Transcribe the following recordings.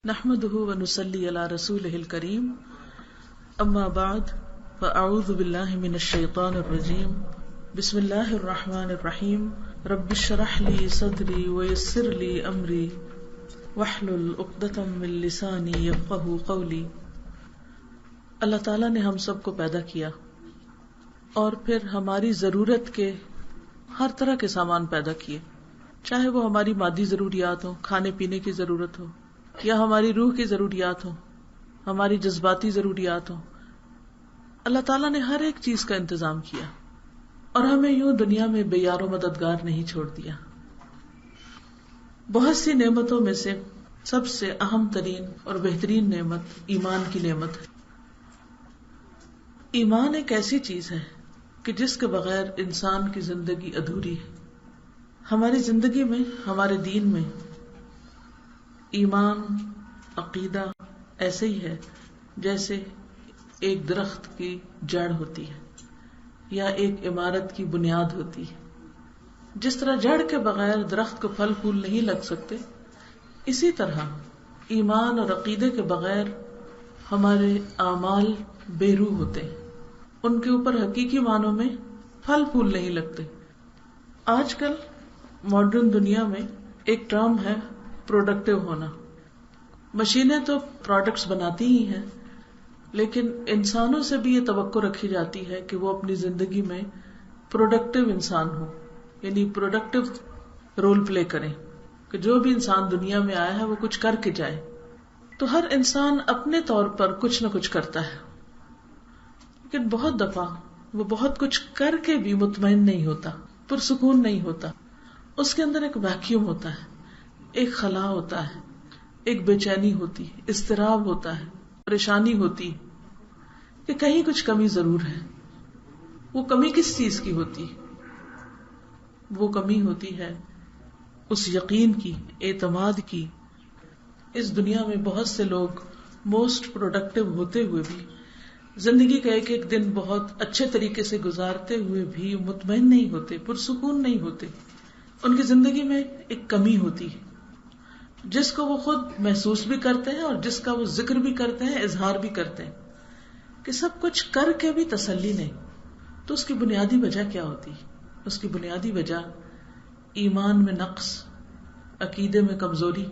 نحمده ونصلي على رسوله الكريم اما بعد فاعوذ بالله من الشيطان الرجيم بسم الله الرحمن الرحيم رب اشرح لي صدري ويسر لي امري واحلل عقدة من لساني يفقهوا قولي۔ اللہ تعالیٰ نے ہم سب کو پیدا کیا اور پھر ہماری ضرورت کے ہر طرح کے سامان پیدا کیے، چاہے وہ ہماری مادی ضروریات ہوں، کھانے پینے کی ضرورت ہو، یا ہماری روح کی ضروریات ہوں، ہماری جذباتی ضروریات ہوں۔ اللہ تعالیٰ نے ہر ایک چیز کا انتظام کیا اور ہمیں یوں دنیا میں بے یار و مددگار نہیں چھوڑ دیا۔ بہت سی نعمتوں میں سے سب سے اہم ترین اور بہترین نعمت ایمان کی نعمت ہے۔ ایمان ایک ایسی چیز ہے کہ جس کے بغیر انسان کی زندگی ادھوری ہے۔ ہماری زندگی میں، ہمارے دین میں ایمان، عقیدہ ایسے ہی ہے جیسے ایک درخت کی جڑ ہوتی ہے یا ایک عمارت کی بنیاد ہوتی ہے۔ جس طرح جڑ کے بغیر درخت کو پھل پھول نہیں لگ سکتے، اسی طرح ایمان اور عقیدے کے بغیر ہمارے اعمال بے روح ہوتے ہیں، ان کے اوپر حقیقی معنوں میں پھل پھول نہیں لگتے۔ آج کل ماڈرن دنیا میں ایک ٹرم ہے پروڈکٹیو ہونا۔ مشینیں تو پروڈکٹس بناتی ہی ہیں، لیکن انسانوں سے بھی یہ توقع رکھی جاتی ہے کہ وہ اپنی زندگی میں پروڈکٹیو انسان ہو، یعنی پروڈکٹیو رول پلے کریں، کہ جو بھی انسان دنیا میں آیا ہے وہ کچھ کر کے جائے۔ تو ہر انسان اپنے طور پر کچھ نہ کچھ کرتا ہے، لیکن بہت دفعہ وہ بہت کچھ کر کے بھی مطمئن نہیں ہوتا، پرسکون نہیں ہوتا۔ اس کے اندر ایک ویکیوم ہوتا ہے، ایک خلا ہوتا ہے، ایک بے چینی ہوتی، اضطراب ہوتا ہے، پریشانی ہوتی کہ کہیں کچھ کمی ضرور ہے۔ وہ کمی کس چیز کی ہوتی؟ وہ کمی ہوتی ہے اس یقین کی، اعتماد کی۔ اس دنیا میں بہت سے لوگ موسٹ پروڈکٹیو ہوتے ہوئے بھی، زندگی کا ایک ایک دن بہت اچھے طریقے سے گزارتے ہوئے بھی مطمئن نہیں ہوتے، پرسکون نہیں ہوتے۔ ان کی زندگی میں ایک کمی ہوتی ہے جس کو وہ خود محسوس بھی کرتے ہیں اور جس کا وہ ذکر بھی کرتے ہیں، اظہار بھی کرتے ہیں کہ سب کچھ کر کے بھی تسلی نہیں۔ تو اس کی بنیادی وجہ کیا ہوتی؟ اس کی بنیادی وجہ ایمان میں نقص، عقیدے میں کمزوری،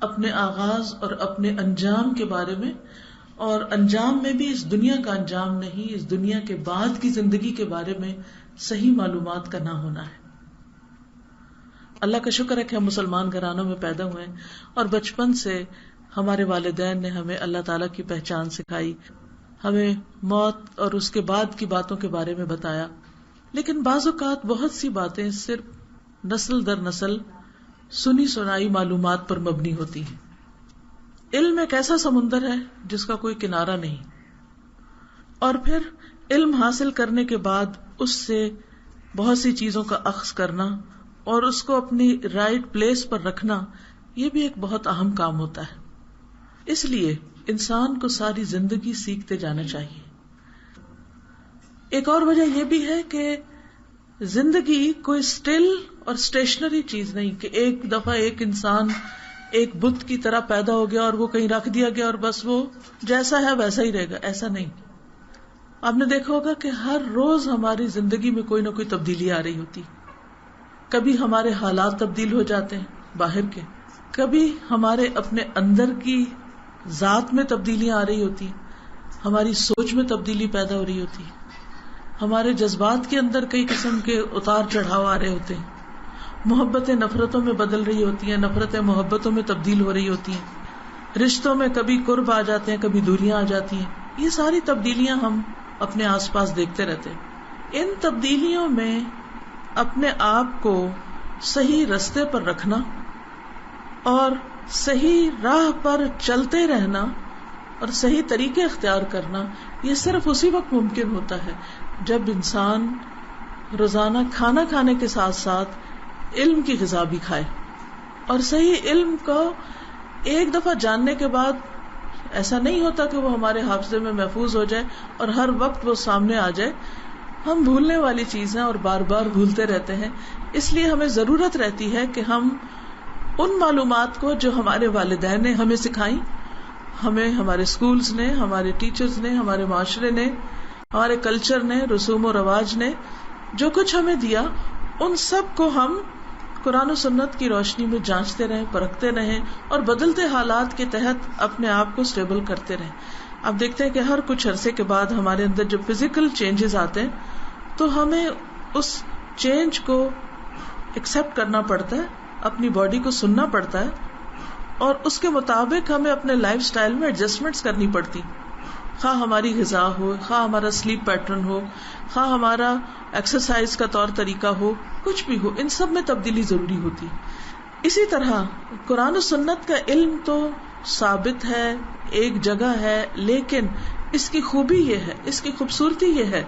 اپنے آغاز اور اپنے انجام کے بارے میں، اور انجام میں بھی اس دنیا کا انجام نہیں، اس دنیا کے بعد کی زندگی کے بارے میں صحیح معلومات کا نہ ہونا ہے۔ اللہ کا شکر ہے کہ ہم مسلمان گھرانوں میں پیدا ہوئے ہیں اور بچپن سے ہمارے والدین نے ہمیں اللہ تعالیٰ کی پہچان سکھائی، ہمیں موت اور اس کے بعد کی باتوں کے بارے میں بتایا۔ لیکن بعض اوقات بہت سی باتیں صرف نسل در نسل سنی سنائی معلومات پر مبنی ہوتی ہیں۔ علم ایک ایسا سمندر ہے جس کا کوئی کنارہ نہیں، اور پھر علم حاصل کرنے کے بعد اس سے بہت سی چیزوں کا اخذ کرنا اور اس کو اپنی رائٹ پلیس پر رکھنا، یہ بھی ایک بہت اہم کام ہوتا ہے۔ اس لیے انسان کو ساری زندگی سیکھتے جانا چاہیے۔ ایک اور وجہ یہ بھی ہے کہ زندگی کوئی اسٹل اور اسٹیشنری چیز نہیں کہ ایک دفعہ ایک انسان ایک بت کی طرح پیدا ہو گیا اور وہ کہیں رکھ دیا گیا اور بس وہ جیسا ہے ویسا ہی رہے گا، ایسا نہیں۔ آپ نے دیکھا ہوگا کہ ہر روز ہماری زندگی میں کوئی نہ کوئی تبدیلی آ رہی ہوتی۔ کبھی ہمارے حالات تبدیل ہو جاتے ہیں باہر کے، کبھی ہمارے اپنے اندر کی ذات میں تبدیلیاں آ رہی ہوتی، ہماری سوچ میں تبدیلی پیدا ہو رہی ہوتی، ہمارے جذبات کے اندر کئی قسم کے اتار چڑھاؤ آ رہے ہوتے ہیں، محبتیں نفرتوں میں بدل رہی ہوتی ہیں، نفرتیں محبتوں میں تبدیل ہو رہی ہوتی ہیں، رشتوں میں کبھی قرب آ جاتے ہیں، کبھی دوریاں آ جاتی ہیں۔ یہ ساری تبدیلیاں ہم اپنے آس پاس دیکھتے رہتے ہیں۔ ان تبدیلیوں میں اپنے آپ کو صحیح رستے پر رکھنا اور صحیح راہ پر چلتے رہنا اور صحیح طریقے اختیار کرنا، یہ صرف اسی وقت ممکن ہوتا ہے جب انسان روزانہ کھانا کھانے کے ساتھ ساتھ علم کی غذا بھی کھائے، اور صحیح علم کو ایک دفعہ جاننے کے بعد ایسا نہیں ہوتا کہ وہ ہمارے حافظے میں محفوظ ہو جائے اور ہر وقت وہ سامنے آ جائے۔ ہم بھولنے والی چیز ہیں اور بار بار بھولتے رہتے ہیں، اس لیے ہمیں ضرورت رہتی ہے کہ ہم ان معلومات کو جو ہمارے والدین نے ہمیں سکھائیں، ہمیں ہمارے سکولز نے، ہمارے ٹیچرز نے، ہمارے معاشرے نے، ہمارے کلچر نے، رسوم و رواج نے جو کچھ ہمیں دیا، ان سب کو ہم قرآن و سنت کی روشنی میں جانچتے رہیں، پرکھتے رہیں اور بدلتے حالات کے تحت اپنے آپ کو سٹیبل کرتے رہیں. آپ دیکھتے ہیں کہ ہر کچھ عرصے کے بعد ہمارے اندر جو فزیکل چینجز آتے ہیں تو ہمیں اس چینج کو ایکسپٹ کرنا پڑتا ہے، اپنی باڈی کو سننا پڑتا ہے اور اس کے مطابق ہمیں اپنے لائف سٹائل میں ایڈجسٹمنٹس کرنی پڑتی، خواہ ہماری غذا ہو، خواہ ہمارا سلیپ پیٹرن ہو، خواہ ہمارا ایکسرسائز کا طور طریقہ ہو، کچھ بھی ہو، ان سب میں تبدیلی ضروری ہوتی. اسی طرح قرآن و سنت کا علم تو ثابت ہے، ایک جگہ ہے، لیکن اس کی خوبی یہ ہے، اس کی خوبصورتی یہ ہے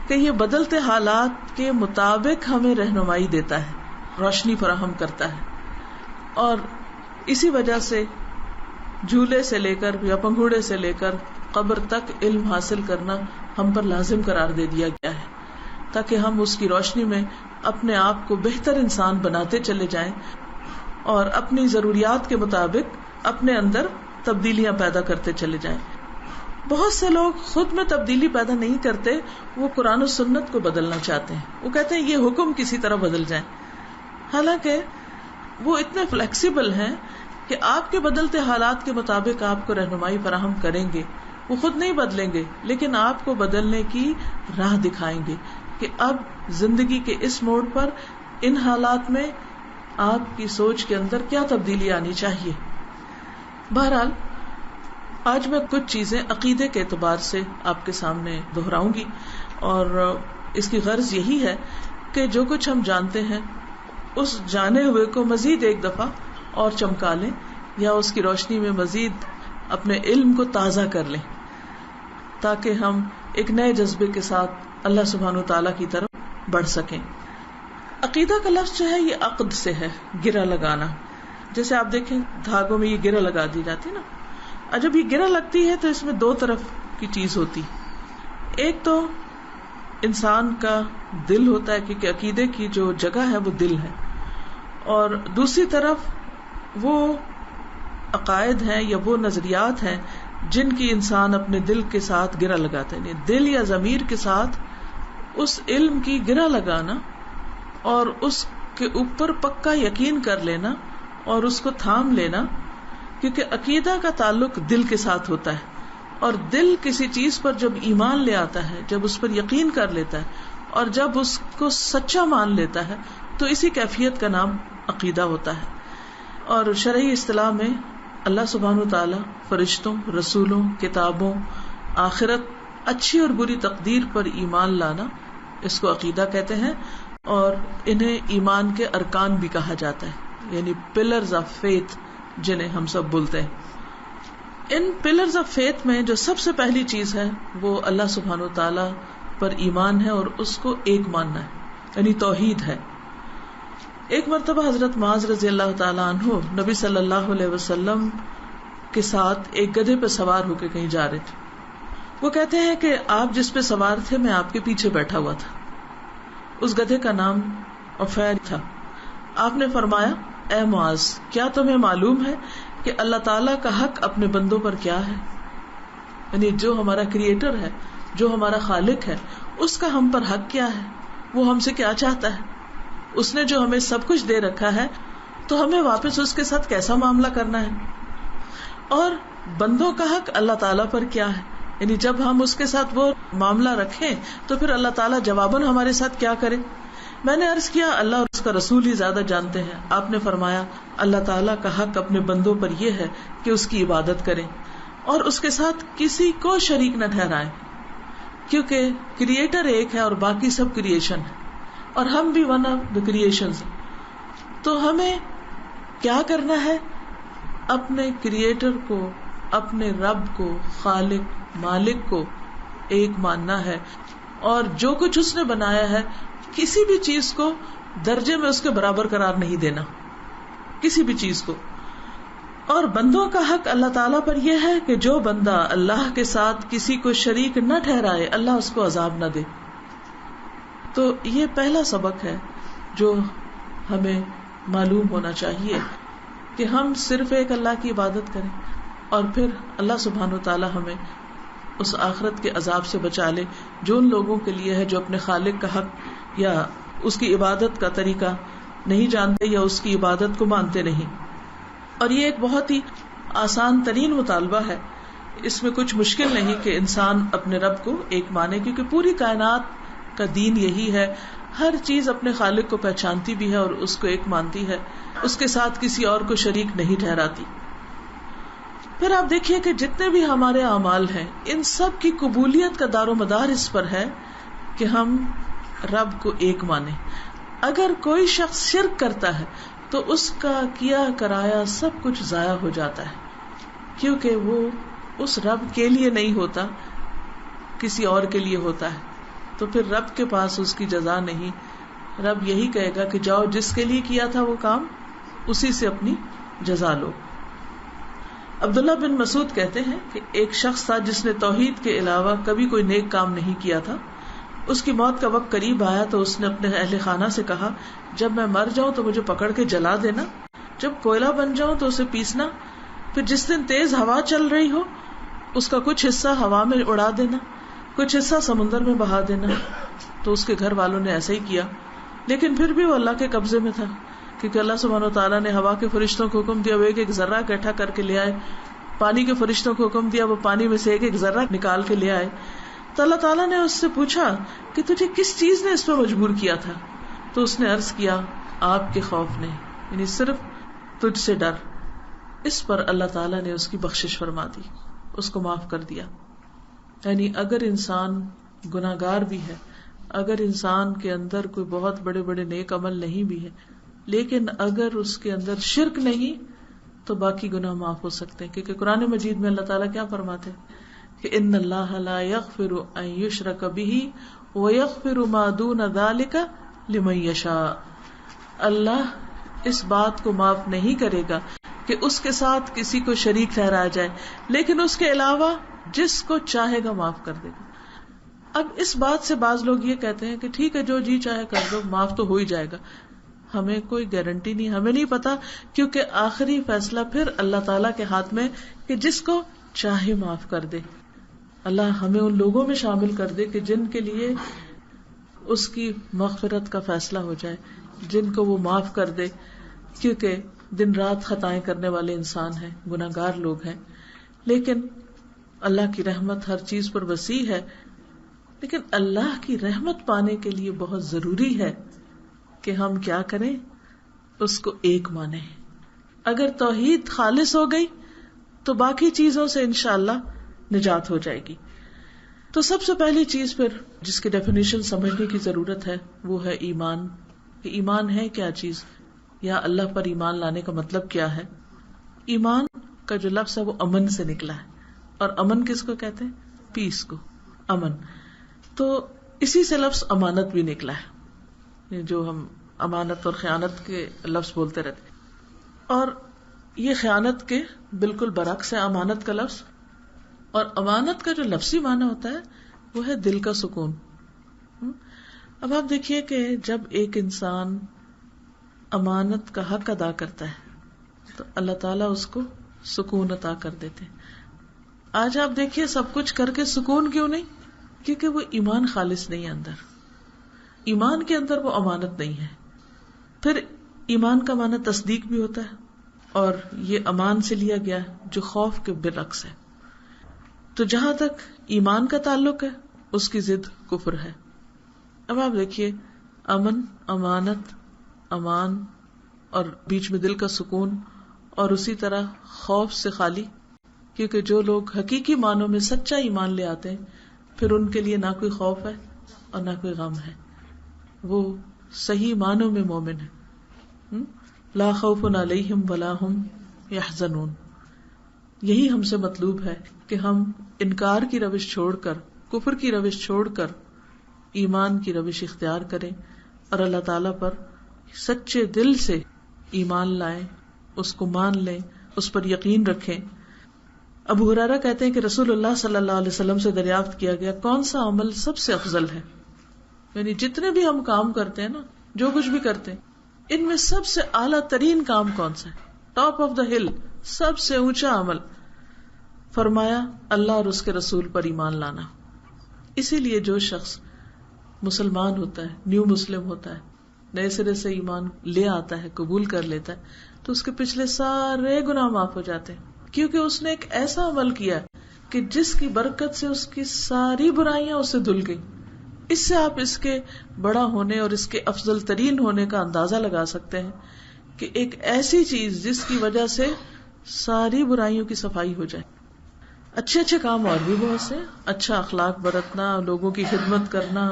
کہ یہ بدلتے حالات کے مطابق ہمیں رہنمائی دیتا ہے، روشنی فراہم کرتا ہے. اور اسی وجہ سے جھولے سے لے کر یا پنگھوڑے سے لے کر قبر تک علم حاصل کرنا ہم پر لازم قرار دے دیا گیا ہے، تاکہ ہم اس کی روشنی میں اپنے آپ کو بہتر انسان بناتے چلے جائیں اور اپنی ضروریات کے مطابق اپنے اندر تبدیلیاں پیدا کرتے چلے جائیں. بہت سے لوگ خود میں تبدیلی پیدا نہیں کرتے، وہ قرآن و سنت کو بدلنا چاہتے ہیں. وہ کہتے ہیں یہ حکم کسی طرح بدل جائیں، حالانکہ وہ اتنے فلیکسیبل ہیں کہ آپ کے بدلتے حالات کے مطابق آپ کو رہنمائی فراہم کریں گے. وہ خود نہیں بدلیں گے لیکن آپ کو بدلنے کی راہ دکھائیں گے کہ اب زندگی کے اس موڑ پر ان حالات میں آپ کی سوچ کے اندر کیا تبدیلی آنی چاہیے. بہرحال آج میں کچھ چیزیں عقیدے کے اعتبار سے آپ کے سامنے دہراؤں گی، اور اس کی غرض یہی ہے کہ جو کچھ ہم جانتے ہیں اس جانے ہوئے کو مزید ایک دفعہ اور چمکا لیں یا اس کی روشنی میں مزید اپنے علم کو تازہ کر لیں، تاکہ ہم ایک نئے جذبے کے ساتھ اللہ سبحانہ وتعالیٰ کی طرف بڑھ سکیں. عقیدہ کا لفظ جو ہے یہ عقد سے ہے، گرہ لگانا. جیسے آپ دیکھیں دھاگوں میں یہ گرہ لگا دی جاتی نا، اور جب یہ گرہ لگتی ہے تو اس میں دو طرف کی چیز ہوتی. ایک تو انسان کا دل ہوتا ہے، کیونکہ عقیدے کی جو جگہ ہے وہ دل ہے، اور دوسری طرف وہ عقائد ہیں یا وہ نظریات ہیں جن کی انسان اپنے دل کے ساتھ گرہ لگاتا ہے. یعنی دل یا ضمیر کے ساتھ اس علم کی گرہ لگانا اور اس کے اوپر پکا یقین کر لینا اور اس کو تھام لینا، کیونکہ عقیدہ کا تعلق دل کے ساتھ ہوتا ہے، اور دل کسی چیز پر جب ایمان لے آتا ہے، جب اس پر یقین کر لیتا ہے اور جب اس کو سچا مان لیتا ہے تو اسی کیفیت کا نام عقیدہ ہوتا ہے. اور شرعی اصطلاح میں اللہ سبحانہ وتعالی، فرشتوں، رسولوں، کتابوں، آخرت، اچھی اور بری تقدیر پر ایمان لانا، اس کو عقیدہ کہتے ہیں، اور انہیں ایمان کے ارکان بھی کہا جاتا ہے، یعنی پلرز آف فیتھ جنہیں ہم سب بولتے ہیں. ان پلرز آف فیتھ میں جو سب سے پہلی چیز ہے وہ اللہ سبحانہ وتعالی پر ایمان ہے اور اس کو ایک ماننا ہے، یعنی توحید ہے. ایک مرتبہ حضرت معاذ رضی اللہ تعالیٰ عنہ نبی صلی اللہ علیہ وسلم کے ساتھ ایک گدھے پہ سوار ہو کے کہیں جا رہے تھے. وہ کہتے ہیں کہ آپ جس پہ سوار تھے میں آپ کے پیچھے بیٹھا ہوا تھا. اس گدھے کا نام عفیر تھا. آپ نے فرمایا، اے معاذ، کیا تمہیں معلوم ہے کہ اللہ تعالیٰ کا حق اپنے بندوں پر کیا ہے؟ یعنی جو ہمارا کریٹر ہے، جو ہمارا خالق ہے، اس کا ہم پر حق کیا ہے؟ وہ ہم سے کیا چاہتا ہے؟ اس نے جو ہمیں سب کچھ دے رکھا ہے تو ہمیں واپس اس کے ساتھ کیسا معاملہ کرنا ہے؟ اور بندوں کا حق اللہ تعالیٰ پر کیا ہے؟ یعنی جب ہم اس کے ساتھ وہ معاملہ رکھیں تو پھر اللہ تعالیٰ جواباً ہمارے ساتھ کیا کرے؟ میں نے عرض کیا، اللہ اور اس کا رسول ہی زیادہ جانتے ہیں. آپ نے فرمایا، اللہ تعالیٰ کا حق اپنے بندوں پر یہ ہے کہ اس کی عبادت کریں اور اس کے ساتھ کسی کو شریک نہ ٹھہرائیں، کیونکہ کریٹر ایک ہے اور باقی سب کریشن ہے، اور ہم بھی ون آف دا کریشنز. تو ہمیں کیا کرنا ہے؟ اپنے کریٹر کو، اپنے رب کو، خالق، مالک کو ایک ماننا ہے، اور جو کچھ اس نے بنایا ہے کسی بھی چیز کو درجے میں اس کے برابر قرار نہیں دینا، کسی بھی چیز کو. اور بندوں کا حق اللہ تعالیٰ پر یہ ہے کہ جو بندہ اللہ کے ساتھ کسی کو شریک نہ ٹھہرائے، اللہ اس کو عذاب نہ دے. تو یہ پہلا سبق ہے جو ہمیں معلوم ہونا چاہیے کہ ہم صرف ایک اللہ کی عبادت کریں، اور پھر اللہ سبحانہ و تعالی ہمیں اس آخرت کے عذاب سے بچا لے جو ان لوگوں کے لیے ہے جو اپنے خالق کا حق یا اس کی عبادت کا طریقہ نہیں جانتے یا اس کی عبادت کو مانتے نہیں. اور یہ ایک بہت ہی آسان ترین مطالبہ ہے، اس میں کچھ مشکل نہیں کہ انسان اپنے رب کو ایک مانے، کیونکہ پوری کائنات کا دین یہی ہے. ہر چیز اپنے خالق کو پہچانتی بھی ہے اور اس کو ایک مانتی ہے، اس کے ساتھ کسی اور کو شریک نہیں ٹھہراتی. پھر آپ دیکھیے کہ جتنے بھی ہمارے اعمال ہیں ان سب کی قبولیت کا دار و مدار اس پر ہے کہ ہم رب کو ایک مانیں. اگر کوئی شخص شرک کرتا ہے تو اس کا کیا کرایا سب کچھ ضائع ہو جاتا ہے، کیونکہ وہ اس رب کے لیے نہیں ہوتا، کسی اور کے لیے ہوتا ہے. تو پھر رب کے پاس اس کی جزا نہیں. رب یہی کہے گا کہ جاؤ جس کے لیے کیا تھا وہ کام اسی سے اپنی جزا لو. عبداللہ بن مسعود کہتے ہیں کہ ایک شخص تھا جس نے توحید کے علاوہ کبھی کوئی نیک کام نہیں کیا تھا. اس کی موت کا وقت قریب آیا تو اس نے اپنے اہل خانہ سے کہا، جب میں مر جاؤں تو مجھے پکڑ کے جلا دینا، جب کوئلہ بن جاؤں تو اسے پیسنا، پھر جس دن تیز ہوا چل رہی ہو اس کا کچھ حصہ ہوا میں اڑا دینا، کچھ حصہ سمندر میں بہا دینا. تو اس کے گھر والوں نے ایسا ہی کیا، لیکن پھر بھی وہ اللہ کے قبضے میں تھا، کیونکہ اللہ سبحانہ وتعالیٰ نے ہوا کے فرشتوں کو حکم دیا وہ ایک ایک ذرہ اکٹھا کر کے لے آئے، پانی کے فرشتوں کو حکم دیا وہ پانی میں سے ایک ایک ذرہ نکال کے لے آئے. تو اللہ تعالیٰ نے اس سے پوچھا کہ تجھے کس چیز نے اس پہ مجبور کیا تھا؟ تو اس نے عرض کیا، آپ کے خوف نے، یعنی صرف تجھ سے ڈر. اس پر اللہ تعالیٰ نے اس کی بخشش فرما دی، اس کو معاف کر دیا. یعنی اگر انسان گناہگار بھی ہے، اگر انسان کے اندر کوئی بہت بڑے بڑے نیک عمل نہیں بھی ہے، لیکن اگر اس کے اندر شرک نہیں تو باقی گناہ معاف ہو سکتے ہیں. کیونکہ قرآن مجید میں اللہ تعالیٰ کیا فرماتے ہیں کہ ان اللہ لا یغفر ان یشرک بہ ویغفر ما دون ذلک لمن یشاء. اللہ اس بات کو معاف نہیں کرے گا کہ اس کے ساتھ کسی کو شریک ٹھہرایا جائے، لیکن اس کے علاوہ جس کو چاہے گا معاف کر دے گا. اب اس بات سے بعض لوگ یہ کہتے ہیں کہ ٹھیک ہے جو جی چاہے کر دو، معاف تو ہو ہی جائے گا. ہمیں کوئی گارنٹی نہیں، ہمیں نہیں پتا، کیونکہ آخری فیصلہ پھر اللہ تعالیٰ کے ہاتھ میں کہ جس کو چاہے معاف کر دے. اللہ ہمیں ان لوگوں میں شامل کر دے کہ جن کے لیے اس کی مغفرت کا فیصلہ ہو جائے، جن کو وہ معاف کر دے. کیونکہ دن رات خطائیں کرنے والے انسان ہیں، گناہگار لوگ ہیں، لیکن اللہ کی رحمت ہر چیز پر وسیع ہے. لیکن اللہ کی رحمت پانے کے لیے بہت ضروری ہے کہ ہم کیا کریں، اس کو ایک مانیں. اگر توحید خالص ہو گئی تو باقی چیزوں سے انشاءاللہ نجات ہو جائے گی. تو سب سے پہلی چیز پھر جس کی ڈیفینیشن سمجھنے کی ضرورت ہے وہ ہے ایمان. کہ ایمان ہے کیا چیز، یا اللہ پر ایمان لانے کا مطلب کیا ہے. ایمان کا جو لفظ ہے وہ امن سے نکلا ہے، اور امن کس کو کہتے ہیں؟ پیس کو، امن. تو اسی سے لفظ امانت بھی نکلا ہے، جو ہم امانت اور خیانت کے لفظ بولتے رہتے ہیں. اور یہ خیانت کے بالکل برعکس ہے امانت کا لفظ. اور امانت کا جو لفظی معنی ہوتا ہے وہ ہے دل کا سکون. اب آپ دیکھیے کہ جب ایک انسان امانت کا حق ادا کرتا ہے تو اللہ تعالیٰ اس کو سکون عطا کر دیتے ہیں. آج آپ دیکھیے سب کچھ کر کے سکون کیوں نہیں؟ کیونکہ وہ ایمان خالص نہیں ہے اندر، ایمان کے اندر وہ امانت نہیں ہے. پھر ایمان کا معنی تصدیق بھی ہوتا ہے، اور یہ امان سے لیا گیا جو خوف کے برعکس ہے. تو جہاں تک ایمان کا تعلق ہے اس کی ضد کفر ہے. اب آپ دیکھیے امن، امانت، امان، اور بیچ میں دل کا سکون، اور اسی طرح خوف سے خالی. کیونکہ جو لوگ حقیقی معنوں میں سچا ایمان لے آتے ہیں پھر ان کے لیے نہ کوئی خوف ہے اور نہ کوئی غم ہے، وہ صحیح معنوں میں مومن ہے. لا خوف علیہم ولا ہم یحزنون. یہی ہم سے مطلوب ہے کہ ہم انکار کی روش چھوڑ کر، کفر کی روش چھوڑ کر ایمان کی روش اختیار کریں اور اللہ تعالیٰ پر سچے دل سے ایمان لائیں، اس کو مان لیں، اس پر یقین رکھیں. ابو ہریرہ کہتے ہیں کہ رسول اللہ صلی اللہ علیہ وسلم سے دریافت کیا گیا کون سا عمل سب سے افضل ہے. یعنی جتنے بھی ہم کام کرتے ہیں نا، جو کچھ بھی کرتے ہیں، ان میں سب سے اعلیٰ ترین کام کون سا ہے؟ ٹاپ آف دا ہل، سب سے اونچا عمل، فرمایا اللہ اور اس کے رسول پر ایمان لانا. اسی لیے جو شخص مسلمان ہوتا ہے، نیو مسلم ہوتا ہے، نئے سرے سے ایمان لے آتا ہے، قبول کر لیتا ہے، تو اس کے پچھلے سارے گناہ معاف ہو جاتے ہیں، کیونکہ اس نے ایک ایسا عمل کیا کہ جس کی برکت سے اس کی ساری برائیاں اس سے دھل گئی. اس سے آپ اس کے بڑا ہونے اور اس کے افضل ترین ہونے کا اندازہ لگا سکتے ہیں کہ ایک ایسی چیز جس کی وجہ سے ساری برائیوں کی صفائی ہو جائے. اچھے اچھے کام اور بھی بہت سے، اچھا اخلاق برتنا، لوگوں کی خدمت کرنا،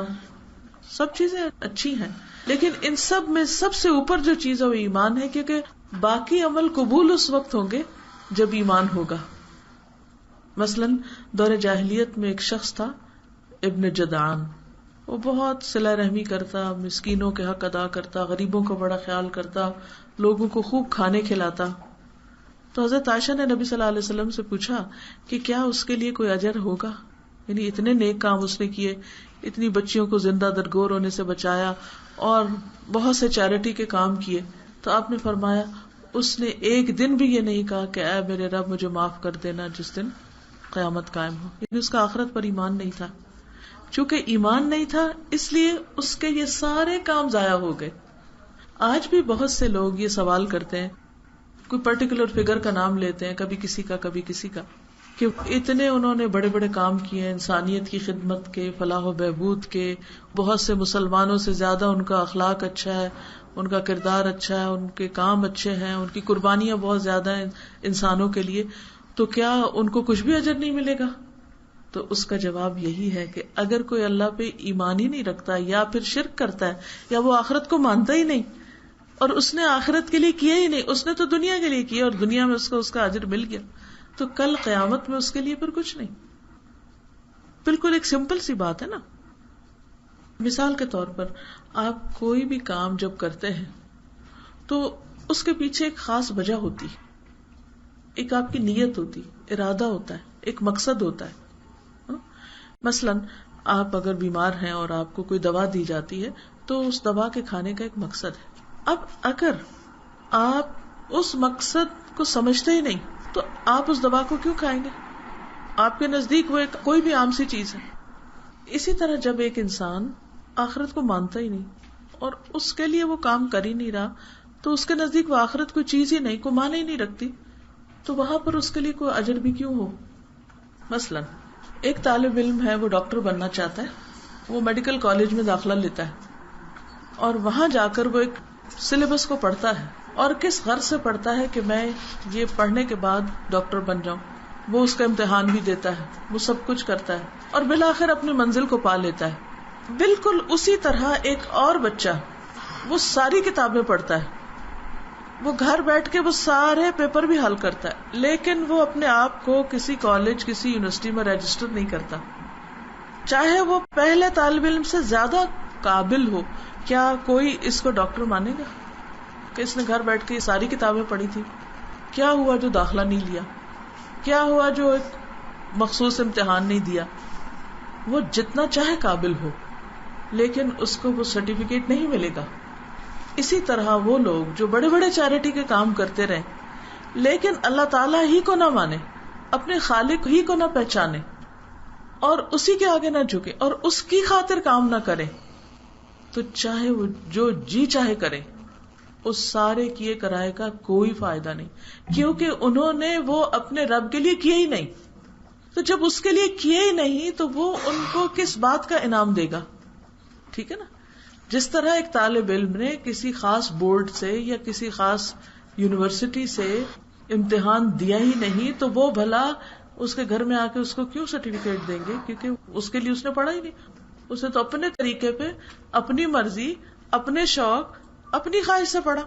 سب چیزیں اچھی ہیں، لیکن ان سب میں سب سے اوپر جو چیز ہے وہ ایمان ہے، کیونکہ باقی عمل قبول اس وقت ہوں گے جب ایمان ہوگا. مثلاً دور جاہلیت میں ایک شخص تھا ابن جدعان، وہ بہت صلہ رحمی کرتا، مسکینوں کے حق ادا کرتا، غریبوں کا بڑا خیال کرتا، لوگوں کو خوب کھانے کھلاتا. تو حضرت عائشہ نے نبی صلی اللہ علیہ وسلم سے پوچھا کہ کیا اس کے لیے کوئی اجر ہوگا، یعنی اتنے نیک کام اس نے کیے، اتنی بچیوں کو زندہ درگور ہونے سے بچایا اور بہت سے چیریٹی کے کام کیے. تو آپ نے فرمایا اس نے ایک دن بھی یہ نہیں کہا کہ اے میرے رب مجھے معاف کر دینا جس دن قیامت قائم ہو، یعنی اس کا آخرت پر ایمان نہیں تھا. چونکہ ایمان نہیں تھا اس لیے اس کے یہ سارے کام ضائع ہو گئے. آج بھی بہت سے لوگ یہ سوال کرتے ہیں، کوئی پرٹیکولر فگر کا نام لیتے ہیں، کبھی کسی کا کبھی کسی کا، کہ اتنے انہوں نے بڑے بڑے کام کیے، انسانیت کی خدمت کے، فلاح و بہبود کے، بہت سے مسلمانوں سے زیادہ ان کا اخلاق اچھا ہے، ان کا کردار اچھا ہے، ان کے کام اچھے ہیں، ان کی قربانیاں بہت زیادہ ہیں انسانوں کے لیے، تو کیا ان کو کچھ بھی اجر نہیں ملے گا؟ تو اس کا جواب یہی ہے کہ اگر کوئی اللہ پہ ایمان ہی نہیں رکھتا، یا پھر شرک کرتا ہے، یا وہ آخرت کو مانتا ہی نہیں، اور اس نے آخرت کے لیے کیا ہی نہیں، اس نے تو دنیا کے لیے کیا اور دنیا میں اس کا اجر مل گیا، تو کل قیامت میں اس کے لیے پھر کچھ نہیں. بالکل ایک سمپل سی بات ہے نا. مثال کے طور پر آپ کوئی بھی کام جب کرتے ہیں تو اس کے پیچھے ایک خاص وجہ ہوتی ہے، ایک آپ کی نیت ہوتی، ارادہ ہوتا ہے، ایک مقصد ہوتا ہے. مثلاً آپ اگر بیمار ہیں اور آپ کو کوئی دوا دی جاتی ہے تو اس دوا کے کھانے کا ایک مقصد ہے. اب اگر آپ اس مقصد کو سمجھتے ہی نہیں تو آپ اس دوا کو کیوں کھائیں گے؟ آپ کے نزدیک وہ کوئی بھی عام سی چیز ہے. اسی طرح جب ایک انسان آخرت کو مانتا ہی نہیں اور اس کے لیے وہ کام کر ہی نہیں رہا تو اس کے نزدیک وہ آخرت کوئی چیز ہی نہیں، کوئی معنی ہی نہیں رکھتی، تو وہاں پر اس کے لیے کوئی اجر بھی کیوں ہو. مثلاً ایک طالب علم ہے، وہ ڈاکٹر بننا چاہتا ہے، وہ میڈیکل کالج میں داخلہ لیتا ہے اور وہاں جا کر وہ ایک سلیبس کو پڑھتا ہے اور کس غرض سے پڑھتا ہے کہ میں یہ پڑھنے کے بعد ڈاکٹر بن جاؤں. وہ اس کا امتحان بھی دیتا ہے، وہ سب کچھ کرتا ہے اور بالآخر اپنی منزل کو پا لیتا ہے. بالکل اسی طرح ایک اور بچہ وہ ساری کتابیں پڑھتا ہے، وہ گھر بیٹھ کے وہ سارے پیپر بھی حل کرتا ہے، لیکن وہ اپنے آپ کو کسی کالج کسی یونیورسٹی میں رجسٹر نہیں کرتا، چاہے وہ پہلے طالب علم سے زیادہ قابل ہو. کیا کوئی اس کو ڈاکٹر مانے گا کہ اس نے گھر بیٹھ کے یہ ساری کتابیں پڑھی تھی؟ کیا ہوا جو داخلہ نہیں لیا؟ کیا ہوا جو ایک مخصوص امتحان نہیں دیا؟ وہ جتنا چاہے قابل ہو لیکن اس کو وہ سرٹیفکیٹ نہیں ملے گا. اسی طرح وہ لوگ جو بڑے بڑے چیریٹی کے کام کرتے رہیں لیکن اللہ تعالیٰ ہی کو نہ مانے، اپنے خالق ہی کو نہ پہچانے اور اسی کے آگے نہ جھکے اور اس کی خاطر کام نہ کرے، تو چاہے وہ جو جی چاہے کرے، اس سارے کیے کرائے کا کوئی فائدہ نہیں، کیونکہ انہوں نے وہ اپنے رب کے لیے کیے ہی نہیں. تو جب اس کے لیے کیے ہی نہیں تو وہ ان کو کس بات کا انعام دے گا؟ ٹھیک ہے نا. جس طرح ایک طالب علم نے کسی خاص بورڈ سے یا کسی خاص یونیورسٹی سے امتحان دیا ہی نہیں تو وہ بھلا اس کے گھر میں آ کے اس کو کیوں سرٹیفکیٹ دیں گے؟ کیونکہ اس کے لیے اس نے پڑھا ہی نہیں. اس نے تو اپنے طریقے پہ، اپنی مرضی، اپنے شوق، اپنی خواہش سے پڑھا.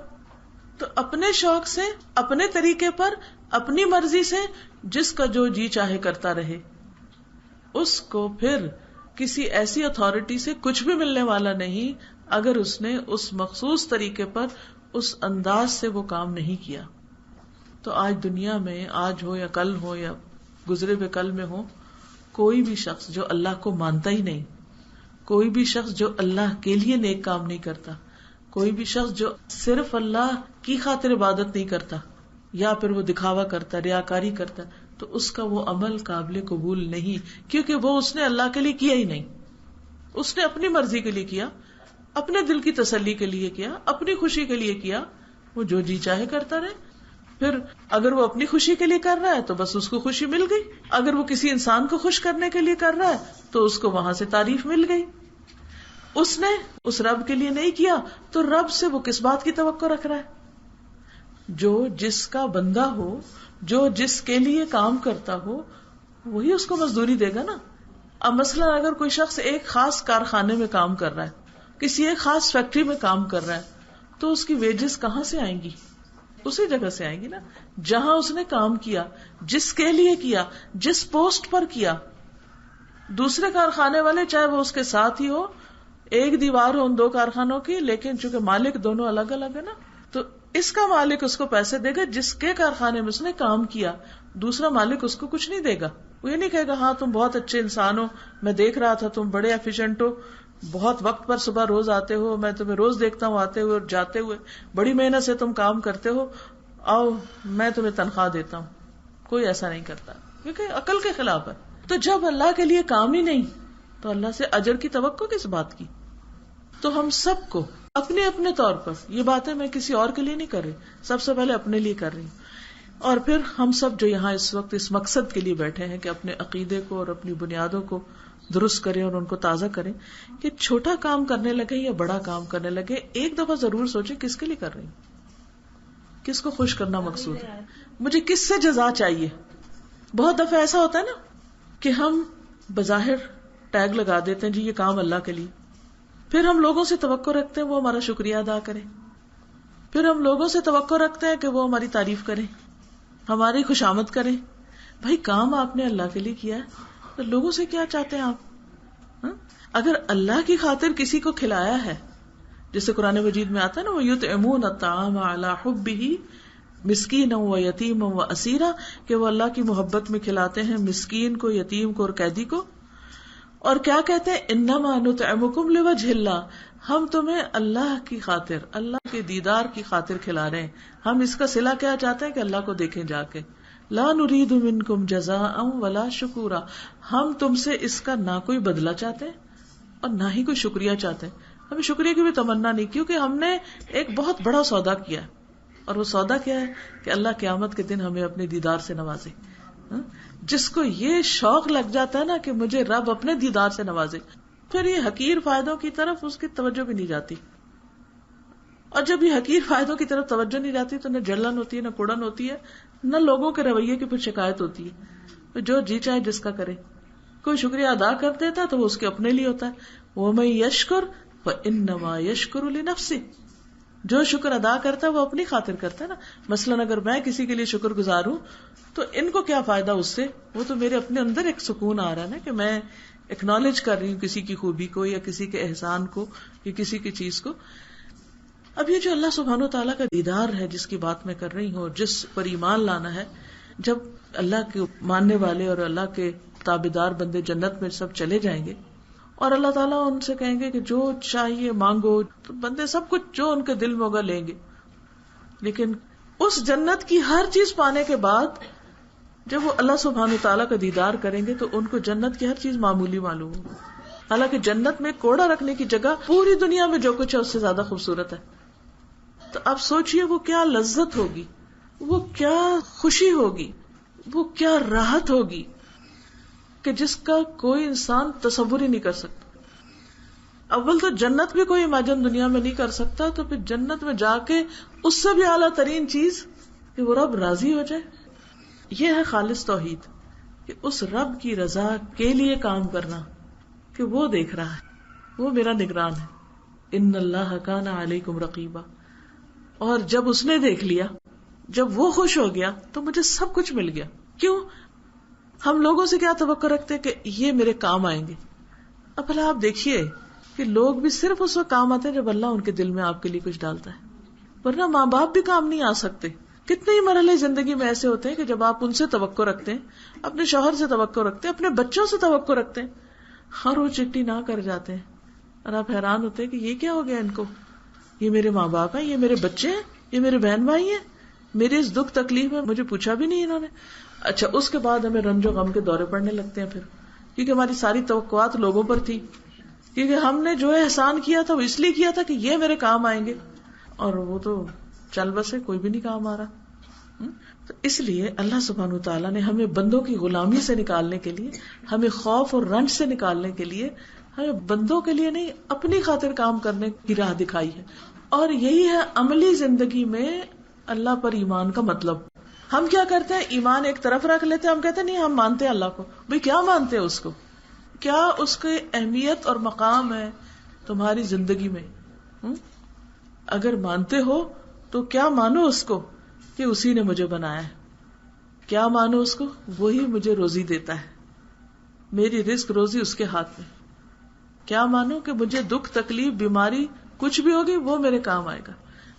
تو اپنے شوق سے، اپنے طریقے پر، اپنی مرضی سے جس کا جو جی چاہے کرتا رہے، اس کو پھر کسی ایسی اتھارٹی سے کچھ بھی ملنے والا نہیں اگر اس نے اس مخصوص طریقے پر اس انداز سے وہ کام نہیں کیا. تو آج دنیا میں، آج ہو یا کل ہو یا گزرے ہوئے کل میں ہو، کوئی بھی شخص جو اللہ کو مانتا ہی نہیں، کوئی بھی شخص جو اللہ کے لیے نیک کام نہیں کرتا، کوئی بھی شخص جو صرف اللہ کی خاطر عبادت نہیں کرتا، یا پھر وہ دکھاوا کرتا ہے، ریاکاری کرتا ہے، تو اس کا وہ عمل قابل قبول نہیں، کیونکہ وہ اس نے اللہ کے لیے کیا ہی نہیں، اس نے اپنی مرضی کے لیے کیا، اپنے دل کی تسلی کے لیے کیا، اپنی خوشی کے لیے کیا، وہ جو جی چاہے کرتا رہے. پھر اگر وہ اپنی خوشی کے لیے کر رہا ہے تو بس اس کو خوشی مل گئی، اگر وہ کسی انسان کو خوش کرنے کے لیے کر رہا ہے تو اس کو وہاں سے تعریف مل گئی. اس نے اس رب کے لیے نہیں کیا تو رب سے وہ کس بات کی توقع رکھ رہا ہے؟ جو جس کا بندہ ہو، جو جس کے لیے کام کرتا ہو، وہی اس کو مزدوری دے گا نا. اب مثلا اگر کوئی شخص ایک خاص کارخانے میں کام کر رہا ہے، کسی ایک خاص فیکٹری میں کام کر رہا ہے، تو اس کی ویجز کہاں سے آئیں گی؟ اسی جگہ سے آئیں گی نا جہاں اس نے کام کیا، جس کے لیے کیا، جس پوسٹ پر کیا. دوسرے کارخانے والے چاہے وہ اس کے ساتھ ہی ہو، ایک دیوار ہو ان دو کارخانوں کی، لیکن چونکہ مالک دونوں الگ الگ ہے نا، تو اس کا مالک اس کو پیسے دے گا جس کے کارخانے میں اس نے کام کیا، دوسرا مالک اس کو کچھ نہیں دے گا. وہ یہ نہیں کہے گا ہاں تم بہت اچھے انسان ہو، میں دیکھ رہا تھا تم بڑے ایفیشینٹ ہو، بہت وقت پر صبح روز آتے ہو، میں تمہیں روز دیکھتا ہوں آتے ہوئے اور جاتے ہوئے، بڑی محنت سے تم کام کرتے ہو، آؤ میں تمہیں تنخواہ دیتا ہوں. کوئی ایسا نہیں کرتا کیونکہ عقل کے خلاف ہے. تو جب اللہ کے لیے کام ہی نہیں تو اللہ سے اجر کی توقع کس بات کی؟ تو ہم سب کو اپنے اپنے طور پر، یہ باتیں میں کسی اور کے لیے نہیں کر رہی، سب سے پہلے اپنے لیے کر رہی ہوں. اور پھر ہم سب جو یہاں اس وقت اس مقصد کے لیے بیٹھے ہیں کہ اپنے عقیدے کو اور اپنی بنیادوں کو درست کریں اور ان کو تازہ کریں، کہ چھوٹا کام کرنے لگے یا بڑا کام کرنے لگے، ایک دفعہ ضرور سوچیں کس کے لیے کر رہی ہوں، کس کو خوش کرنا مقصود ہے، مجھے کس سے جزا چاہیے. بہت دفعہ ایسا ہوتا ہے نا کہ ہم بظاہر ٹیگ لگا دیتے ہیں جی یہ کام اللہ کے لیے، پھر ہم لوگوں سے توقع رکھتے ہیں وہ ہمارا شکریہ ادا کریں، پھر ہم لوگوں سے توقع رکھتے ہیں کہ وہ ہماری تعریف کریں، ہماری خوشامد کریں. بھائی کام آپ نے اللہ کے لیے کیا ہے تو لوگوں سے کیا چاہتے ہیں آپ؟ اگر اللہ کی خاطر کسی کو کھلایا ہے، جیسے قرآن مجید میں آتا ہے نا وَيُطْعِمُونَ الطَّعَامَ عَلَى حُبِّهِ مِسْكِينًا وَيَتِيمًا وَأَسِيرًا، کہ وہ اللہ کی محبت میں کھلاتے ہیں مسکین کو، یتیم کو اور قیدی کو. اور کیا کہتے ہیں انما نطعمکم لوجہ اللہ، ہم تمہیں اللہ کی خاطر، اللہ کے دیدار کی خاطر کھلا رہے ہیں. ہم اس کا صلہ کیا چاہتے ہیں کہ اللہ کو دیکھیں جا کے. لا نرید منکم جزاء ولا شکورا، ہم تم سے اس کا نہ کوئی بدلہ چاہتے ہیں اور نہ ہی کوئی شکریہ چاہتے ہیں. ہمیں شکریہ کی بھی تمنا نہیں، کیونکہ ہم نے ایک بہت بڑا سودا کیا ہے، اور وہ سودا کیا ہے کہ اللہ قیامت کے دن ہمیں اپنے دیدار سے نوازے. جس کو یہ شوق لگ جاتا ہے نا کہ مجھے رب اپنے دیدار سے نوازے، پھر یہ حقیر فائدوں کی طرف اس کی توجہ بھی نہیں جاتی. اور جب یہ حقیر فائدوں کی طرف توجہ نہیں جاتی تو نہ جلن ہوتی ہے، نہ کڑن ہوتی ہے، نہ لوگوں کے رویے کی پھر شکایت ہوتی ہے. جو جی چاہے جس کا کرے. کوئی شکریہ ادا کر دیتا تو وہ اس کے اپنے لیے ہوتا ہے. وَمَن يَشْكُرْ فَإِنَّمَا يَشْكُرُ لِنَفْسِهِ، جو شکر ادا کرتا ہے وہ اپنی خاطر کرتا ہے نا. مثلاً اگر میں کسی کے لیے شکر گزار ہوں تو ان کو کیا فائدہ اس سے؟ وہ تو میرے اپنے اندر ایک سکون آ رہا ہے نا کہ میں اکنالج کر رہی ہوں کسی کی خوبی کو یا کسی کے احسان کو یا کسی کی چیز کو. اب یہ جو اللہ سبحانہ و تعالیٰ کا دیدار ہے جس کی بات میں کر رہی ہوں، جس پر ایمان لانا ہے، جب اللہ کے ماننے والے اور اللہ کے تابعدار بندے جنت میں سب چلے جائیں گے اور اللہ تعالیٰ ان سے کہیں گے کہ جو چاہیے مانگو، تو بندے سب کچھ جو ان کے دل میں ہوگا لیں گے. لیکن اس جنت کی ہر چیز پانے کے بعد جب وہ اللہ سبحانہ و تعالیٰ کا دیدار کریں گے تو ان کو جنت کی ہر چیز معمولی معلوم ہوگی. حالانکہ جنت میں کوڑا رکھنے کی جگہ پوری دنیا میں جو کچھ ہے اس سے زیادہ خوبصورت ہے. تو اب سوچئے وہ کیا لذت ہوگی، وہ کیا خوشی ہوگی، وہ کیا راحت ہوگی کہ جس کا کوئی انسان تصور ہی نہیں کر سکتا. اول تو جنت بھی کوئی امیجن دنیا میں نہیں کر سکتا، تو پھر جنت میں جا کے اس سے بھی اعلیٰ ترین چیز کہ وہ رب راضی ہو جائے. یہ ہے خالص توحید، کہ اس رب کی رضا کے لیے کام کرنا، کہ وہ دیکھ رہا ہے، وہ میرا نگران ہے. ان اللہ کان علیکم رقیبا. اور جب اس نے دیکھ لیا، جب وہ خوش ہو گیا تو مجھے سب کچھ مل گیا. کیوں؟ ہم لوگوں سے کیا توقع رکھتے ہیں کہ یہ میرے کام آئیں گے. اب بھلا آپ دیکھیے کہ لوگ بھی صرف اس وقت کام آتے ہیں جب اللہ ان کے دل میں آپ کے لیے کچھ ڈالتا ہے، ورنہ ماں باپ بھی کام نہیں آ سکتے. کتنے ہی مرحلے زندگی میں ایسے ہوتے ہیں کہ جب آپ ان سے توقع رکھتے ہیں، اپنے شوہر سے توقع رکھتے ہیں، اپنے بچوں سے توقع رکھتے ہیں، اور وہ چٹی نہ کر جاتے ہیں، اور آپ حیران ہوتے ہیں کہ یہ کیا ہو گیا ان کو. یہ میرے ماں باپ ہیں، یہ میرے بچے ہیں، یہ میرے بہن بھائی ہیں، میری اس دکھ تکلیف میں مجھے پوچھا بھی نہیں انہوں نے. اچھا اس کے بعد ہمیں رنج و غم کے دورے پڑنے لگتے ہیں پھر، کیونکہ ہماری ساری توقعات لوگوں پر تھی، کیونکہ ہم نے جو احسان کیا تھا وہ اس لیے کیا تھا کہ یہ میرے کام آئیں گے، اور وہ تو چل بسے کوئی بھی نہیں کام آ رہا. تو اس لیے اللہ سبحانہ وتعالیٰ نے ہمیں بندوں کی غلامی سے نکالنے کے لیے، ہمیں خوف اور رنج سے نکالنے کے لیے، ہمیں بندوں کے لیے نہیں اپنی خاطر کام کرنے کی راہ دکھائی ہے. اور یہی ہے عملی زندگی میں اللہ پر ایمان کا مطلب. ہم کیا کرتے ہیں، ایمان ایک طرف رکھ لیتے ہیں، ہم کہتے ہیں نہیں ہم مانتے ہیں اللہ کو. بھئی کیا مانتے ہیں اس کو؟ کیا اس کی اہمیت اور مقام ہے تمہاری زندگی میں؟ اگر مانتے ہو تو کیا مانو اس کو کہ اسی نے مجھے بنایا ہے. کیا مانو اس کو؟ وہی مجھے روزی دیتا ہے، میری رزق روزی اس کے ہاتھ میں. کیا مانو کہ مجھے دکھ تکلیف بیماری کچھ بھی ہوگی وہ میرے کام آئے گا.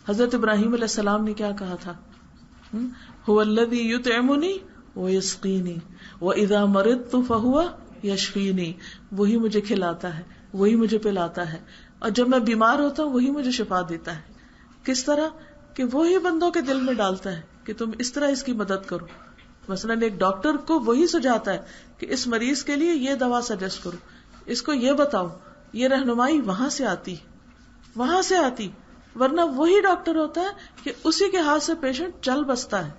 حضرت ابراہیم علیہ السلام نے کیا کہا تھا؟ هو الذی یطعمنی ویسقینی واذا مرضت فہو یشفینی. وہی مجھے کھلاتا ہے، وہی مجھے پلاتا ہے، اور جب میں بیمار ہوتا ہوں وہی مجھے شفا دیتا ہے. کس طرح کہ وہی بندوں کے دل میں ڈالتا ہے کہ تم اس طرح اس کی مدد کرو. مثلاً ایک ڈاکٹر کو وہی سجاتا ہے کہ اس مریض کے لیے یہ دوا سجیسٹ کرو، اس کو یہ بتاؤ. یہ رہنمائی وہاں سے آتی، ورنہ وہی ڈاکٹر ہوتا ہے کہ اسی کے ہاتھ سے پیشنٹ چل بستا ہے.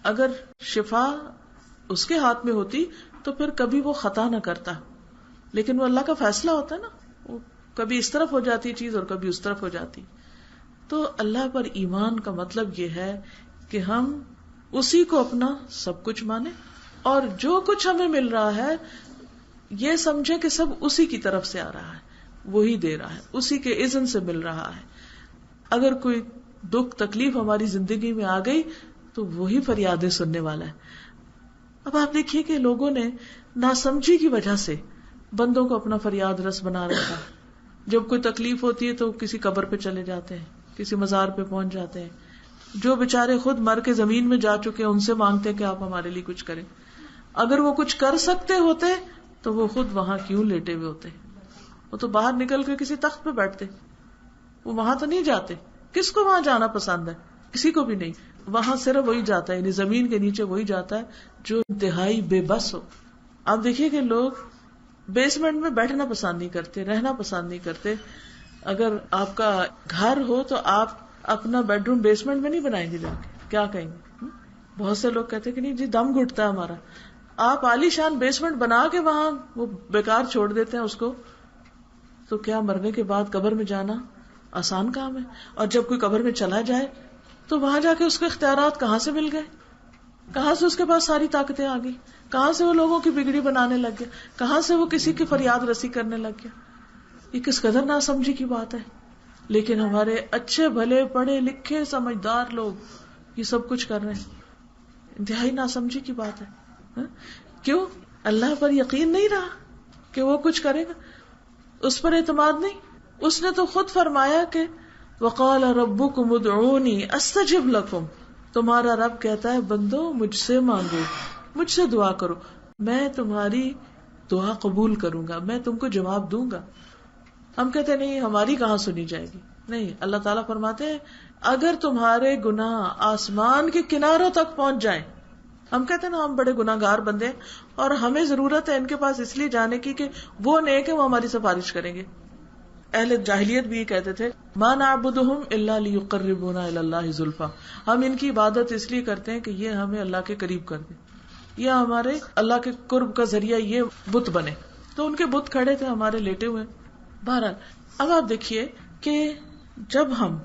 اگر شفا اس کے ہاتھ میں ہوتی تو پھر کبھی وہ خطا نہ کرتا. لیکن وہ اللہ کا فیصلہ ہوتا ہے نا، وہ کبھی اس طرف ہو جاتی چیز اور کبھی اس طرف ہو جاتی. تو اللہ پر ایمان کا مطلب یہ ہے کہ ہم اسی کو اپنا سب کچھ مانیں، اور جو کچھ ہمیں مل رہا ہے یہ سمجھے کہ سب اسی کی طرف سے آ رہا ہے، وہی دے رہا ہے، اسی کے اذن سے مل رہا ہے. اگر کوئی دکھ تکلیف ہماری زندگی میں آ گئی تو وہی فریادیں سننے والا ہے. اب آپ دیکھیے کہ لوگوں نے ناسمجھی کی وجہ سے بندوں کو اپنا فریاد رس بنا رکھا. جب کوئی تکلیف ہوتی ہے تو کسی قبر پہ چلے جاتے ہیں، کسی مزار پہ پہنچ جاتے ہیں. جو بےچارے خود مر کے زمین میں جا چکے ہیں ان سے مانگتے ہیں کہ آپ ہمارے لیے کچھ کریں. اگر وہ کچھ کر سکتے ہوتے تو وہ خود وہاں کیوں لیٹے ہوئے ہوتے؟ وہ تو باہر نکل کے کسی تخت پہ بیٹھتے. وہ وہاں تو نہیں جاتے. کس کو وہاں جانا پسند ہے؟ کسی کو بھی نہیں. وہاں صرف وہی جاتا ہے، یعنی زمین کے نیچے وہی جاتا ہے جو انتہائی بے بس ہو. آپ دیکھیے کہ لوگ بیسمنٹ میں بیٹھنا پسند نہیں کرتے، رہنا پسند نہیں کرتے. اگر آپ کا گھر ہو تو آپ اپنا بیڈ روم بیسمنٹ میں نہیں بنائیں گے جا کے، کیا کہیں گے؟ بہت سے لوگ کہتے کہ نہیں جی دم گھٹتا ہے ہمارا. آپ عالی شان بیسمنٹ بنا کے وہاں وہ بیکار چھوڑ دیتے ہیں اس کو. تو کیا مرنے کے بعد قبر میں جانا آسان کام ہے؟ اور جب کوئی قبر میں چلا جائے تو وہاں جا کے اس کے اختیارات کہاں سے مل گئے؟ کہاں سے اس کے پاس ساری طاقتیں آ گئی؟ کہاں سے وہ لوگوں کی بگڑی بنانے لگ گیا؟ کہاں سے وہ کسی کی فریاد رسی کرنے لگ گیا؟ یہ کس قدر ناسمجھی کی بات ہے. لیکن ہمارے اچھے بھلے پڑھے لکھے سمجھدار لوگ یہ سب کچھ کر رہے ہیں. انتہائی ناسمجھی کی بات ہے. کیوں؟ اللہ پر یقین نہیں رہا کہ وہ کچھ کرے گا، اس پر اعتماد نہیں. اس نے تو خود فرمایا کہ وقال ربکم ادعونی استجب لکم. تمہارا رب کہتا ہے بندو مجھ سے مانگو، مجھ سے دعا کرو، میں تمہاری دعا قبول کروں گا، میں تم کو جواب دوں گا. ہم کہتے نہیں ہماری کہاں سنی جائے گی. نہیں، اللہ تعالیٰ فرماتے ہیں اگر تمہارے گناہ آسمان کے کناروں تک پہنچ جائیں. ہم کہتے ہیں نا ہم بڑے گناہگار بندے ہیں اور ہمیں ضرورت ہے ان کے پاس اس لیے جانے کی کہ وہ نیک ہے، وہ ہماری سفارش کریں گے. اہل جاہلیت بھی یہ کہتے تھے ما نعبدہم الا لیقربونا الی اللہ زلفی. ہم ان کی عبادت اس لیے کرتے ہیں کہ یہ ہمیں اللہ کے قریب کر دیں، یہ ہمارے اللہ کے قرب کا ذریعہ یہ بت بنے. تو ان کے بت کھڑے تھے، ہمارے لیٹے ہوئے. بہرحال اب آپ دیکھیے کہ جب ہم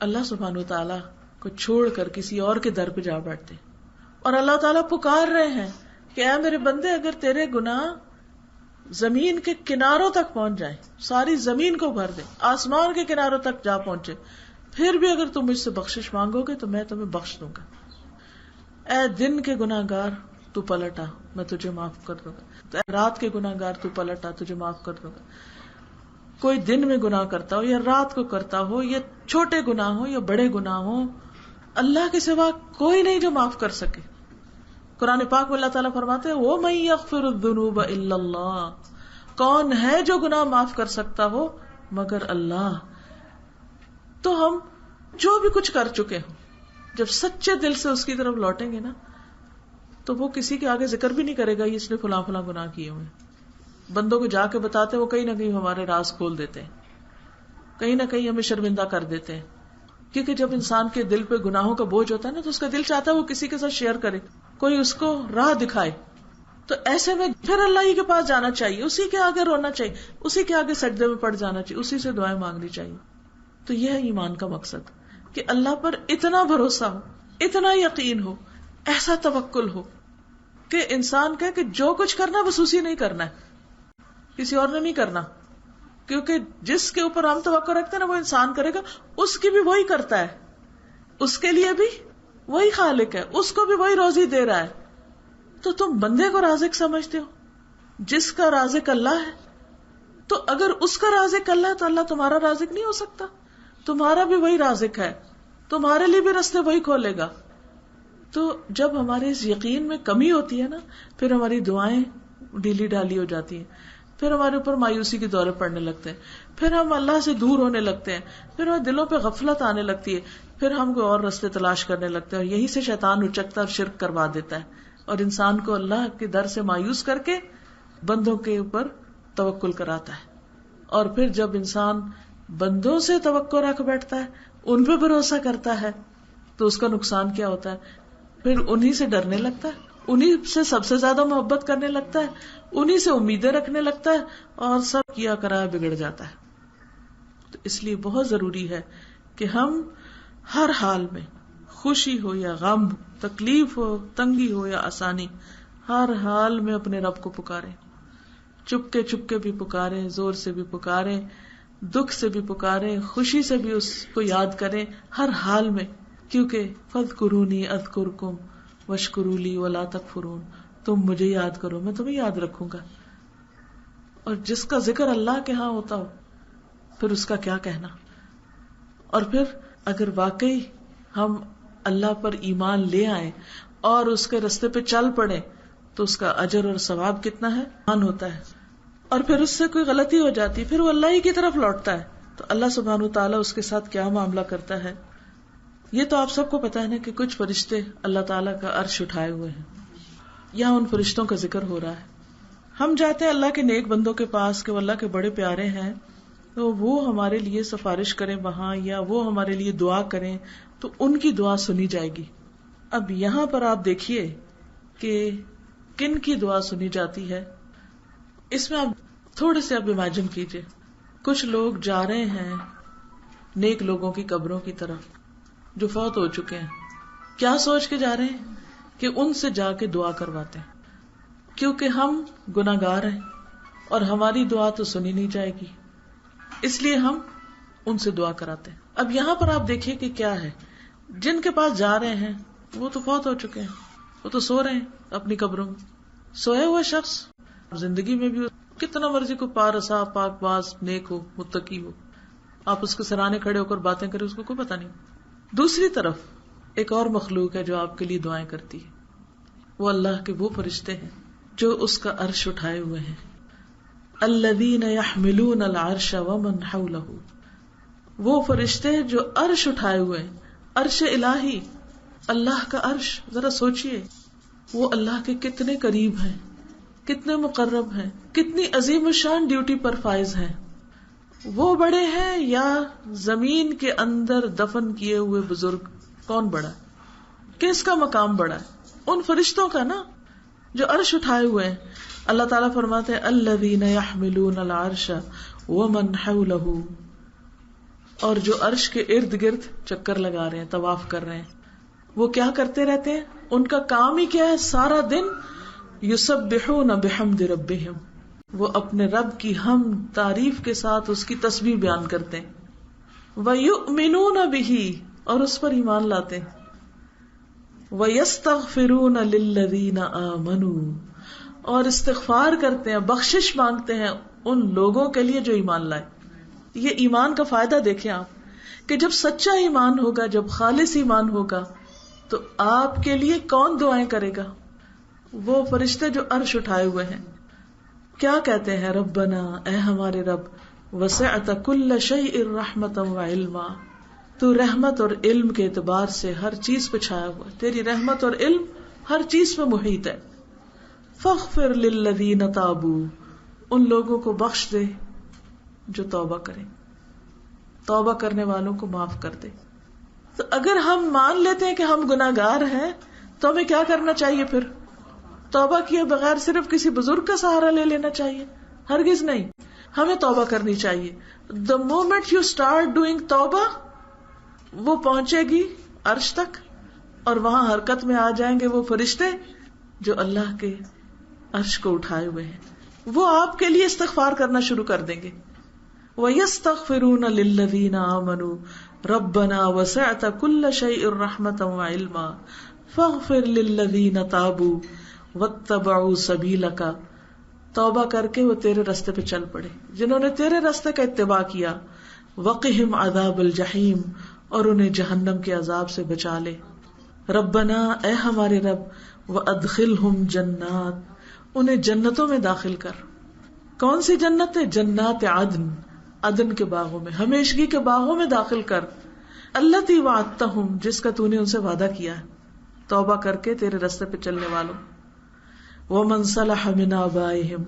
اللہ سبحانہ وتعالی کو چھوڑ کر کسی اور کے در پہ جا بیٹھتے اور اللہ تعالیٰ پکار رہے ہیں کہ اے میرے بندے اگر تیرے گناہ زمین کے کناروں تک پہنچ جائیں، ساری زمین کو بھر دے، آسمان کے کناروں تک جا پہنچے، پھر بھی اگر تم مجھ سے بخشش مانگو گے تو میں تمہیں بخش دوں گا. اے دن کے گناہگار تو پلٹ آ، میں تجھے معاف کر دوں گا. اے رات کے گناہگار تو پلٹ آ، تجھے معاف کر دوں گا. کوئی دن میں گناہ کرتا ہو یا رات کو کرتا ہو، یا چھوٹے گناہ ہو یا بڑے گناہ ہو، اللہ کے سوا کوئی نہیں جو معاف کر سکے. قرآن پاک میں اللہ تعالیٰ فرماتے ہیں وَمَن يَغْفِرُ الذُّنُوبَ إِلَّا اللَّهُ. کون ہے جو گناہ معاف کر سکتا ہو مگر اللہ. تو ہم جو بھی کچھ کر چکے ہوں، جب سچے دل سے اس کی طرف لوٹیں گے نا تو وہ کسی کے آگے ذکر بھی نہیں کرے گا اس نے فلاں فلاں گناہ کیے ہوئے. بندوں کو جا کے بتاتے وہ کہیں نہ کہیں ہمارے راز کھول دیتے ہیں, کہیں نہ کہیں ہمیں شرمندہ کر دیتے ہیں. کیونکہ جب انسان کے دل پہ گناہوں کا بوجھ ہوتا ہے نا تو اس کا دل چاہتا ہے وہ کسی کے ساتھ شیئر کرے, کوئی اس کو راہ دکھائے. تو ایسے میں پھر اللہ ہی کے پاس جانا چاہیے, اسی کے آگے رونا چاہیے, اسی کے آگے سجدے میں پڑ جانا چاہیے, اسی سے دعائیں مانگنی چاہیے. تو یہ ہے ایمان کا مقصد کہ اللہ پر اتنا بھروسہ ہو, اتنا یقین ہو, ایسا توکل ہو کہ انسان کہے کہ جو کچھ کرنا بس اسی نہیں کرنا ہے, کسی اور نے نہیں کرنا. کیونکہ جس کے اوپر ہم توقع رکھتے ہیں نا وہ انسان کرے گا, اس کی بھی وہی کرتا ہے, اس کے لیے بھی وہی خالق ہے, اس کو بھی وہی روزی دے رہا ہے. تو تم بندے کو رازق سمجھتے ہو, جس کا رازق اللہ ہے. تو اگر اس کا رازق اللہ ہے تو اللہ تمہارا رازق نہیں ہو سکتا, تمہارا بھی وہی رازق ہے, تمہارے لیے بھی راستے وہی کھولے گا. تو جب ہمارے اس یقین میں کمی ہوتی ہے نا پھر ہماری دعائیں ڈھیلی ڈھالی ہو جاتی ہیں, پھر ہمارے اوپر مایوسی کے دورے پڑنے لگتے ہیں, پھر ہم اللہ سے دور ہونے لگتے ہیں, پھر ہمارے دلوں پہ غفلت آنے لگتی ہے, پھر ہم کوئی اور راستے تلاش کرنے لگتے ہیں, اور یہی سے شیطان اچکتا اور شرک کروا دیتا ہے, اور انسان کو اللہ کے در سے مایوس کر کے بندوں کے اوپر توکل کراتا ہے. اور پھر جب انسان بندوں سے توقع رکھ بیٹھتا ہے, ان پہ بھروسہ کرتا ہے, تو اس کا نقصان کیا ہوتا ہے, پھر انہی سے ڈرنے لگتا ہے, انہی سے سب سے زیادہ محبت کرنے لگتا ہے, انہی سے امیدیں رکھنے لگتا ہے, اور سب کیا کرایا بگڑ جاتا ہے. تو اس لیے بہت ضروری ہے کہ ہم ہر حال میں, خوشی ہو یا غم, تکلیف ہو, تنگی ہو یا آسانی, ہر حال میں اپنے رب کو پکاریں, چپ کے بھی پکاریں, زور سے بھی پکاریں, دکھ سے بھی پکاریں, خوشی سے بھی اس کو یاد کریں, ہر حال میں. کیونکہ فاذکرونی اذکرکم واشکروا لی ولا تکفرون, تم مجھے یاد کرو میں تمہیں یاد رکھوں گا. اور جس کا ذکر اللہ کے ہاں ہوتا ہو پھر اس کا کیا کہنا. اور پھر اگر واقعی ہم اللہ پر ایمان لے آئیں اور اس کے رستے پہ چل پڑے تو اس کا اجر اور ثواب کتنا ہے, مان ہوتا ہے. اور پھر اس سے کوئی غلطی ہو جاتی پھر وہ اللہ ہی کی طرف لوٹتا ہے, تو اللہ سبحانہ وتعالیٰ اس کے ساتھ کیا معاملہ کرتا ہے. یہ تو آپ سب کو پتا ہے نا کہ کچھ فرشتے اللہ تعالیٰ کا عرش اٹھائے ہوئے ہیں, یہاں ان فرشتوں کا ذکر ہو رہا ہے. ہم جاتے ہیں اللہ کے نیک بندوں کے پاس کہ وہ اللہ کے بڑے پیارے ہیں, تو وہ ہمارے لیے سفارش کریں وہاں, یا وہ ہمارے لیے دعا کریں تو ان کی دعا سنی جائے گی. اب یہاں پر آپ دیکھیے کہ کن کی دعا سنی جاتی ہے. اس میں آپ تھوڑے سے آپ امیجن کیجئے, کچھ لوگ جا رہے ہیں نیک لوگوں کی قبروں کی طرف جو فوت ہو چکے ہیں, کیا سوچ کے جا رہے ہیں کہ ان سے جا کے دعا کرواتے ہیں, کیونکہ ہم گناہگار ہیں اور ہماری دعا تو سنی نہیں جائے گی, اس لیے ہم ان سے دعا کراتے ہیں. اب یہاں پر آپ دیکھیے کہ کیا ہے, جن کے پاس جا رہے ہیں وہ تو فوت ہو چکے ہیں, وہ تو سو رہے ہیں اپنی قبروں میں. سویا ہوا شخص زندگی میں بھی کتنا مرضی کو پارسا, پاک باز, نیک ہو, متقی ہو, آپ اس کے سرانے کھڑے ہو کر باتیں کریں اس کو کوئی پتہ نہیں. دوسری طرف ایک اور مخلوق ہے جو آپ کے لیے دعائیں کرتی ہے, وہ اللہ کے وہ فرشتے ہیں جو اس کا عرش اٹھائے ہوئے ہیں. الذین یحملون العرش ومن حولہ, وہ فرشتے جو عرش اٹھائے ہوئے ہیں, عرش الہی, اللہ کا عرش. ذرا سوچئے وہ اللہ کے کتنے قریب ہیں, کتنے مقرب ہیں, کتنی عظیم الشان ڈیوٹی پر فائز ہیں. وہ بڑے ہیں یا زمین کے اندر دفن کیے ہوئے بزرگ؟ کون بڑا ہے, کس کا مقام بڑا ہے؟ ان فرشتوں کا نا جو عرش اٹھائے ہوئے ہیں. اللہ تعالیٰ فرماتے ہیں الذین یحملون العرش ومن حولہ, اور جو عرش کے ارد گرد چکر لگا رہے ہیں, طواف کر رہے ہیں. وہ کیا کرتے رہتے ہیں, ان کا کام ہی کیا ہے, سارا دن یسبحون بحمد ربہم, وہ اپنے رب کی حمد تعریف کے ساتھ اس کی تسبیح بیان کرتے ہیں. وَيُؤْمِنُونَ بِهِ, اور اس پر ایمان لاتے ہیں. وَيَسْتَغْفِرُونَ لِلَّذِينَ آمَنُوا, اور استغفار کرتے ہیں, بخشش مانگتے ہیں ان لوگوں کے لیے جو ایمان لائے. یہ ایمان کا فائدہ دیکھیں آپ کہ جب سچا ایمان ہوگا, جب خالص ایمان ہوگا, تو آپ کے لیے کون دعائیں کرے گا؟ وہ فرشتے جو عرش اٹھائے ہوئے ہیں. کیا کہتے ہیں, ربنا, اے ہمارے رب, وسعت کل شیء رحمتا وعلما, تو رحمت اور علم کے اعتبار سے ہر چیز پہ چھایا ہوا ہے، تیری رحمت اور علم ہر چیز پہ محیط ہے. فاغفر للذین تابوا، ان لوگوں کو بخش دے جو توبہ کریں، توبہ کرنے والوں کو معاف کر دے. تو اگر ہم مان لیتے ہیں کہ ہم گناہگار ہیں تو ہمیں کیا کرنا چاہیے پھر؟ توبہ کیے بغیر صرف کسی بزرگ کا سہارا لے لینا چاہیے؟ ہرگز نہیں. ہمیں توبہ کرنی چاہیے. The moment you start doing توبہ، وہ پہنچے گی عرش تک، اور وہاں حرکت میں آ جائیں گے وہ فرشتے جو اللہ کے عرش کو اٹھائے ہوئے ہیں. وہ آپ کے لیے استغفار کرنا شروع کر دیں گے. وَيَسْتَغْفِرُونَ لِلَّذِينَ آمَنُوا رَبَّنَا وَسِعْتَ كُلَّ شَيْءٍ رَحْمَةً وَعِلْمًا فَاغْفِرْ لِلَّذِينَ تَابُوا وَاتَّبَعُوا سَبِيلَكَ. توبہ کر کے وہ تیرے راستے پہ چل پڑے جنہوں نے تیرے راستے کا اتباع کیا. وَقِهِمْ عَذَابَ الْجَحِيمِ، اور انہیں جہنم کے عذاب سے بچا لے. ربنا، اے ہمارے رب، وَأَدْخِلْهُمْ جَنَّاتٍ، انہیں جنتوں میں داخل کر. کون سی جنت ہے؟ جنات عدن، عدن کے باغوں میں، ہمیشگی کے باغوں میں داخل کر. اللتی وعدتہم، جس کا تو نے ان سے وعدہ کیا ہے توبہ کر کے تیرے راستے پہ چلنے والوں. ومن صلح من آبائہم،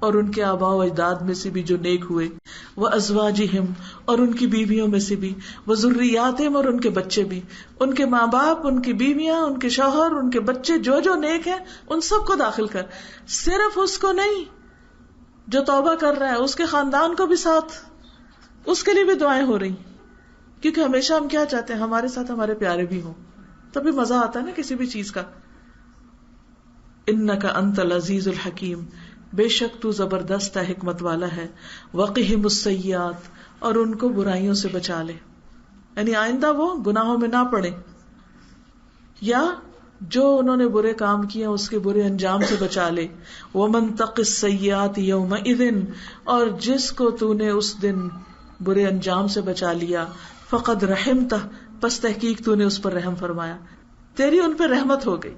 اور ان کے آباء و اجداد میں سے بھی جو نیک ہوئے. وازواجہم، اور ان کی بیویوں میں سے بھی. وذریاتہم، اور ان کے بچے بھی، ان کے ماں باپ، ان کی بیویاں، ان کے شوہر، ان کے بچے جو نیک ہیں ان سب کو داخل کر. صرف اس کو نہیں جو توبہ کر رہا ہے، اس کے خاندان کو بھی ساتھ، اس کے لیے بھی دعائیں ہو رہی. کیونکہ ہمیشہ ہم کیا چاہتے ہیں؟ ہمارے ساتھ ہمارے پیارے بھی ہوں، تبھی مزہ آتا ہے نا کسی بھی چیز کا. انک انت العزیز الحکیم، بے شک تو زبردست ہے، حکمت والا ہے. وقہم السیئات، اور ان کو برائیوں سے بچا لے، یعنی آئندہ وہ گناہوں میں نہ پڑے، یا جو انہوں نے برے کام کیے اس کے برے انجام سے بچا لے. ومن تق السیئات یومئذ، اور جس کو تو نے اس دن برے انجام سے بچا لیا. فقد رحمتہ، پس تحقیق تو نے اس پر رحم فرمایا، تیری ان پہ رحمت ہو گئی.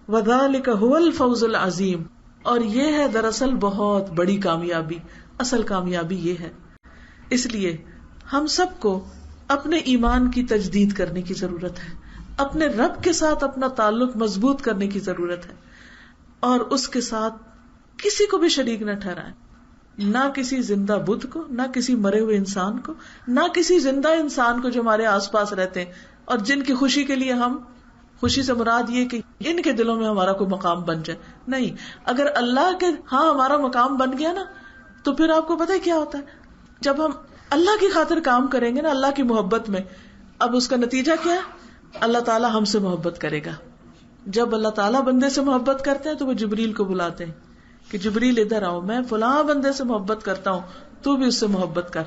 وذالک هو الفوز العظیم، اور یہ ہے دراصل بہت بڑی کامیابی، اصل کامیابی یہ ہے. اس لیے ہم سب کو اپنے ایمان کی تجدید کرنے کی ضرورت ہے، اپنے رب کے ساتھ اپنا تعلق مضبوط کرنے کی ضرورت ہے، اور اس کے ساتھ کسی کو بھی شریک نہ ٹھہرائیں، نہ کسی زندہ بت کو، نہ کسی مرے ہوئے انسان کو، نہ کسی زندہ انسان کو جو ہمارے آس پاس رہتے ہیں اور جن کی خوشی کے لیے ہم، خوشی سے مراد یہ کہ ان کے دلوں میں ہمارا کوئی مقام بن جائے. نہیں، اگر اللہ کے ہاں ہمارا مقام بن گیا نا، تو پھر آپ کو پتہ ہے کیا ہوتا ہے؟ جب ہم اللہ کی خاطر کام کریں گے نا، اللہ کی محبت میں، اب اس کا نتیجہ کیا ہے؟ اللہ تعالیٰ ہم سے محبت کرے گا. جب اللہ تعالیٰ بندے سے محبت کرتے ہیں تو وہ جبریل کو بلاتے ہیں کہ جبریل ادھر آؤ، میں فلاں بندے سے محبت کرتا ہوں، تو بھی اس سے محبت کر.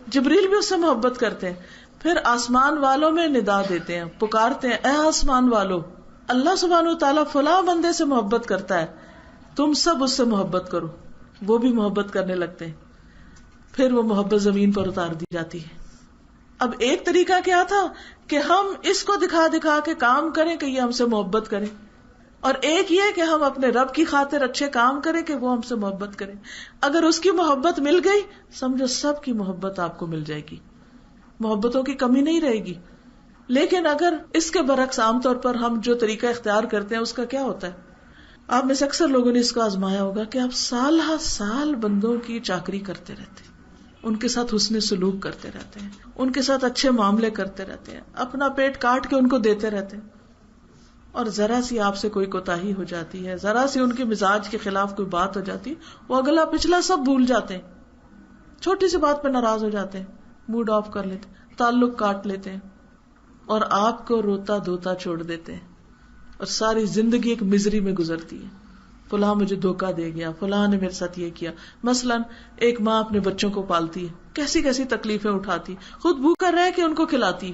جبریل بھی اس سے محبت کرتے ہیں. پھر آسمان والوں میں ندا دیتے ہیں، پکارتے ہیں، اے آسمان والو، اللہ سبحانہ و تعالیٰ فلاں بندے سے محبت کرتا ہے، تم سب اس سے محبت کرو. وہ بھی محبت کرنے لگتے ہیں، پھر وہ محبت زمین پر اتار دی جاتی ہے. اب ایک طریقہ کیا تھا کہ ہم اس کو دکھا دکھا کے کام کریں کہ یہ ہم سے محبت کریں، اور ایک یہ کہ ہم اپنے رب کی خاطر اچھے کام کریں کہ وہ ہم سے محبت کریں. اگر اس کی محبت مل گئی، سمجھو سب کی محبت آپ کو مل جائے گی، محبتوں کی کمی نہیں رہے گی. لیکن اگر اس کے برعکس عام طور پر ہم جو طریقہ اختیار کرتے ہیں، اس کا کیا ہوتا ہے؟ آپ میں سے اکثر لوگوں نے اس کو آزمایا ہوگا کہ آپ سال ہر سال بندوں کی چاکری کرتے رہتے ہیں، ان کے ساتھ حسن سلوک کرتے رہتے ہیں، ان کے ساتھ اچھے معاملے کرتے رہتے ہیں، اپنا پیٹ کاٹ کے ان کو دیتے رہتے ہیں، اور ذرا سی آپ سے کوئی کوتاہی ہو جاتی ہے، ذرا سی ان کے مزاج کے خلاف کوئی بات ہو جاتی، وہ اگلا پچھلا سب بھول جاتے ہیں، چھوٹی سی بات پہ ناراض ہو جاتے ہیں، موڈ آف کر لیتے ہیں، تعلق کاٹ لیتے ہیں، اور آپ کو روتا دھوتا چھوڑ دیتے ہیں، اور ساری زندگی ایک مزری میں گزرتی ہے. فلاں مجھے دھوکا دے گیا، فلاں نے میرے ساتھ یہ کیا. مثلاً ایک ماں اپنے بچوں کو پالتی ہے، کیسی کیسی تکلیفیں اٹھاتی، خود بھوکا رہ کے ان کو کھلاتی،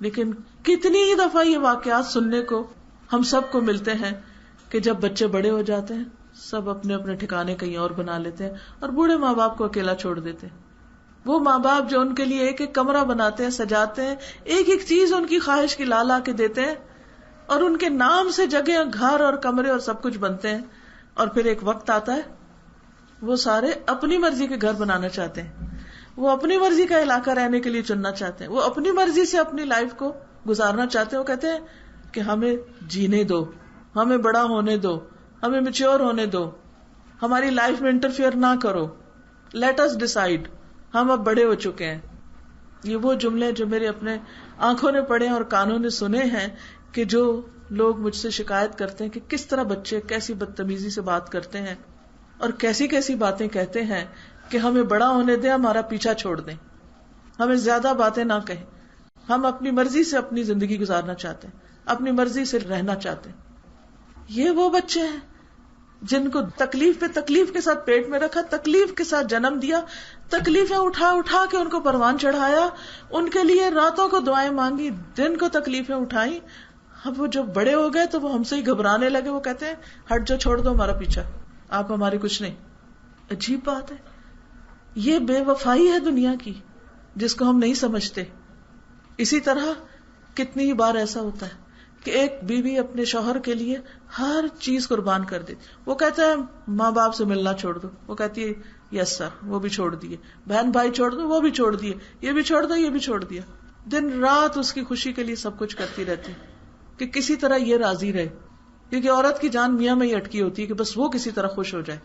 لیکن کتنی ہی دفعہ یہ واقعات سننے کو ہم سب کو ملتے ہیں کہ جب بچے بڑے ہو جاتے ہیں، سب اپنے اپنے ٹھکانے کہیں اور بنا لیتے ہیں، اور بوڑھے ماں باپ کو اکیلا چھوڑ دیتے ہیں. وہ ماں باپ جو ان کے لیے ایک ایک کمرہ بناتے ہیں، سجاتے ہیں، ایک ایک چیز ان کی خواہش کی لا لا کے دیتے ہیں، اور ان کے نام سے جگہ، گھر اور کمرے اور سب کچھ بنتے ہیں، اور پھر ایک وقت آتا ہے وہ سارے اپنی مرضی کے گھر بنانا چاہتے ہیں. وہ اپنی مرضی کا علاقہ رہنے کے لیے چننا چاہتے ہیں, وہ اپنی مرضی سے اپنی لائف کو گزارنا چاہتے ہیں. وہ کہتے ہیں کہ ہمیں جینے دو, ہمیں بڑا ہونے دو, ہمیں میچور ہونے دو, ہماری لائف میں انٹرفیئر نہ کرو, لیٹ اس ڈیسائیڈ, ہم اب بڑے ہو چکے ہیں. یہ وہ جملے جو میرے اپنے آنکھوں نے پڑھے اور کانوں نے سنے ہیں, کہ جو لوگ مجھ سے شکایت کرتے ہیں کہ کس طرح بچے کیسی بدتمیزی سے بات کرتے ہیں اور کیسی کیسی باتیں کہتے ہیں کہ ہمیں بڑا ہونے دیں, ہمارا پیچھا چھوڑ دیں, ہمیں زیادہ باتیں نہ کہیں, ہم اپنی مرضی سے اپنی زندگی گزارنا چاہتے ہیں, اپنی مرضی سے رہنا چاہتے ہیں. یہ وہ بچے ہیں جن کو تکلیف پہ تکلیف کے ساتھ پیٹ میں رکھا, تکلیف کے ساتھ جنم دیا, تکلیفیں اٹھا اٹھا کے ان کو پروان چڑھایا, ان کے لیے راتوں کو دعائیں مانگی, دن کو تکلیفیں اٹھائیں. اب وہ جب بڑے ہو گئے تو وہ ہم سے ہی گھبرانے لگے. وہ کہتے ہیں ہٹ جاؤ, چھوڑ دو ہمارا پیچھا, آپ ہماری کچھ نہیں. عجیب بات ہے, یہ بے وفائی ہے دنیا کی جس کو ہم نہیں سمجھتے. اسی طرح کتنی ہی بار ایسا ہوتا ہے کہ ایک بیوی اپنے شوہر کے لیے ہر چیز قربان کر دیتی. وہ کہتا ہے ماں باپ سے ملنا چھوڑ دو, وہ کہتی ہے یس سر, وہ بھی چھوڑ دیے. بہن بھائی چھوڑ دو, وہ بھی چھوڑ دیے. یہ بھی چھوڑ دو, یہ بھی چھوڑ دیا. دن رات اس کی خوشی کے لیے سب کچھ کرتی رہتی کہ کسی طرح یہ راضی رہے, کیونکہ عورت کی جان میاں میں ہی اٹکی ہوتی ہے کہ بس وہ کسی طرح خوش ہو جائے.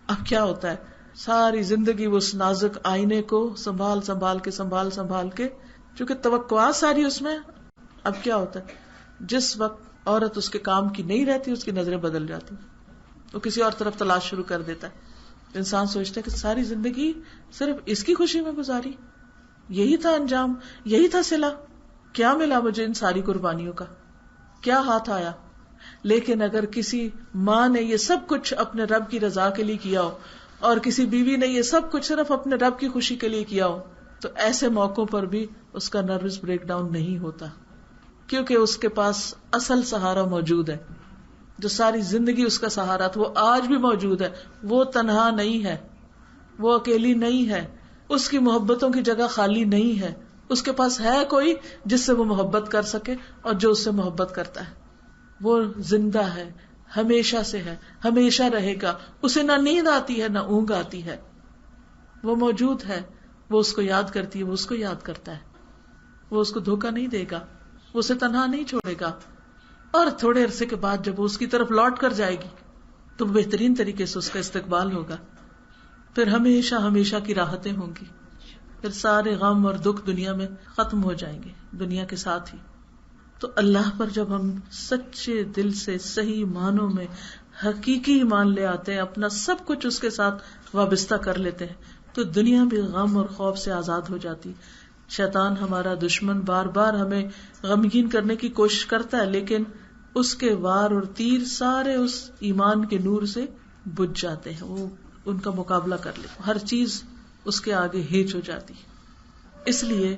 اب کیا ہوتا ہے, ساری زندگی وہ اس نازک آئینے کو سنبھال سنبھال کے چونکہ توقعات ساری اس میں. اب کیا ہوتا ہے, جس وقت عورت اس کے کام کی نہیں رہتی اس کی نظریں بدل جاتی, وہ کسی اور طرف تلاش شروع کر دیتا ہے. انسان سوچتا ہے کہ ساری زندگی صرف اس کی خوشی میں گزاری, یہی تھا انجام, یہی تھا صلہ, کیا ملا مجھے ان ساری قربانیوں کا, کیا ہاتھ آیا. لیکن اگر کسی ماں نے یہ سب کچھ اپنے رب کی رضا کے لیے کیا ہو اور کسی بیوی نے یہ سب کچھ صرف اپنے رب کی خوشی کے لیے کیا ہو, تو ایسے موقعوں پر بھی اس کا نروس بریک ڈاؤن نہیں ہوتا, کیونکہ اس کے پاس اصل سہارا موجود ہے. جو ساری زندگی اس کا سہارا تھا وہ آج بھی موجود ہے. وہ تنہا نہیں ہے, وہ اکیلی نہیں ہے, اس کی محبتوں کی جگہ خالی نہیں ہے. اس کے پاس ہے کوئی جس سے وہ محبت کر سکے اور جو اس سے محبت کرتا ہے. وہ زندہ ہے, ہمیشہ سے ہے, ہمیشہ رہے گا. اسے نہ نیند آتی ہے نہ اونگ آتی ہے, وہ موجود ہے. وہ اس کو یاد کرتی ہے, وہ اس کو یاد کرتا ہے. وہ اس کو دھوکہ نہیں دے گا, وہ اسے تنہا نہیں چھوڑے گا. اور تھوڑے عرصے کے بعد جب وہ اس کی طرف لوٹ کر جائے گی تو بہترین طریقے سے اس کا استقبال ہوگا. پھر ہمیشہ ہمیشہ کی راحتیں ہوں گی. پھر سارے غم اور دکھ دنیا میں ختم ہو جائیں گے دنیا کے ساتھ ہی. تو اللہ پر جب ہم سچے دل سے صحیح معنوں میں حقیقی ایمان لے آتے ہیں, اپنا سب کچھ اس کے ساتھ وابستہ کر لیتے ہیں, تو دنیا بھی غم اور خوف سے آزاد ہو جاتی. شیطان ہمارا دشمن بار بار ہمیں غمگین کرنے کی کوشش کرتا ہے, لیکن اس کے وار اور تیر سارے اس ایمان کے نور سے بجھ جاتے ہیں. وہ ان کا مقابلہ کر لے, ہر چیز اس کے آگے ہیچ ہو جاتی. اس لیے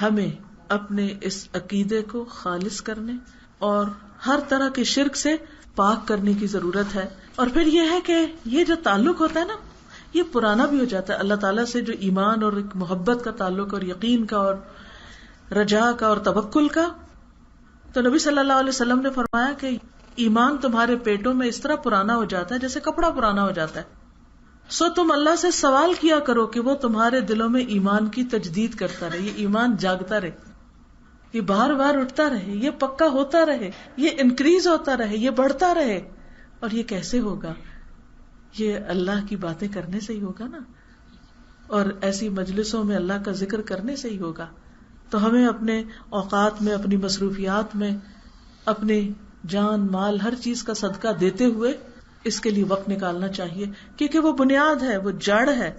ہمیں اپنے اس عقیدے کو خالص کرنے اور ہر طرح کے شرک سے پاک کرنے کی ضرورت ہے. اور پھر یہ ہے کہ یہ جو تعلق ہوتا ہے نا, یہ پرانا بھی ہو جاتا ہے. اللہ تعالیٰ سے جو ایمان اور ایک محبت کا تعلق اور یقین کا اور رجا کا اور توکل کا, تو نبی صلی اللہ علیہ وسلم نے فرمایا کہ ایمان تمہارے پیٹوں میں اس طرح پرانا ہو جاتا ہے جیسے کپڑا پرانا ہو جاتا ہے. سو تم اللہ سے سوال کیا کرو کہ وہ تمہارے دلوں میں ایمان کی تجدید کرتا رہے, یہ ایمان جاگتا رہے, یہ بار بار اٹھتا رہے, یہ پکا ہوتا رہے, یہ انکریز ہوتا رہے, یہ بڑھتا رہے. اور یہ کیسے ہوگا؟ یہ اللہ کی باتیں کرنے سے ہی ہوگا نا, اور ایسی مجلسوں میں اللہ کا ذکر کرنے سے ہی ہوگا. تو ہمیں اپنے اوقات میں, اپنی مصروفیات میں, اپنے جان مال ہر چیز کا صدقہ دیتے ہوئے اس کے لیے وقت نکالنا چاہیے, کیونکہ وہ بنیاد ہے, وہ جڑ ہے,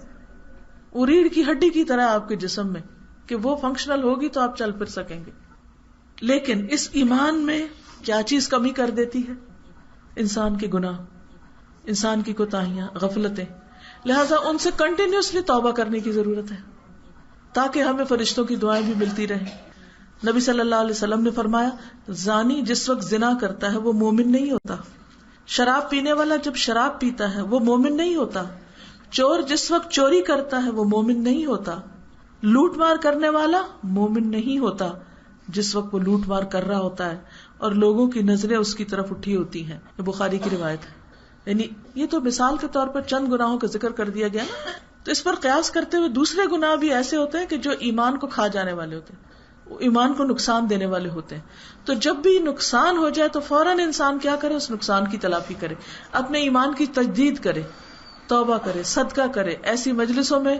وہ ریڑھ کی ہڈی کی طرح آپ کے جسم میں, کہ وہ فنکشنل ہوگی تو آپ چل پھر سکیں گے. لیکن اس ایمان میں کیا چیز کمی کر دیتی ہے؟ انسان کے گناہ, انسان کی کوتاہیاں, غفلتیں. لہذا ان سے کنٹینیوسلی توبہ کرنے کی ضرورت ہے تاکہ ہمیں فرشتوں کی دعائیں بھی ملتی رہیں. نبی صلی اللہ علیہ وسلم نے فرمایا, زانی جس وقت زنا کرتا ہے وہ مومن نہیں ہوتا. شراب پینے والا جب شراب پیتا ہے وہ مومن نہیں ہوتا. چور جس وقت چوری کرتا ہے وہ مومن نہیں ہوتا. لوٹ مار کرنے والا مومن نہیں ہوتا جس وقت وہ لوٹ مار کر رہا ہوتا ہے اور لوگوں کی نظریں اس کی طرف اٹھی ہوتی ہیں. یہ بخاری کی روایت ہے. یعنی یہ تو مثال کے طور پر چند گناہوں کا ذکر کر دیا گیا نا, تو اس پر قیاس کرتے ہوئے دوسرے گناہ بھی ایسے ہوتے ہیں کہ جو ایمان کو کھا جانے والے ہوتے ہیں، وہ ایمان کو نقصان دینے والے ہوتے ہیں. تو جب بھی نقصان ہو جائے تو فوراً انسان کیا کرے؟ اس نقصان کی تلافی کرے، اپنے ایمان کی تجدید کرے، توبہ کرے، صدقہ کرے، ایسی مجلسوں میں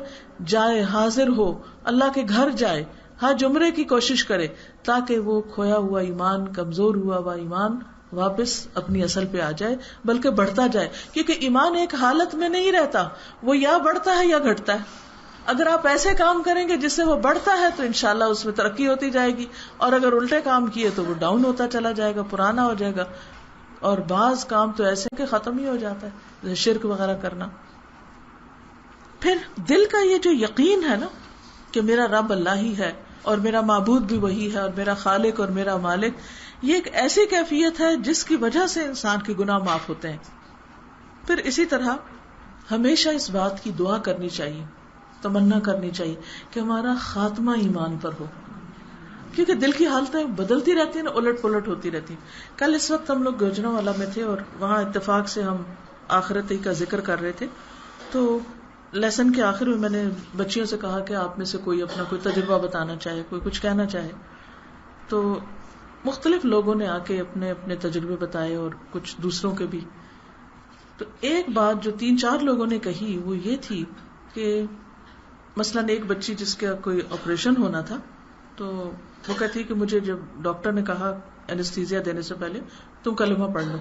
جائے، حاضر ہو، اللہ کے گھر جائے، حج عمرے کی کوشش کرے، تاکہ وہ کھویا ہوا ایمان، کمزور ہوا ہوا ایمان واپس اپنی اصل پہ آ جائے، بلکہ بڑھتا جائے. کیونکہ ایمان ایک حالت میں نہیں رہتا، وہ یا بڑھتا ہے یا گھٹتا ہے. اگر آپ ایسے کام کریں گے جس سے وہ بڑھتا ہے تو انشاءاللہ اس میں ترقی ہوتی جائے گی، اور اگر الٹے کام کیے تو وہ ڈاؤن ہوتا چلا جائے گا، پرانا ہو جائے گا. اور بعض کام تو ایسے کہ ختم ہی ہو جاتا ہے، جیسے شرک وغیرہ کرنا. پھر دل کا یہ جو یقین ہے نا کہ میرا رب اللہ ہی ہے اور میرا معبود بھی وہی ہے اور میرا خالق اور میرا مالک، یہ ایک ایسی کیفیت ہے جس کی وجہ سے انسان کے گناہ معاف ہوتے ہیں. پھر اسی طرح ہمیشہ اس بات کی دعا کرنی چاہیے، تمنا کرنی چاہیے کہ ہمارا خاتمہ ایمان پر ہو، کیونکہ دل کی حالتیں بدلتی رہتی ہیں، الٹ پلٹ ہوتی رہتی ہیں. کل اس وقت ہم لوگ گوجرانوالہ میں تھے اور وہاں اتفاق سے ہم آخرت ہی کا ذکر کر رہے تھے. تو لیسن کے آخر میں نے بچیوں سے کہا کہ آپ میں سے کوئی اپنا کوئی تجربہ بتانا چاہے، کوئی کچھ کہنا چاہے. تو مختلف لوگوں نے آ کے اپنے اپنے تجربے بتائے اور کچھ دوسروں کے بھی. تو ایک بات جو 3-4 لوگوں نے کہی وہ یہ تھی کہ مثلاً ایک بچی جس کا کوئی آپریشن ہونا تھا، تو وہ کہتی کہ مجھے جب ڈاکٹر نے کہا اینستھیزیا دینے سے پہلے تم کلمہ پڑھ لو،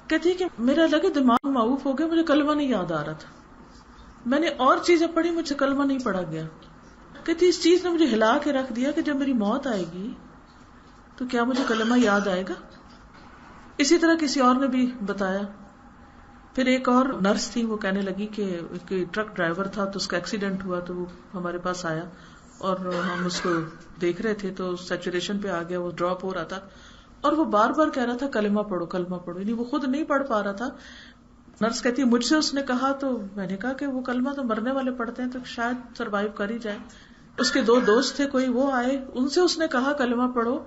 کہتی کہ میرا لگے دماغ معوف ہو گیا، مجھے کلمہ نہیں یاد آ رہا تھا. میں نے اور چیزیں پڑھی، مجھ سے کلمہ نہیں پڑھا گیا. کہتی اس چیز نے مجھے ہلا کے رکھ دیا کہ جب میری موت آئے گی تو کیا مجھے کلمہ یاد آئے گا. اسی طرح کسی اور نے بھی بتایا. پھر ایک اور نرس تھی، وہ کہنے لگی کہ ٹرک ڈرائیور تھا تو اس کا ایکسیڈنٹ ہوا، تو وہ ہمارے پاس آیا اور ہم اس کو دیکھ رہے تھے تو سیچوریشن پہ آ گیا، وہ ڈراپ ہو رہا تھا اور وہ بار بار کہہ رہا تھا کلمہ پڑھو کلمہ پڑھو، یعنی وہ خود نہیں پڑھ پا رہا تھا. نرس کہتی ہے مجھ سے اس نے کہا تو میں نے کہا کہ وہ کلمہ تو مرنے والے پڑھتے ہیں تو شاید سروائیو کر ہی جائے. اس کے 2 دوست تھے، کوئی وہ آئے، ان سے اس نے کہا کلمہ پڑھو،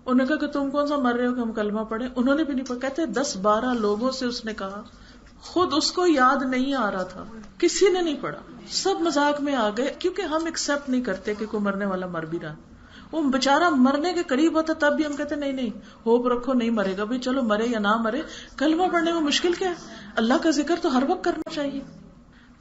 انہوں نے کہا کہ تم کون سا مر رہے ہو کہ ہم کلمہ پڑھیں، انہوں نے بھی نہیں پڑھا. کہتے 10-12 لوگوں سے اس نے کہا، خود اس کو یاد نہیں آ رہا تھا، کسی نے نہیں پڑھا، سب مذاق میں آ گئے. کیونکہ ہم ایکسپٹ نہیں کرتے کہ کوئی مرنے والا مر بھی رہا. وہ بےچارا مرنے کے قریب ہوتا تب بھی ہم کہتے نہیں ہوپ رکھو، نہیں مرے گا، بھی چلو مرے یا نہ مرے، کلمہ پڑھنے میں مشکل کیا ہے، اللہ کا ذکر تو ہر وقت کرنا چاہیے.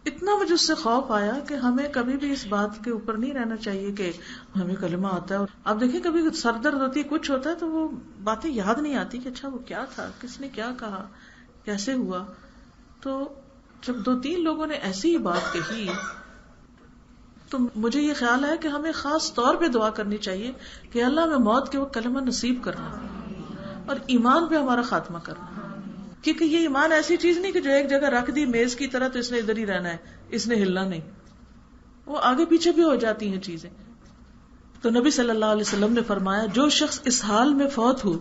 اتنا مجھے اس سے خوف آیا کہ ہمیں کبھی بھی اس بات کے اوپر نہیں رہنا چاہیے کہ ہمیں کلمہ آتا ہے. اور آپ دیکھیں کبھی سر درد ہوتی ہے، کچھ ہوتا ہے تو وہ باتیں یاد نہیں آتی کہ اچھا وہ کیا تھا، کس نے کیا کہا، کیسے ہوا. تو جب 2-3 لوگوں نے ایسی ہی بات کہی تو مجھے یہ خیال ہے کہ ہمیں خاص طور پہ دعا کرنی چاہیے کہ اللہ ہمیں موت کے وقت کلمہ نصیب کرنا اور ایمان پہ ہمارا خاتمہ کرنا. کیونکہ یہ ایمان ایسی چیز نہیں کہ جو ایک جگہ رکھ دی میز کی طرح تو اس نے ادھر ہی رہنا ہے، اس نے ہلنا نہیں، وہ آگے پیچھے بھی ہو جاتی ہیں چیزیں. تو نبی صلی اللہ علیہ وسلم نے فرمایا جو شخص اس حال میں فوت ہو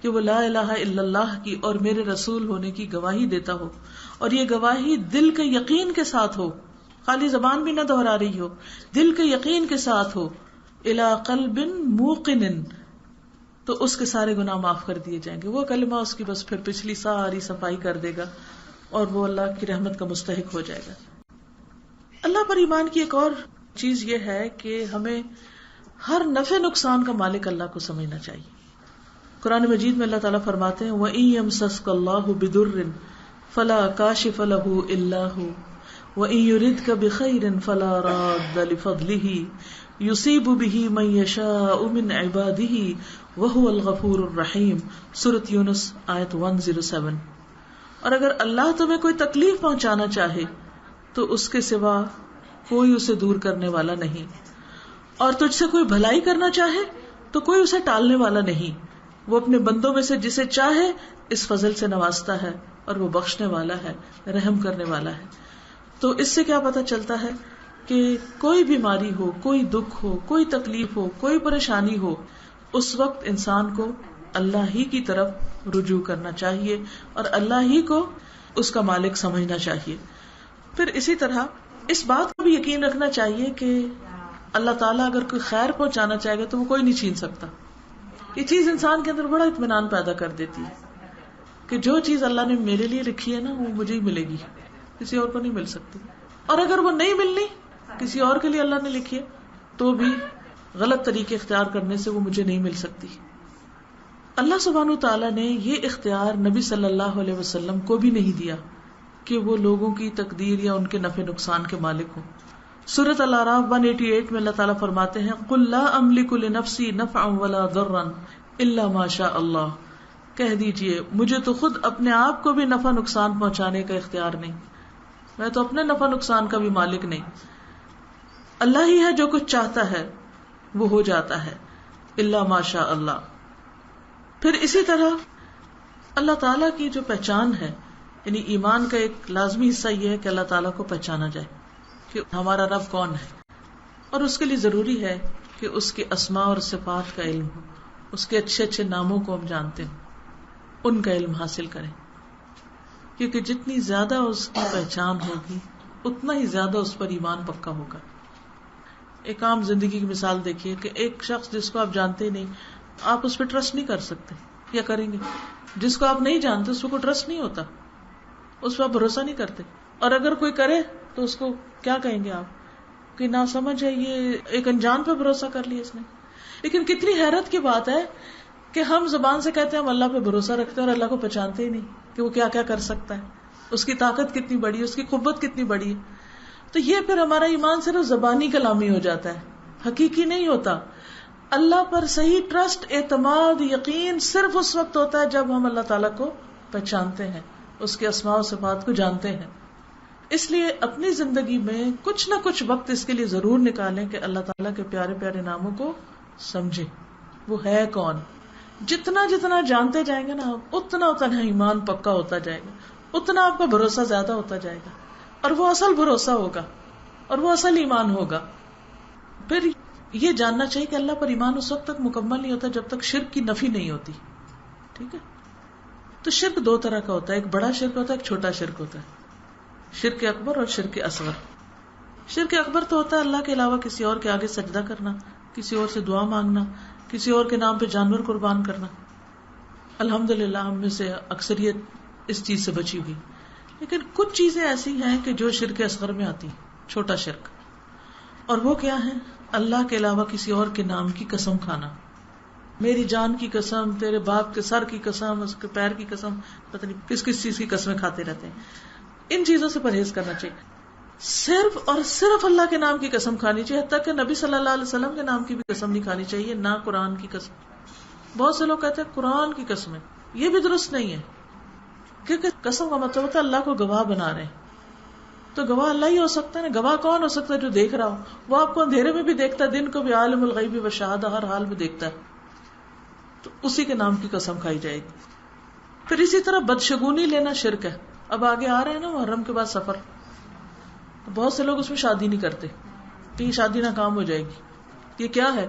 کہ وہ لا الہ الا اللہ کی اور میرے رسول ہونے کی گواہی دیتا ہو، اور یہ گواہی دل کے یقین کے ساتھ ہو، خالی زبان بھی نہ دہرا رہی ہو، دل کے یقین کے ساتھ ہو، الی قلب موقن، تو اس کے سارے گناہ معاف کر دیے جائیں گے. وہ کلمہ اس کی بس پھر پچھلی ساری صفائی کر دے گا اور وہ اللہ کی رحمت کا مستحق ہو جائے گا. اللہ پر ایمان کی ایک اور چیز یہ ہے کہ ہمیں ہر نفع نقصان کا مالک اللہ کو سمجھنا چاہیے. قرآن مجید میں اللہ تعالیٰ فرماتے ہیں وَإِن يَمْسَسْكَ اللَّهُ بِضُرٍّ فَلَا كَاشِفَ لَهُ إِلَّا هُوَ وَإِن يُرِدْكَ بِخَيْرٍ فَلَا رَادَّ لِفَضْلِهِ يُصِيبُ بِهِ مَن يَشَاءُ مِنْ عِبَادِهِ وَهُوَ الْغَفُورُ الرَّحِيمُ. سورۃ یونس آیت 107. اور اگر اللہ تمہیں کوئی تکلیف پہنچانا چاہے تو اس کے سوا کوئی اسے دور کرنے والا نہیں، اور تجھ سے کوئی بھلائی کرنا چاہے تو کوئی اسے ٹالنے والا نہیں. وہ اپنے بندوں میں سے جسے چاہے اس فضل سے نوازتا ہے اور وہ بخشنے والا ہے، رحم کرنے والا ہے. تو اس سے کیا پتہ چلتا ہے کہ کوئی بیماری ہو، کوئی دکھ ہو، کوئی تکلیف ہو، کوئی پریشانی ہو، اس وقت انسان کو اللہ ہی کی طرف رجوع کرنا چاہیے اور اللہ ہی کو اس کا مالک سمجھنا چاہیے. پھر اسی طرح اس بات کو بھی یقین رکھنا چاہیے کہ اللہ تعالیٰ اگر کوئی خیر پہنچانا چاہے گا تو وہ کوئی نہیں چھین سکتا. یہ چیز انسان کے اندر بڑا اطمینان پیدا کر دیتی ہے کہ جو چیز اللہ نے میرے لیے لکھی ہے نا وہ مجھے ہی ملے گی، کسی اور کو نہیں مل سکتی. اور اگر وہ نہیں ملنی، کسی اور کے لیے اللہ نے لکھی ہے، تو بھی غلط طریقے اختیار کرنے سے وہ مجھے نہیں مل سکتی. اللہ سبحانہ تعالیٰ نے یہ اختیار نبی صلی اللہ علیہ وسلم کو بھی نہیں دیا کہ وہ لوگوں کی تقدیر یا ان کے نفع نقصان کے مالک ہوں. سورۃ الاعراف 188 میں اللہ تعالیٰ فرماتے ہیں قُلْ لَا أَمْلِكُ لِنَفْسِي نَفْعًا وَلَا ضَرًّا إِلَّا مَا شَاءَ اللَّهُ، کہہ دیجئے مجھے تو خود اپنے آپ کو بھی نفع نقصان پہنچانے کا اختیار نہیں، میں تو اپنے نفع نقصان کا بھی مالک نہیں، اللہ ہی ہے جو کچھ چاہتا ہے وہ ہو جاتا ہے، الا ما شاء اللہ. پھر اسی طرح اللہ تعالیٰ کی جو پہچان ہے، یعنی ایمان کا ایک لازمی حصہ یہ ہے کہ اللہ تعالیٰ کو پہچانا جائے کہ ہمارا رب کون ہے، اور اس کے لیے ضروری ہے کہ اس کے اسماء اور صفات کا علم ہو، اس کے اچھے اچھے ناموں کو ہم جانتے ہوں، ان کا علم حاصل کریں، کیونکہ جتنی زیادہ اس کی پہچان ہوگی اتنا ہی زیادہ اس پر ایمان پکا ہوگا. ایک عام زندگی کی مثال دیکھیے کہ ایک شخص جس کو آپ جانتے ہی نہیں، آپ اس پہ ٹرسٹ نہیں کر سکتے یا کریں گے. جس کو آپ نہیں جانتے اس پہ کوئی ٹرسٹ نہیں ہوتا، اس پہ آپ بھروسہ نہیں کرتے، اور اگر کوئی کرے تو اس کو کیا کہیں گے آپ کہ نا سمجھ ہے، یہ ایک انجان پہ بھروسہ کر لیا اس نے. لیکن کتنی حیرت کی بات ہے کہ ہم زبان سے کہتے ہیں ہم اللہ پہ بھروسہ رکھتے ہیں اور اللہ کو پہچانتے ہی نہیں کہ وہ کیا کیا کر سکتا ہے، اس کی طاقت کتنی بڑی ہے، اس کی قوت کتنی بڑی ہے. تو یہ پھر ہمارا ایمان صرف زبانی کلامی ہو جاتا ہے، حقیقی نہیں ہوتا. اللہ پر صحیح ٹرسٹ، اعتماد، یقین صرف اس وقت ہوتا ہے جب ہم اللہ تعالیٰ کو پہچانتے ہیں، اس کے اسماء و صفات کو جانتے ہیں. اس لیے اپنی زندگی میں کچھ نہ کچھ وقت اس کے لیے ضرور نکالیں کہ اللہ تعالیٰ کے پیارے پیارے ناموں کو سمجھیں، وہ ہے کون. جتنا جتنا جانتے جائیں گے نا آپ، اتنا اتنا ایمان پکا ہوتا جائے گا، اتنا آپ کا بھروسہ زیادہ ہوتا جائے گا، اور وہ اصل بھروسہ ہوگا اور وہ اصل ایمان ہوگا. پھر یہ جاننا چاہیے کہ اللہ پر ایمان اس وقت تک مکمل نہیں ہوتا جب تک شرک کی نفی نہیں ہوتی. ٹھیک ہے؟ تو شرک دو طرح کا ہوتا ہے، ایک بڑا شرک ہوتا ہے، ایک چھوٹا شرک ہوتا ہے. شرک اکبر اور شرک اصغر. شرک اکبر تو ہوتا ہے اللہ کے علاوہ کسی اور کے آگے سجدہ کرنا، کسی اور سے دعا مانگنا، کسی اور کے نام پہ جانور قربان کرنا. الحمدللہ ہم میں سے اکثریت اس چیز سے بچی ہوئی. لیکن کچھ چیزیں ایسی ہیں کہ جو شرک اصغر میں آتی، چھوٹا شرک. اور وہ کیا ہے؟ اللہ کے علاوہ کسی اور کے نام کی قسم کھانا. میری جان کی قسم، تیرے باپ کے سر کی قسم، اس کے پیر کی قسم، پتہ نہیں کس کس چیز کی قسمیں کھاتے رہتے ہیں. ان چیزوں سے پرہیز کرنا چاہیے. صرف اور صرف اللہ کے نام کی قسم کھانی چاہیے، حتیٰ کہ نبی صلی اللہ علیہ وسلم کے نام کی بھی قسم نہیں کھانی چاہیے، نہ قرآن کی قسم. بہت سے لوگ کہتے ہیں قرآن کی قسمیں، یہ بھی درست نہیں ہے، کیونکہ قسم کا مطلب ہوتا ہے اللہ کو گواہ بنا رہے ہیں. تو گواہ اللہ ہی ہو سکتا ہے نا. گواہ کون ہو سکتا ہے؟ جو دیکھ رہا ہو. وہ آپ کو اندھیرے میں بھی دیکھتا ہے، دن کو بھی، عالم الغیب والشہادہ، ہر حال میں دیکھتا ہے. تو اسی کے نام کی قسم کھائی جائے گی. پھر اسی طرح بدشگونی لینا شرک ہے. اب آگے آ رہے ہیں نا محرم کے بعد سفر، تو بہت سے لوگ اس میں شادی نہیں کرتے کہ یہ شادی ناکام ہو جائے گی. یہ کیا ہے؟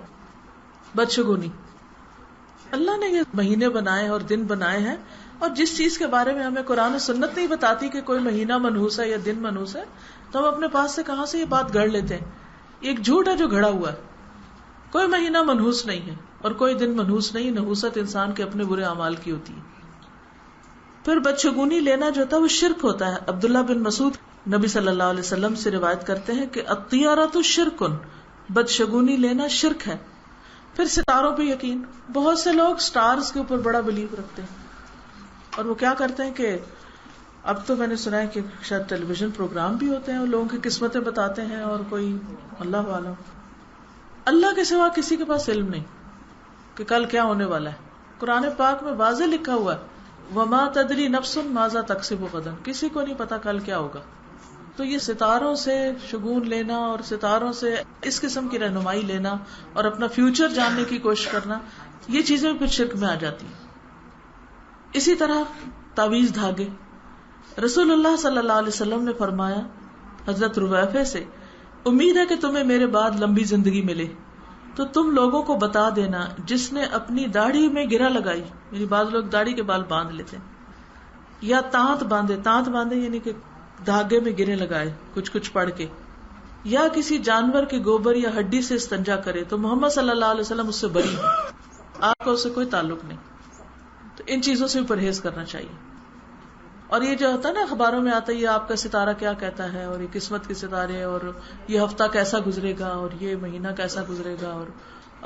بدشگونی. اللہ نے یہ مہینے بنائے اور دن بنائے ہیں، اور جس چیز کے بارے میں ہمیں قرآن و سنت نہیں بتاتی کہ کوئی مہینہ منحوس ہے یا دن منحوس ہے، تو ہم اپنے پاس سے کہاں سے یہ بات گڑھ لیتے ہیں. یہ ایک جھوٹ ہے جو گھڑا ہوا ہے. کوئی مہینہ منحوس نہیں ہے اور کوئی دن منحوس نہیں. نحوست انسان کے اپنے برے اعمال کی ہوتی ہے. پھر بدشگونی لینا جو ہوتا ہے وہ شرک ہوتا ہے. عبداللہ بن مسعود نبی صلی اللہ علیہ وسلم سے روایت کرتے ہیں کہ الطیارۃ شرک، بدشگونی لینا شرک ہے. پھر ستاروں پہ یقین. بہت سے لوگ سٹارز کے اوپر بڑا بلیو رکھتے ہیں، اور وہ کیا کرتے ہیں کہ اب تو میں نے سنا ہے کہ شاید ٹیلی ویژن پروگرام بھی ہوتے ہیں، لوگوں کی قسمتیں بتاتے ہیں، اور کوئی اللہ عالم. اللہ کے سوا کسی کے پاس علم نہیں کہ کل کیا ہونے والا ہے. قرآن پاک میں واضح لکھا ہوا ہے وما تدری نفس ماذا تکسب غدا، کسی کو نہیں پتا کل کیا ہوگا. تو یہ ستاروں سے شگون لینا اور ستاروں سے اس قسم کی رہنمائی لینا اور اپنا فیوچر جاننے کی کوشش کرنا، یہ چیزیں پھر شرک میں آ جاتی ہیں. اسی طرح تعویذ دھاگے. رسول اللہ صلی اللہ علیہ وسلم نے فرمایا حضرت رویفہ سے، امید ہے کہ تمہیں میرے بعد لمبی زندگی ملے، تو تم لوگوں کو بتا دینا جس نے اپنی داڑھی میں گرہ لگائی، یعنی بعض لوگ داڑھی کے بال باندھ لیتے ہیں، یا تانت باندھے یعنی کہ دھاگے میں گرے لگائے کچھ کچھ پڑھ کے، یا کسی جانور کے گوبر یا ہڈی سے استنجا کرے، تو محمد صلی اللہ علیہ وسلم اس سے بری ہے، آپ کا اس سے کوئی تعلق نہیں. تو ان چیزوں سے بھی پرہیز کرنا چاہیے. اور یہ جو ہوتا ہے نا اخباروں میں آتا ہے یہ آپ کا ستارہ کیا کہتا ہے، اور یہ قسمت کے ستارے، اور یہ ہفتہ کیسا گزرے گا، اور یہ مہینہ کیسا گزرے گا، اور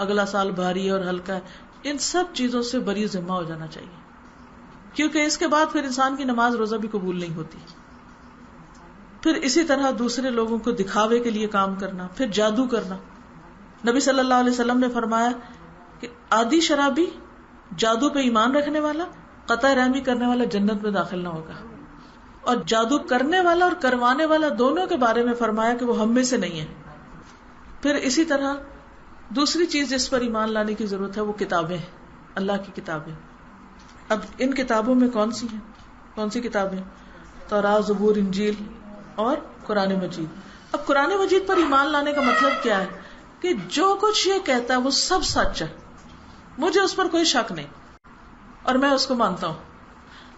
اگلا سال بھاری ہے اور ہلکا ہے، ان سب چیزوں سے بری ذمہ ہو جانا چاہیے، کیونکہ اس کے بعد پھر انسان کی نماز روزہ بھی قبول نہیں ہوتی. پھر اسی طرح دوسرے لوگوں کو دکھاوے کے لیے کام کرنا، پھر جادو کرنا. نبی صلی اللہ علیہ وسلم نے فرمایا کہ عادی شرابی، جادو پہ ایمان رکھنے والا، قطع رحمی کرنے والا جنت میں داخل نہ ہوگا. اور جادو کرنے والا اور کروانے والا دونوں کے بارے میں فرمایا کہ وہ ہم میں سے نہیں ہے. پھر اسی طرح دوسری چیز جس پر ایمان لانے کی ضرورت ہے وہ کتابیں، اللہ کی کتابیں. اب ان کتابوں میں کون سی کتابیں؟ تورات، زبور، انجیل اور قرآن مجید. اب قرآن مجید پر ایمان لانے کا مطلب کیا ہے کہ جو کچھ یہ کہتا ہے وہ سب سچ ہے، مجھے اس پر کوئی شک نہیں اور میں اس کو مانتا ہوں.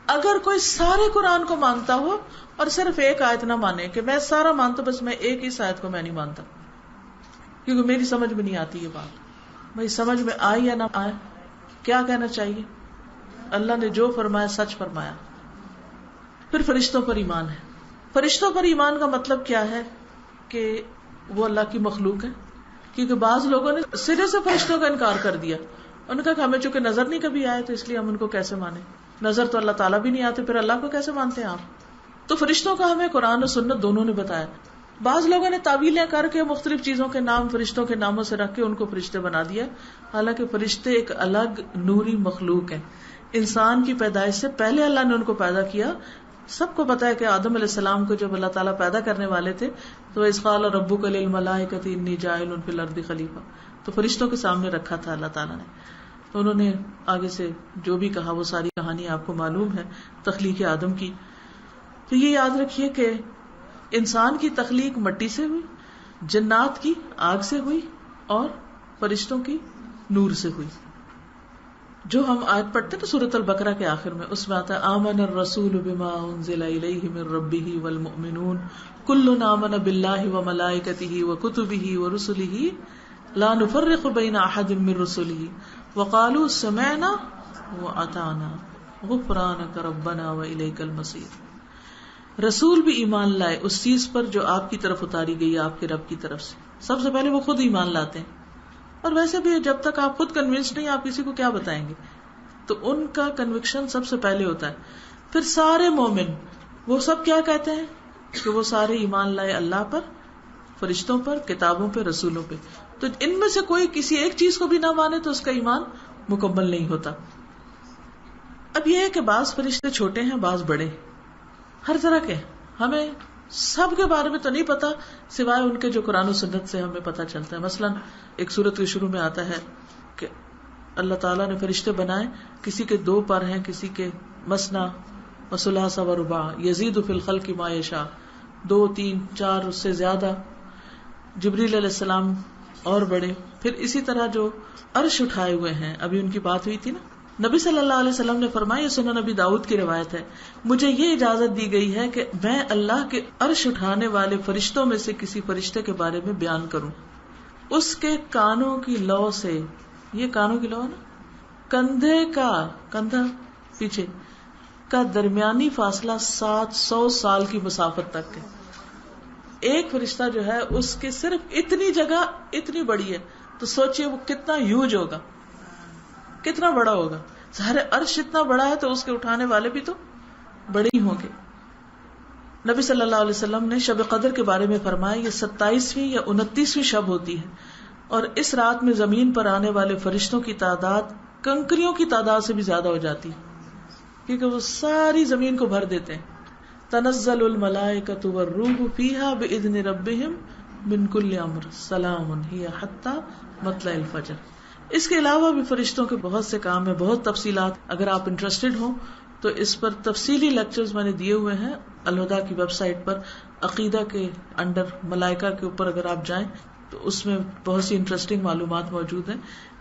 اگر کوئی سارے قرآن کو مانتا ہو اور صرف ایک آیت نہ مانے کہ میں سارا مانتا ہوں بس میں ایک ہی آیت کو میں نہیں مانتا کیونکہ میری سمجھ میں نہیں آتی یہ بات، میری سمجھ میں آئی یا نہ آئے کیا کہنا چاہیے، اللہ نے جو فرمایا سچ فرمایا. پھر فرشتوں پر ایمان ہے. فرشتوں پر ایمان کا مطلب کیا ہے کہ وہ اللہ کی مخلوق ہے، کیونکہ بعض لوگوں نے سرے سے فرشتوں کا انکار کر دیا. انہوں نے کہا کہ ہمیں چونکہ نظر نہیں کبھی آئے تو اس لیے ہم ان کو کیسے مانیں، نظر تو اللہ تعالیٰ بھی نہیں آتے، پھر اللہ کو کیسے مانتے ہیں آپ. تو فرشتوں کا ہمیں قرآن و سنت دونوں نے بتایا. بعض لوگوں نے تعویلیں کر کے مختلف چیزوں کے نام فرشتوں کے ناموں سے رکھ کے ان کو فرشتے بنا دیا، حالانکہ فرشتے ایک الگ نوری مخلوق ہیں. انسان کی پیدائش سے پہلے اللہ نے ان کو پیدا کیا. سب کو پتا ہے کہ آدم علیہ السلام کو جب اللہ تعالیٰ پیدا کرنے والے تھے تو اذ قال ربک للملائکۃ انی جاعل فی الارض خلیفہ، تو فرشتوں کے سامنے رکھا تھا اللہ تعالیٰ نے. تو انہوں نے آگے سے جو بھی کہا وہ ساری کہانی آپ کو معلوم ہے تخلیق آدم کی. تو یہ یاد رکھیے کہ انسان کی تخلیق مٹی سے ہوئی، جنات کی آگ سے ہوئی، اور فرشتوں کی نور سے ہوئی. جو ہم آیت پڑھتے ہیں سورۃ البقرہ کے آخر میں، اس میں آتا ہے آمن الرسول بما انزل الیہ من ربہ والمؤمنون کل آمن باللہ وملائکتہ وکتبہ ورسلہ لا نفرق بین احد من رسلہ وقالوا سمعنا واطعنا غفرانک ربنا والیک المصیر. رسول بھی ایمان لائے اس چیز پر جو آپ کی طرف اتاری گئی آپ کے رب کی طرف سے. سب سے پہلے وہ خود ایمان لاتے ہیں، اور ویسے بھی جب تک آپ خود کنونس نہیں آپ کسی کو کیا بتائیں گے، تو ان کا کنوکشن سب سے پہلے ہوتا ہے. پھر سارے مومن وہ سب کیا کہتے ہیں کہ وہ سارے ایمان لائے اللہ پر، فرشتوں پر، کتابوں پہ، رسولوں پہ. تو ان میں سے کوئی کسی ایک چیز کو بھی نہ مانے تو اس کا ایمان مکمل نہیں ہوتا. اب یہ ہے کہ بعض فرشتے چھوٹے ہیں، بعض بڑے، ہر طرح کے. ہمیں سب کے بارے میں تو نہیں پتا سوائے ان کے جو قرآن و سنت سے ہمیں پتا چلتا ہے. مثلا ایک سورت کے شروع میں آتا ہے کہ اللہ تعالیٰ نے فرشتے بنائے، کسی کے 2 پر ہیں، کسی کے مثنا وثلاث ورباع یزید فی الخلق ما یشاء، 2 3 4 اس سے زیادہ. جبریل علیہ السلام اور بڑے. پھر اسی طرح جو عرش اٹھائے ہوئے ہیں، ابھی ان کی بات ہوئی تھی نا، نبی صلی اللہ علیہ وسلم نے فرمایا، یہ سنن نبی داؤد کی روایت ہے، مجھے یہ اجازت دی گئی ہے کہ میں اللہ کے عرش اٹھانے والے فرشتوں میں سے کسی فرشتے کے بارے میں بیان کروں. اس کے کانوں کی لو سے، یہ کانوں کی لو ہے نا، کندھے کا کندھا پیچھے کا درمیانی فاصلہ 700 سال کی مسافت تک ہے. ایک فرشتہ جو ہے اس کے صرف اتنی جگہ اتنی بڑی ہے، تو سوچئے وہ کتنا ہیوج ہوگا، کتنا بڑا ہوگا. ظاہر عرش اتنا بڑا ہے تو اس کے اٹھانے والے بھی تو بڑے ہی ہوں گے. نبی صلی اللہ علیہ وسلم نے شب قدر کے بارے میں فرمایا یہ 27ویں یا 29ویں شب ہوتی ہے، اور اس رات میں زمین پر آنے والے فرشتوں کی تعداد کنکریوں کی تعداد سے بھی زیادہ ہو جاتی ہے، کیونکہ وہ ساری زمین کو بھر دیتے ہیں. تنزل الملائکۃ والروح فیہا باذن ربہم من کل امر سلام ہی حتی مطلع الفجر. اس کے علاوہ بھی فرشتوں کے بہت سے کام ہیں، بہت تفصیلات. اگر آپ انٹرسٹڈ ہوں تو اس پر تفصیلی لیکچرز میں نے دیے ہوئے ہیں الہدا کی ویب سائٹ پر. عقیدہ کے انڈر ملائکہ کے اوپر اگر آپ جائیں تو اس میں بہت سی انٹرسٹنگ معلومات موجود ہیں.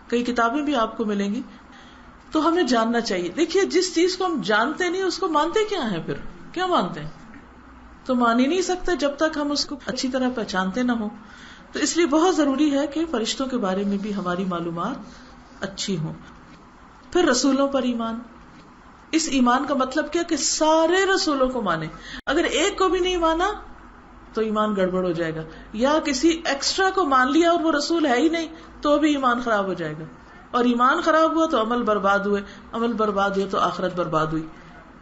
کئی کتابیں بھی آپ کو ملیں گی. تو ہمیں جاننا چاہیے. دیکھیے جس چیز کو ہم جانتے نہیں اس کو مانتے کیا ہیں؟ پھر کیا مانتے ہیں؟ تو مان ہی نہیں سکتے جب تک ہم اس کو اچھی طرح پہچانتے نہ ہوں. تو اس لیے بہت ضروری ہے کہ فرشتوں کے بارے میں بھی ہماری معلومات اچھی ہوں. پھر رسولوں پر ایمان. اس ایمان کا مطلب کیا کہ سارے رسولوں کو مانے. اگر ایک کو بھی نہیں مانا تو ایمان گڑبڑ ہو جائے گا, یا کسی ایکسٹرا کو مان لیا اور وہ رسول ہے ہی نہیں تو بھی ایمان خراب ہو جائے گا, اور ایمان خراب ہوا تو عمل برباد ہوئے, عمل برباد ہوئے تو آخرت برباد ہوئی.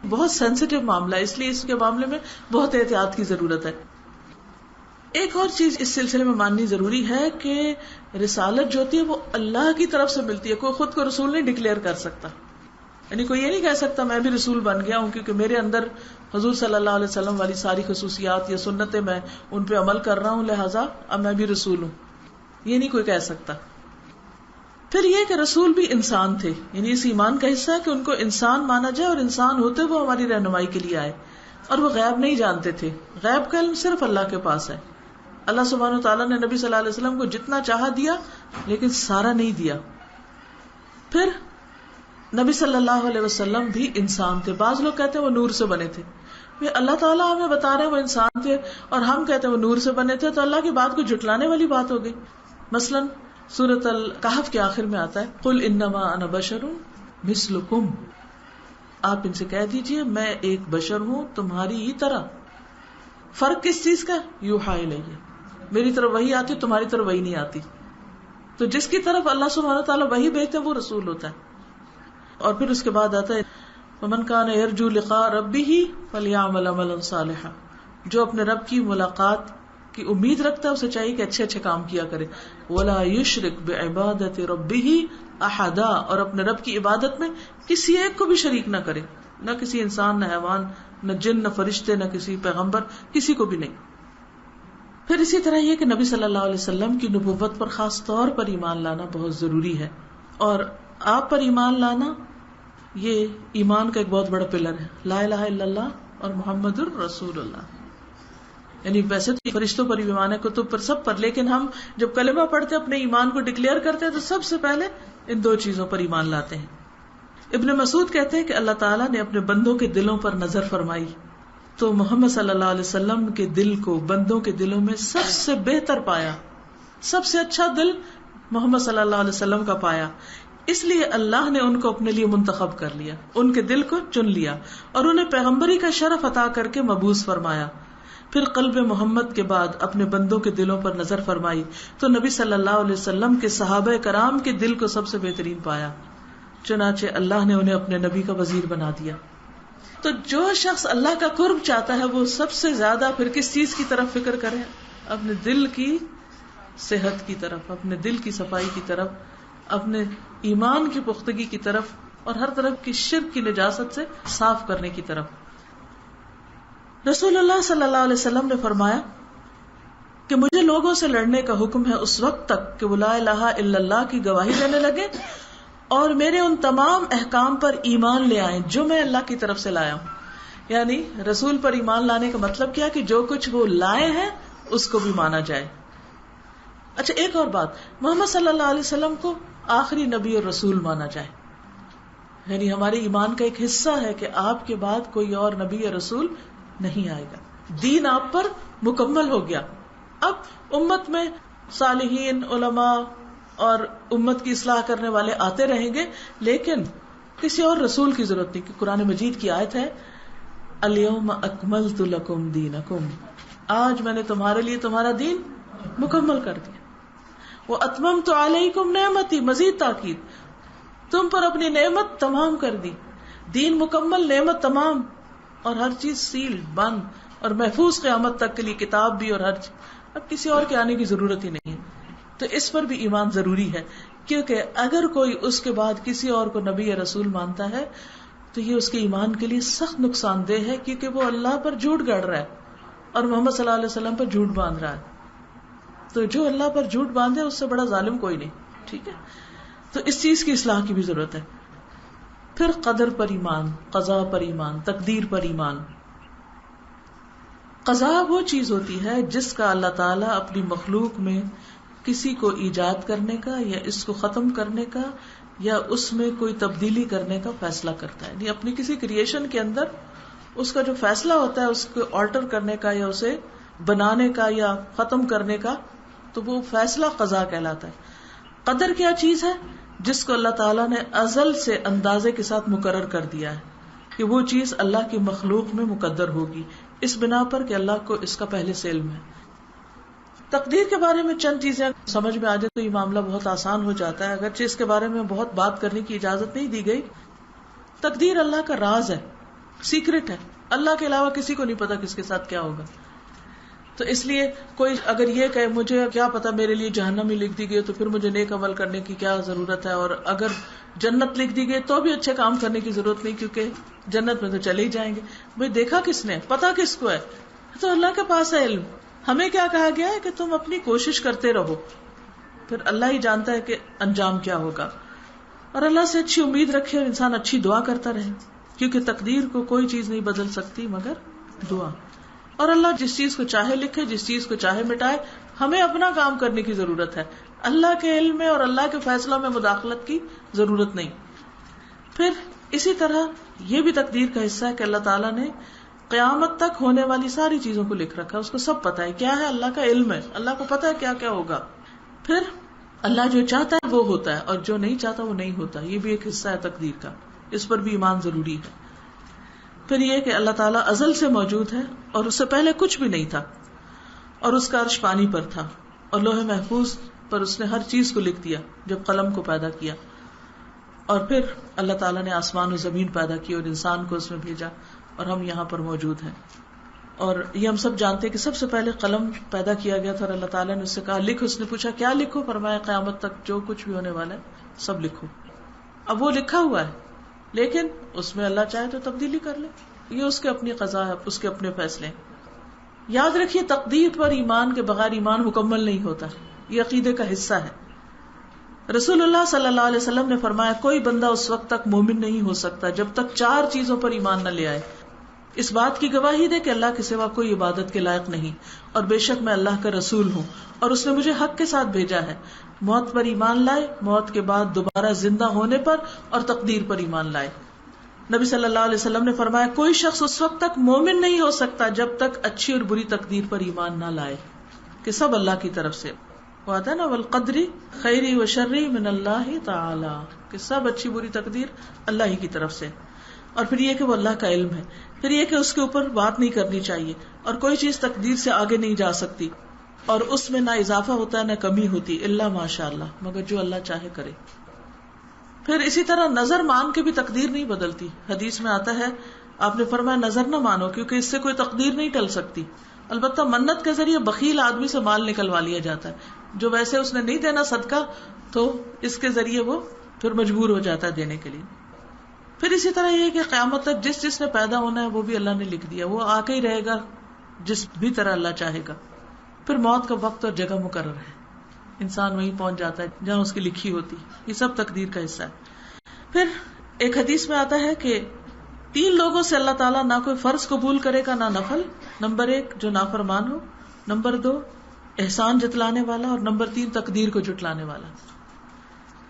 بہت سینسیٹیو معاملہ ہے, اس لیے اس کے معاملے میں بہت احتیاط کی ضرورت ہے. ایک اور چیز اس سلسلے میں ماننی ضروری ہے کہ رسالت جو ہوتی ہے وہ اللہ کی طرف سے ملتی ہے. کوئی خود کو رسول نہیں ڈکلیئر کر سکتا, یعنی کوئی یہ نہیں کہہ سکتا میں بھی رسول بن گیا ہوں کیونکہ میرے اندر حضور صلی اللہ علیہ وسلم والی ساری خصوصیات یا سنتیں میں ان پہ عمل کر رہا ہوں لہٰذا اب میں بھی رسول ہوں, یہ نہیں کوئی کہہ سکتا. پھر یہ کہ رسول بھی انسان تھے, یعنی اس ایمان کا حصہ ہے کہ ان کو انسان مانا جائے, اور انسان ہوتے وہ ہماری رہنمائی کے لیے آئے, اور وہ غیب نہیں جانتے تھے. غیب کا علم صرف اللہ کے پاس ہے. اللہ سبحانہ وتعالیٰ نے نبی صلی اللہ علیہ وسلم کو جتنا چاہا دیا لیکن سارا نہیں دیا. پھر نبی صلی اللہ علیہ وسلم بھی انسان تھے. بعض لوگ کہتے ہیں وہ نور سے بنے تھے. اللہ تعالیٰ ہمیں بتا رہے ہیں وہ انسان تھے اور ہم کہتے ہیں وہ نور سے بنے تھے, تو اللہ کی بات کو جھٹلانے والی بات ہو گئی. مثلاً سورۃ الکہف کے آخر میں آتا ہے قل انما انا بشر مثلکم, آپ ان سے کہہ دیجئے میں ایک بشر ہوں تمہاری ہی طرح. فرق کس چیز کا؟ یوحی الیہ, میری طرف وہی آتی تمہاری طرف وہی نہیں آتی. تو جس کی طرف اللہ سبحانہ وتعالیٰ وہی بھیجتے ہیں وہ رسول ہوتا ہے. اور پھر اس کے بعد آتا ہے ومن کان یرجو لقاء ربہ فلیعمل عملا صالحا, جو اپنے رب کی ملاقات کی امید رکھتا ہے اسے چاہیے کہ اچھے اچھے کام کیا کرے. ولا یشرک بعبادۃ ربہ احدا, اور اپنے رب کی عبادت میں کسی ایک کو بھی شریک نہ کرے, نہ کسی انسان, نہ حیوان, نہ جن, نہ فرشتے, نہ کسی پیغمبر, کسی کو بھی نہیں. پھر اسی طرح یہ کہ نبی صلی اللہ علیہ وسلم کی نبوت پر خاص طور پر ایمان لانا بہت ضروری ہے, اور آپ پر ایمان لانا یہ ایمان کا ایک بہت بڑا پلر ہے. لا الہ الا اللہ اور محمد الرسول اللہ, یعنی ویسے تو فرشتوں پر ایمان ہے, کتب پر, سب پر, لیکن ہم جب کلمہ پڑھتے اپنے ایمان کو ڈکلیئر کرتے ہیں تو سب سے پہلے ان دو چیزوں پر ایمان لاتے ہیں. ابن مسعود کہتے ہیں کہ اللہ تعالیٰ نے اپنے بندوں کے دلوں پر نظر فرمائی تو محمد صلی اللہ علیہ وسلم کے دل کو بندوں کے دلوں میں سب سے بہتر پایا, سب سے اچھا دل محمد صلی اللہ علیہ وسلم کا پایا. اس لیے اللہ نے ان کو اپنے لیے منتخب کر لیا, ان کے دل کو چن لیا اور انہیں پیغمبری کا شرف عطا کر کے مبعوث فرمایا. پھر قلب محمد کے بعد اپنے بندوں کے دلوں پر نظر فرمائی تو نبی صلی اللہ علیہ وسلم کے صحابہ کرام کے دل کو سب سے بہترین پایا, چنانچہ اللہ نے انہیں اپنے نبی کا وزیر بنا دیا. تو جو شخص اللہ کا قرب چاہتا ہے وہ سب سے زیادہ پھر کس چیز کی طرف فکر کرے؟ اپنے دل کی صحت کی طرف, اپنے دل کی صفائی کی طرف, اپنے ایمان کی پختگی کی طرف, اور ہر طرف کی شرک کی نجاست سے صاف کرنے کی طرف. رسول اللہ صلی اللہ علیہ وسلم نے فرمایا کہ مجھے لوگوں سے لڑنے کا حکم ہے اس وقت تک کہ وہ لا الہ الا اللہ کی گواہی دینے لگے اور میرے ان تمام احکام پر ایمان لے آئیں جو میں اللہ کی طرف سے لایا ہوں. یعنی رسول پر ایمان لانے کا مطلب کیا کہ جو کچھ وہ لائے ہیں اس کو بھی مانا جائے. اچھا ایک اور بات, محمد صلی اللہ علیہ وسلم کو آخری نبی اور رسول مانا جائے, یعنی ہمارے ایمان کا ایک حصہ ہے کہ آپ کے بعد کوئی اور نبی یا رسول نہیں آئے گا. دین آپ پر مکمل ہو گیا. اب امت میں صالحین, علماء اور امت کی اصلاح کرنے والے آتے رہیں گے, لیکن کسی اور رسول کی ضرورت نہیں. کہ قرآن مجید کی آیت ہے الیوم اکملت لکم دینکم, آج میں نے تمہارے لیے تمہارا دین مکمل کر دیا. واتممت علیکم نعمتی, مزید تاکید, تم پر اپنی نعمت تمام کر دی. دین مکمل, نعمت تمام, اور ہر چیز سیل بند اور محفوظ قیامت تک کے لیے, کتاب بھی اور ہر چیز. اب کسی اور کے آنے کی ضرورت ہی نہیں ہے. تو اس پر بھی ایمان ضروری ہے, کیونکہ اگر کوئی اس کے بعد کسی اور کو نبی یا رسول مانتا ہے تو یہ اس کے ایمان کے لیے سخت نقصان دہ ہے, کیونکہ وہ اللہ پر جھوٹ گڑ رہا ہے اور محمد صلی اللہ علیہ وسلم پر جھوٹ باندھ رہا ہے. تو جو اللہ پر جھوٹ باندھے اس سے بڑا ظالم کوئی نہیں. ٹھیک ہے, تو اس چیز کی اصلاح کی بھی ضرورت ہے. پھر قدر پر ایمان, قضاء پر ایمان, تقدیر پر ایمان. قضاء وہ چیز ہوتی ہے جس کا اللہ تعالیٰ اپنی مخلوق میں کسی کو ایجاد کرنے کا یا اس کو ختم کرنے کا یا اس میں کوئی تبدیلی کرنے کا فیصلہ کرتا ہے. یعنی اپنی کسی کریشن کے اندر اس کا جو فیصلہ ہوتا ہے اس کو آلٹر کرنے کا یا اسے بنانے کا یا ختم کرنے کا, تو وہ فیصلہ قضاء کہلاتا ہے. قدر کیا چیز ہے؟ جس کو اللہ تعالیٰ نے ازل سے اندازے کے ساتھ مقرر کر دیا ہے. کہ وہ چیز اللہ کی مخلوق میں مقدر ہوگی، اس بنا پر کہ اللہ کو اس کا پہلے سے علم ہے. تقدیر کے بارے میں چند چیزیں سمجھ میں آ جائے تو یہ معاملہ بہت آسان ہو جاتا ہے، اگرچہ اس کے بارے میں بہت بات کرنے کی اجازت نہیں دی گئی. تقدیر اللہ کا راز ہے، سیکرٹ ہے، اللہ کے علاوہ کسی کو نہیں پتا کس کے ساتھ کیا ہوگا. تو اس لیے کوئی اگر یہ کہے مجھے کیا پتا میرے لیے جہنم ہی لکھ دی گئی تو پھر مجھے نیک عمل کرنے کی کیا ضرورت ہے، اور اگر جنت لکھ دی گئی تو بھی اچھے کام کرنے کی ضرورت نہیں کیونکہ جنت میں تو چلے ہی جائیں گے. بھئی دیکھا کس نے، پتا کس کو ہے؟ تو اللہ کے پاس ہے علم. ہمیں کیا کہا گیا ہے کہ تم اپنی کوشش کرتے رہو، پھر اللہ ہی جانتا ہے کہ انجام کیا ہوگا. اور اللہ سے اچھی امید رکھے اور انسان اچھی دعا کرتا رہے، کیونکہ تقدیر کو کوئی چیز نہیں بدل سکتی مگر دعا. اور اللہ جس چیز کو چاہے لکھے، جس چیز کو چاہے مٹائے. ہمیں اپنا کام کرنے کی ضرورت ہے، اللہ کے علم میں اور اللہ کے فیصلوں میں مداخلت کی ضرورت نہیں. پھر اسی طرح یہ بھی تقدیر کا حصہ ہے کہ اللہ تعالیٰ نے قیامت تک ہونے والی ساری چیزوں کو لکھ رکھا ہے، اس کو سب پتا ہے. کیا ہے؟ اللہ کا علم ہے، اللہ کو پتا ہے کیا کیا ہوگا. پھر اللہ جو چاہتا ہے وہ ہوتا ہے اور جو نہیں چاہتا وہ نہیں ہوتا. یہ بھی ایک حصہ ہے تقدیر کا، اس پر بھی ایمان ضروری ہے. پھر یہ کہ اللہ تعالیٰ ازل سے موجود ہے اور اس سے پہلے کچھ بھی نہیں تھا، اور اس کا عرش پانی پر تھا، اور لوح محفوظ پر اس نے ہر چیز کو لکھ دیا جب قلم کو پیدا کیا. اور پھر اللہ تعالیٰ نے آسمان و زمین پیدا کی اور انسان کو اس میں بھیجا اور ہم یہاں پر موجود ہیں. اور یہ ہم سب جانتے ہیں کہ سب سے پہلے قلم پیدا کیا گیا تھا اور اللہ تعالیٰ نے اس سے کہا لکھ. اس نے پوچھا کیا لکھوں؟ فرمایا قیامت تک جو کچھ بھی ہونے والا ہے سب لکھو. اب وہ لکھا ہوا ہے لیکن اس میں اللہ چاہے تو تبدیلی کر لے، یہ اس کے اپنی قضا ہے، اس کے اپنے فیصلے. یاد رکھیے تقدیر پر ایمان کے بغیر ایمان مکمل نہیں ہوتا، یہ عقیدے کا حصہ ہے. رسول اللہ صلی اللہ علیہ وسلم نے فرمایا کوئی بندہ اس وقت تک مومن نہیں ہو سکتا جب تک 4 چیزوں پر ایمان نہ لے آئے. اس بات کی گواہی دے کہ اللہ کے سوا کوئی عبادت کے لائق نہیں، اور بے شک میں اللہ کا رسول ہوں اور اس نے مجھے حق کے ساتھ بھیجا ہے. موت پر ایمان لائے، موت کے بعد دوبارہ زندہ ہونے پر، اور تقدیر پر ایمان لائے. نبی صلی اللہ علیہ وسلم نے فرمایا کوئی شخص اس وقت تک مومن نہیں ہو سکتا جب تک اچھی اور بری تقدیر پر ایمان نہ لائے کہ سب اللہ کی طرف سے. وعدہ نا والقدر خیری و شری من اللہ تعالی، کہ سب اچھی بری تقدیر اللہ ہی کی طرف سے. اور پھر یہ کہ وہ اللہ کا علم ہے. پھر یہ کہ اس کے اوپر بات نہیں کرنی چاہیے، اور کوئی چیز تقدیر سے آگے نہیں جا سکتی، اور اس میں نہ اضافہ ہوتا ہے نہ کمی ہوتی، الا ماشاء اللہ، مگر جو اللہ چاہے کرے. پھر اسی طرح نظر مان کے بھی تقدیر نہیں بدلتی. حدیث میں آتا ہے آپ نے فرمایا نظر نہ مانو کیونکہ اس سے کوئی تقدیر نہیں ٹل سکتی. البتہ منت کے ذریعے بخیل آدمی سے مال نکلوا لیا جاتا ہے، جو ویسے اس نے نہیں دینا صدقہ، تو اس کے ذریعے وہ پھر مجبور ہو جاتا ہے دینے کے لیے. پھر اسی طرح یہ کہ قیامت تک جس جس نے پیدا ہونا ہے وہ بھی اللہ نے لکھ دیا، وہ آ کے ہی رہے گا جس بھی طرح اللہ چاہے گا. پھر موت کا وقت اور جگہ مقرر ہے، انسان وہیں پہنچ جاتا ہے جہاں اس کی لکھی ہوتی. یہ سب تقدیر کا حصہ ہے. پھر ایک حدیث میں آتا ہے کہ 3 لوگوں سے اللہ تعالیٰ نہ کوئی فرض قبول کرے گا نہ نفل. نمبر 1 جو نافرمان ہو، نمبر 2 احسان جتلانے والا، اور نمبر 3 تقدیر کو جھٹلانے والا.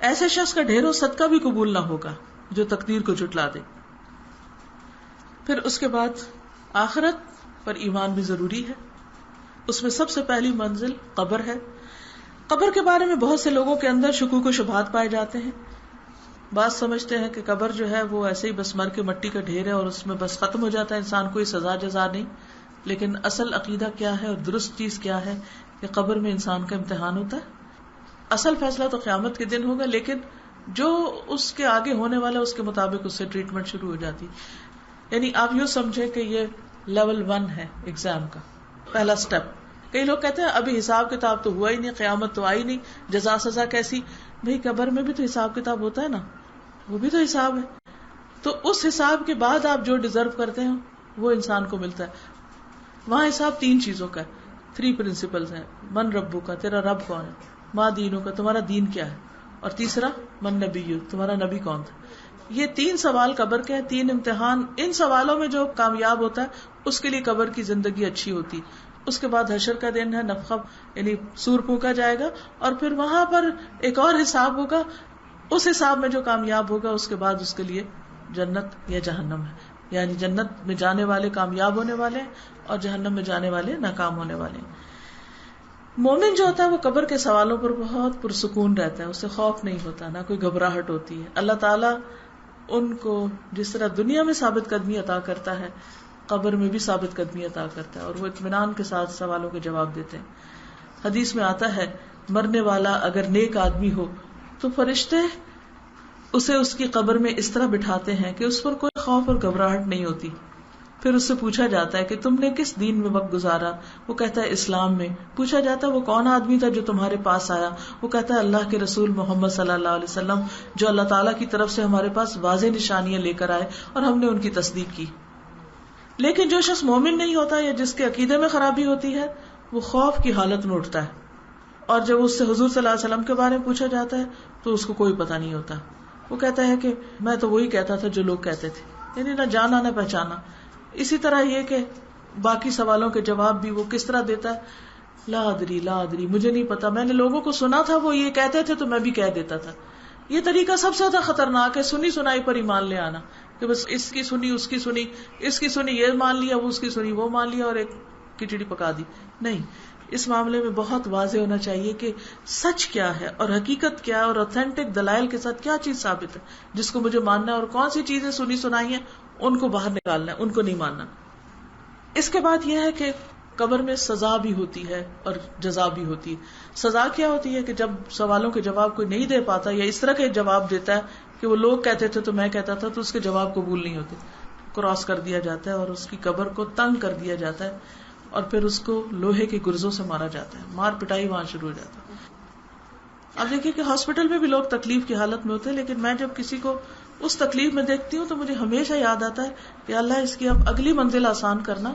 ایسے شخص کا ڈھیروں صدقہ بھی قبول نہ ہوگا جو تقدیر کو جھٹلا دے. پھر اس کے بعد آخرت پر ایمان بھی ضروری ہے. اس میں سب سے پہلی منزل قبر ہے. قبر کے بارے میں بہت سے لوگوں کے اندر شکوک و شبہات پائے جاتے ہیں. بعض سمجھتے ہیں کہ قبر جو ہے وہ ایسے ہی بس مر کے مٹی کا ڈھیر ہے اور اس میں بس ختم ہو جاتا ہے انسان، کوئی سزا جزا نہیں. لیکن اصل عقیدہ کیا ہے اور درست چیز کیا ہے کہ قبر میں انسان کا امتحان ہوتا ہے. اصل فیصلہ تو قیامت کے دن ہوگا، لیکن جو اس کے آگے ہونے والا اس کے مطابق اس سے ٹریٹمنٹ شروع ہو جاتی. یعنی آپ یوں سمجھے کہ یہ لیول 1 ہے ایگزام کا پہلا سٹیپ. کئی لوگ کہتے ہیں ابھی حساب کتاب تو ہوا ہی نہیں، قیامت تو آئی نہیں، جزا سزا کیسی؟ بھئی قبر میں بھی تو حساب کتاب ہوتا ہے نا، وہ بھی تو حساب ہے. تو اس حساب کے بعد آپ جو ڈیزرو کرتے ہیں وہ انسان کو ملتا ہے. وہاں حساب 3 چیزوں کا ہے، 3 پرنسپلز ہیں. من ربو کا، تیرا رب کون ہے، ما دینوں کا، تمہارا دین کیا ہے، اور تیسرا من نبیو، تمہارا نبی کون تھا. یہ 3 سوال قبر کے ہیں، 3 امتحان. ان سوالوں میں جو کامیاب ہوتا ہے اس کے لیے قبر کی زندگی اچھی ہوتی. اس کے بعد حشر کا دن ہے، نفخہ یعنی سور پھونکا جائے گا، اور پھر وہاں پر ایک اور حساب ہوگا. اس حساب میں جو کامیاب ہوگا اس کے بعد اس کے لیے جنت یا جہنم ہے. یعنی جنت میں جانے والے کامیاب ہونے والے ہیں اور جہنم میں جانے والے ناکام ہونے والے ہیں. مومن جو ہوتا ہے وہ قبر کے سوالوں پر بہت پرسکون رہتا ہے، اسے خوف نہیں ہوتا، نہ کوئی گھبراہٹ ہوتی ہے. اللہ تعالیٰ ان کو جس طرح دنیا میں ثابت قدمی عطا کرتا ہے قبر میں بھی ثابت قدمی عطا کرتا ہے، اور وہ اطمینان کے ساتھ سوالوں کے جواب دیتے ہیں۔ حدیث میں آتا ہے مرنے والا اگر نیک آدمی ہو تو فرشتے اسے اس کی قبر میں اس طرح بٹھاتے ہیں کہ اس پر کوئی خوف اور گھبراہٹ نہیں ہوتی۔ پھر اس سے پوچھا جاتا ہے کہ تم نے کس دین میں وقت گزارا؟ وہ کہتا ہے اسلام میں۔ پوچھا جاتا ہے وہ کون آدمی تھا جو تمہارے پاس آیا؟ وہ کہتا ہے اللہ کے رسول محمد صلی اللہ علیہ وسلم، جو اللہ تعالیٰ کی طرف سے ہمارے پاس واضح نشانیاں لے کر آئے اور ہم نے ان کی تصدیق کی۔ لیکن جو شخص مومن نہیں ہوتا یا جس کے عقیدے میں خرابی ہوتی ہے وہ خوف کی حالت میں اٹھتا ہے، اور جب اس سے حضور صلی اللہ علیہ وسلم کے بارے میں پوچھا جاتا ہے تو اس کو کوئی پتہ نہیں ہوتا۔ وہ کہتا ہے کہ میں تو وہی کہتا تھا جو لوگ کہتے تھے، یعنی نہ جانا نہ پہچانا۔ اسی طرح یہ کہ باقی سوالوں کے جواب بھی وہ کس طرح دیتا ہے، لا ادری لا ادری، مجھے نہیں پتا، میں نے لوگوں کو سنا تھا وہ یہ کہتے تھے تو میں بھی کہہ دیتا تھا۔ یہ طریقہ سب سے زیادہ خطرناک ہے، سنی سنائی پر ایمان لے آنا، کہ بس اس کی سنی اس کی سنی، اس کی سنی یہ مان لیا، وہ اس کی سنی وہ مان لیا اور ایک کھچڑی پکا دی۔ نہیں، اس معاملے میں بہت واضح ہونا چاہیے کہ سچ کیا ہے اور حقیقت کیا ہے اور اوتھینٹک دلائل کے ساتھ کیا چیز ثابت ہے جس کو مجھے ماننا ہے، اور کون سی چیزیں سنی سنائی ہیں ان کو باہر نکالنا ہے، ان کو نہیں ماننا۔ اس کے بعد یہ ہے کہ قبر میں سزا بھی ہوتی ہے اور جزا بھی ہوتی ہے۔ سزا کیا ہوتی ہے کہ جب سوالوں کے جواب کوئی نہیں دے پاتا یا اس طرح کے جواب دیتا ہے کہ وہ لوگ کہتے تھے تو میں کہتا تھا، تو اس کے جواب قبول نہیں ہوتے، کراس کر دیا جاتا ہے اور اس کی قبر کو تنگ کر دیا جاتا ہے، اور پھر اس کو لوہے کے گرزوں سے مارا جاتا ہے، مار پٹائی وہاں شروع ہو جاتا ہے۔ اب دیکھیے کہ ہاسپٹل میں بھی لوگ تکلیف کی حالت میں ہوتے ہیں، لیکن میں جب کسی کو اس تکلیف میں دیکھتی ہوں تو مجھے ہمیشہ یاد آتا ہے کہ اللہ اس کی اب اگلی منزل آسان کرنا۔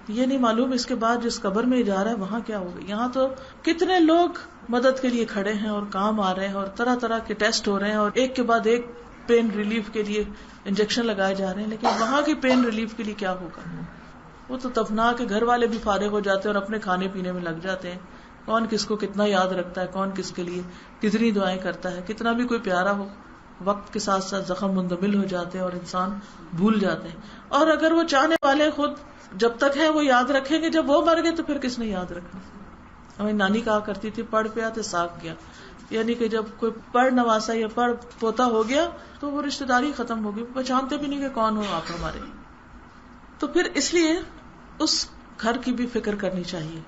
یہ نہیں معلوم اس کے بعد جس قبر میں جا رہا ہے وہاں کیا ہوگا۔ یہاں تو کتنے لوگ مدد کے لیے کھڑے ہیں اور کام آ رہے ہیں اور طرح طرح کے ٹیسٹ ہو رہے ہیں اور ایک کے بعد ایک پین ریلیف کے لیے انجیکشن لگائے جا رہے ہیں، لیکن وہاں کی پین ریلیف کے لیے کیا ہوگا؟ وہ تو دفنا کے گھر والے بھی فارغ ہو جاتے ہیں اور اپنے کھانے پینے میں لگ جاتے ہیں۔ کون کس کو کتنا یاد رکھتا ہے، کون کس کے لیے کتنی دعائیں کرتا ہے، کتنا بھی کوئی پیارا ہو، وقت کے ساتھ ساتھ زخم مندمل ہو جاتے ہیں اور انسان بھول جاتے ہیں۔ اور اگر وہ چاہنے والے خود جب تک ہے وہ یاد رکھیں گے، جب وہ مر گئے تو پھر کس نے یاد رکھنا؟ ہمیں نانی کہا کرتی تھی پڑھ پیا تو ساگ گیا، یعنی کہ جب کوئی پڑھ نواسا یا پڑھ پوتا ہو گیا تو وہ رشتہ داری ختم ہوگی، پہچانتے بھی نہیں کہ کون ہو آپ ہمارے۔ تو پھر اس لیے اس گھر کی بھی فکر کرنی چاہیے۔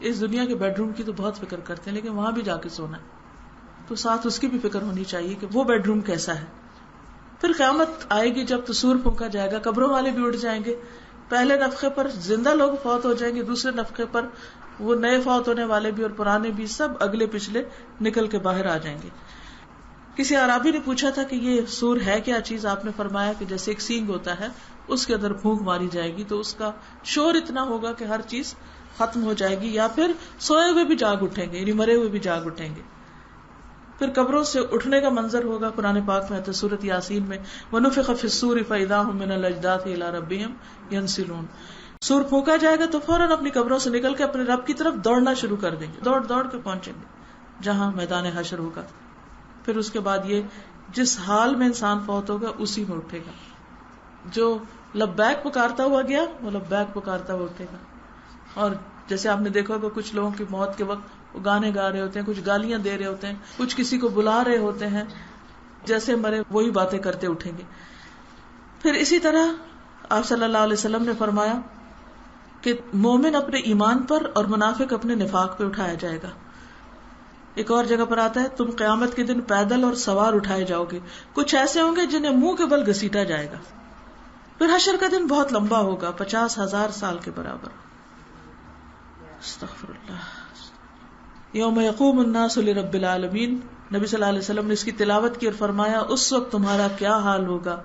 اس دنیا کے بیڈ روم کی تو بہت فکر کرتے ہیں، لیکن وہاں بھی جا کے سونا ہے تو ساتھ اس کی بھی فکر ہونی چاہیے کہ وہ بیڈ روم کیسا ہے۔ پھر قیامت آئے گی جب تصور پھونکا جائے گا، قبروں والے بھی اٹھ جائیں گے، پہلے نفخے پر زندہ لوگ فوت ہو جائیں گے، دوسرے نفخے پر وہ نئے فوت ہونے والے بھی اور پرانے بھی سب اگلے پچھلے نکل کے باہر آ جائیں گے۔ کسی عرابی نے پوچھا تھا کہ یہ سور ہے کیا چیز؟ آپ نے فرمایا کہ جیسے ایک سینگ ہوتا ہے، اس کے اندر پھونک ماری جائے گی تو اس کا شور اتنا ہوگا کہ ہر چیز ختم ہو جائے گی، یا پھر سوئے ہوئے بھی جاگ اٹھیں گے، یعنی مرے ہوئے بھی جاگ اٹھیں گے۔ پھر قبروں سے اٹھنے کا منظر ہوگا، قرآن پاک میں آتا ہے سورۃ یاسین میں، وَنُفِخَ فِي الصُّورِ فَإِذَا هُم مِّنَ الْأَجْدَاثِ إِلَىٰ رَبِّهِمْ يَنْسِلُونَ۔ سور پھونکا جائے گا تو فوراً اپنی قبروں سے نکل کے اپنے رب کی طرف دوڑنا شروع کر دیں گے، دوڑ دوڑ کے پہنچیں گے جہاں میدان حشر ہوگا۔ پھر اس کے بعد یہ جس حال میں انسان فوت ہوگا اسی میں اٹھے گا۔ جو لبیک پکارتا ہوا گیا وہ لبیک پکارتا ہوا اٹھے گا۔ اور جیسے آپ نے دیکھا ہوگا کچھ لوگوں کی موت کے وقت وہ گانے گا رہے ہوتے ہیں، کچھ گالیاں دے رہے ہوتے ہیں، کچھ کسی کو بلا رہے ہوتے ہیں، جیسے مرے وہی باتیں کرتے اٹھیں گے۔ پھر اسی طرح آپ صلی اللہ علیہ وسلم نے فرمایا کہ مومن اپنے ایمان پر اور منافق اپنے نفاق پہ اٹھایا جائے گا۔ ایک اور جگہ پر آتا ہے تم قیامت کے دن پیدل اور سوار اٹھائے جاؤ گے، کچھ ایسے ہوں گے جنہیں منہ کے بل گھسیٹا جائے گا۔ پھر حشر کا دن بہت لمبا ہوگا، 50,000 سال کے برابر۔ استغفر اللہ۔ یوم یقوم الناس لرب العالمین، نبی صلی اللہ علیہ وسلم نے اس کی تلاوت کی اور فرمایا اس وقت تمہارا کیا حال ہوگا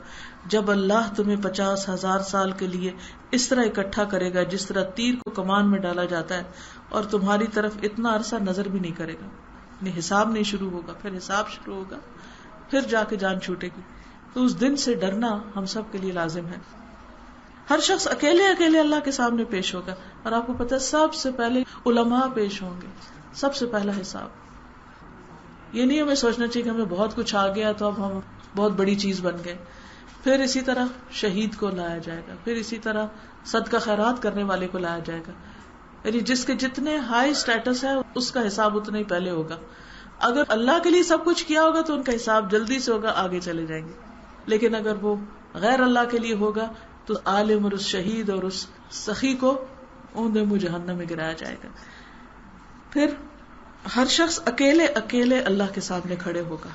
جب اللہ تمہیں 50,000 سال کے لیے اس طرح اکٹھا کرے گا جس طرح تیر کو کمان میں ڈالا جاتا ہے، اور تمہاری طرف اتنا عرصہ نظر بھی نہیں کرے گا، یعنی حساب نہیں شروع ہوگا، پھر حساب شروع ہوگا، پھر جا کے جان چھوٹے گی۔ تو اس دن سے ڈرنا ہم سب کے لیے لازم ہے۔ ہر شخص اکیلے اکیلے اللہ کے سامنے پیش ہوگا، اور آپ کو پتہ ہے سب سے پہلے علماء پیش ہوں گے، سب سے پہلا حساب۔ یہ نہیں ہمیں سوچنا چاہیے کہ ہمیں بہت کچھ آ گیا تو اب ہم بہت بڑی چیز بن گئے۔ پھر اسی طرح شہید کو لایا جائے گا، پھر اسی طرح صدقہ خیرات کرنے والے کو لایا جائے گا، یعنی جس کے جتنے ہائی سٹیٹس ہے اس کا حساب اتنا ہی پہلے ہوگا۔ اگر اللہ کے لیے سب کچھ کیا ہوگا تو ان کا حساب جلدی سے ہوگا، آگے چلے جائیں گے، لیکن اگر وہ غیر اللہ کے لیے ہوگا تو عالم اور اس شہید اور اس سخی کو اوندے منہ جہنم میں گرایا جائے گا. پھر ہر شخص اکیلے اکیلے اللہ کے سامنے کھڑے ہوگا.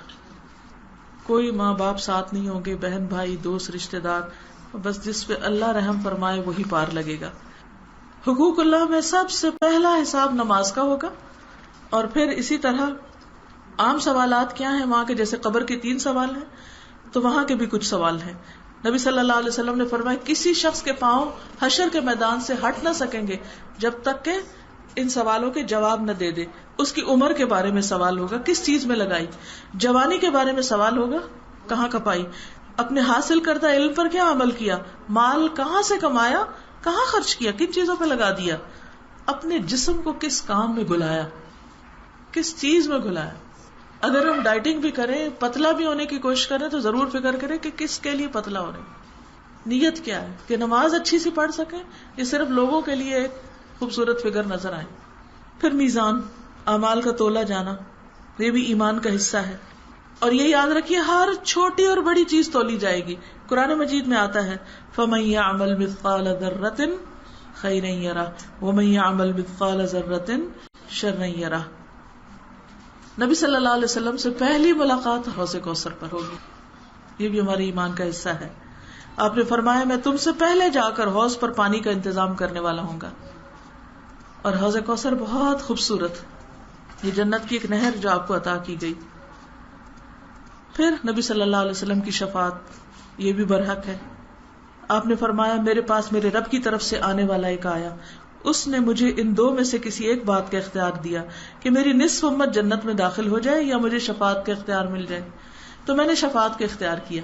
کوئی ماں باپ ساتھ نہیں ہوں گے، بہن بھائی دوست رشتہ دار، بس جس پہ اللہ رحم فرمائے وہی پار لگے گا. حقوق اللہ میں سب سے پہلا حساب نماز کا ہوگا، اور پھر اسی طرح عام سوالات کیا ہیں وہاں کے، جیسے قبر کے 3 سوال ہیں تو وہاں کے بھی کچھ سوال ہیں. نبی صلی اللہ علیہ وسلم نے فرمایا کسی شخص کے پاؤں حشر کے میدان سے ہٹ نہ سکیں گے جب تک کہ ان سوالوں کے جواب نہ دے دے. اس کی عمر کے بارے میں سوال ہوگا، کس چیز میں لگائی. جوانی کے بارے میں سوال ہوگا، کہاں کپائی. اپنے حاصل کردہ علم پر کیا عمل کیا. مال کہاں سے کمایا، کہاں خرچ کیا، کن چیزوں پہ لگا دیا. اپنے جسم کو کس کام میں گلایا، کس چیز میں گلایا. اگر ہم ڈائٹنگ بھی کریں، پتلا بھی ہونے کی کوشش کریں تو ضرور فکر کریں کہ کس کے لیے پتلا ہو رہے ہیں. نیت کیا ہے کہ نماز اچھی سی پڑھ سکیں، یہ صرف لوگوں کے لیے ایک خوبصورت فگر نظر آئے. پھر میزان، اعمال کا تولا جانا، یہ بھی ایمان کا حصہ ہے. اور یہ یاد رکھیے ہر چھوٹی اور بڑی چیز تولی جائے گی. قرآن مجید میں آتا ہے فَمَن يَعْمَلْ مِثْقَالَ ذَرَّةٍ خَيْرًا يَرَهُ وَمَن يَعْمَلْ مِثْقَالَ ذَرَّةٍ شَرًّا يَرَهُ. نبی صلی اللہ علیہ وسلم سے پہلی ملاقات حوض کوثر پر ہوگی. یہ بھی ہمارے ایمان کا حصہ ہے. آپ نے فرمایا میں تم سے پہلے جا کر حوض پر پانی کا انتظام کرنے والا ہوں گا. اور حوض کوثر بہت خوبصورت، یہ جنت کی ایک نہر جو آپ کو عطا کی گئی. پھر نبی صلی اللہ علیہ وسلم کی شفاعت، یہ بھی برحق ہے. آپ نے فرمایا میرے پاس میرے رب کی طرف سے آنے والا ایک آیا، اس نے مجھے ان 2 میں سے کسی ایک بات کا اختیار دیا کہ میری نصف امت جنت میں داخل ہو جائے یا مجھے شفاعت کا اختیار مل جائے. تو میں نے شفاعت کا اختیار کیا.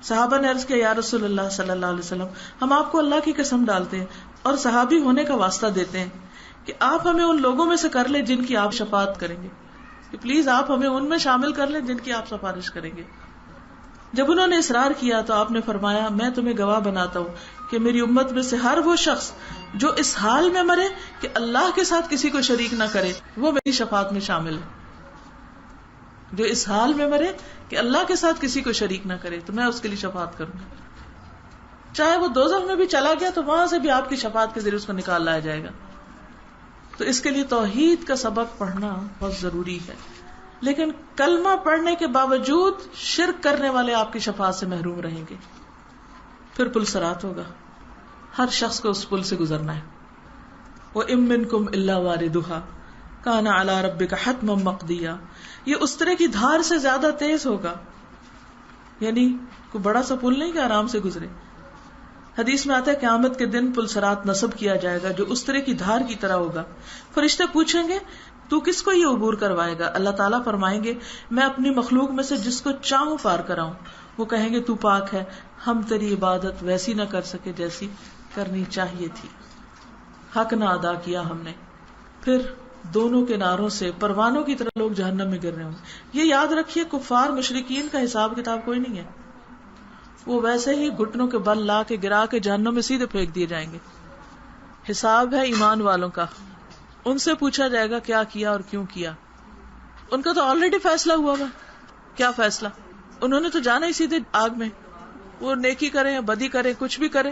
صحابہ نے عرض کیا یا رسول اللہ صلی اللہ علیہ وسلم، ہم آپ کو اللہ کی قسم ڈالتے ہیں اور صحابی ہونے کا واسطہ دیتے ہیں کہ آپ ہمیں ان لوگوں میں سے کر لیں جن کی آپ شفاعت کریں گے، کہ پلیز آپ ہمیں ان میں شامل کر لیں جن کی آپ سفارش کریں گے. جب انہوں نے اصرار کیا تو آپ نے فرمایا میں تمہیں گواہ بناتا ہوں کہ میری امت میں سے ہر وہ شخص جو اس حال میں مرے کہ اللہ کے ساتھ کسی کو شریک نہ کرے وہ میری شفاعت میں شامل ہے. جو اس حال میں مرے کہ اللہ کے ساتھ کسی کو شریک نہ کرے تو میں اس کے لیے شفاعت کروں گا. چاہے وہ دوزخ میں بھی چلا گیا تو وہاں سے بھی آپ کی شفاعت کے ذریعے اس کو نکال لایا جائے گا. تو اس کے لیے توحید کا سبق پڑھنا بہت ضروری ہے. لیکن کلمہ پڑھنے کے باوجود شرک کرنے والے آپ کی شفاعت سے محروم رہیں گے. پھر پل صراط ہوگا، ہر شخص کو اس پل سے گزرنا ہے. وَإِن مِّنكُمْ إِلَّا وَارِدُهَا كَانَ عَلَى رَبِّكَ حَتْمًا مَّقْضِيًّا. یہ استرے کی دھار سے زیادہ تیز ہوگا، یعنی کوئی بڑا سا پل نہیں کہ آرام سے گزرے. حدیث میں آتا ہے قیامت کے دن پل صراط نصب کیا جائے گا جو استرے کی دھار کی طرح ہوگا. فرشتے پوچھیں گے تو کس کو یہ عبور کروائے گا؟ اللہ تعالیٰ فرمائیں گے میں اپنی مخلوق میں سے جس کو چاہوں پار کراؤں. وہ کہیں گے تو پاک ہے، ہم تیری عبادت ویسی نہ کر سکے جیسی کرنی چاہیے تھی، حق نہ ادا کیا ہم نے. پھر دونوں کناروں سے پروانوں کی طرح لوگ جہنم میں گر رہے ہوں. یہ یاد رکھیے کفار مشرکین کا حساب کتاب کوئی نہیں ہے، وہ ویسے ہی گھٹنوں کے بل لا کے گرا کے جہنم میں سیدھے پھینک دیے جائیں گے. حساب ہے ایمان والوں کا، ان سے پوچھا جائے گا کیا کیا اور کیوں کیا. ان کا تو آلریڈی فیصلہ ہوا ہوا. کیا فیصلہ؟ انہوں نے تو جانا ہی سیدھے آگ میں. وہ نیکی کریں یا بدی کریں، کچھ بھی کریں،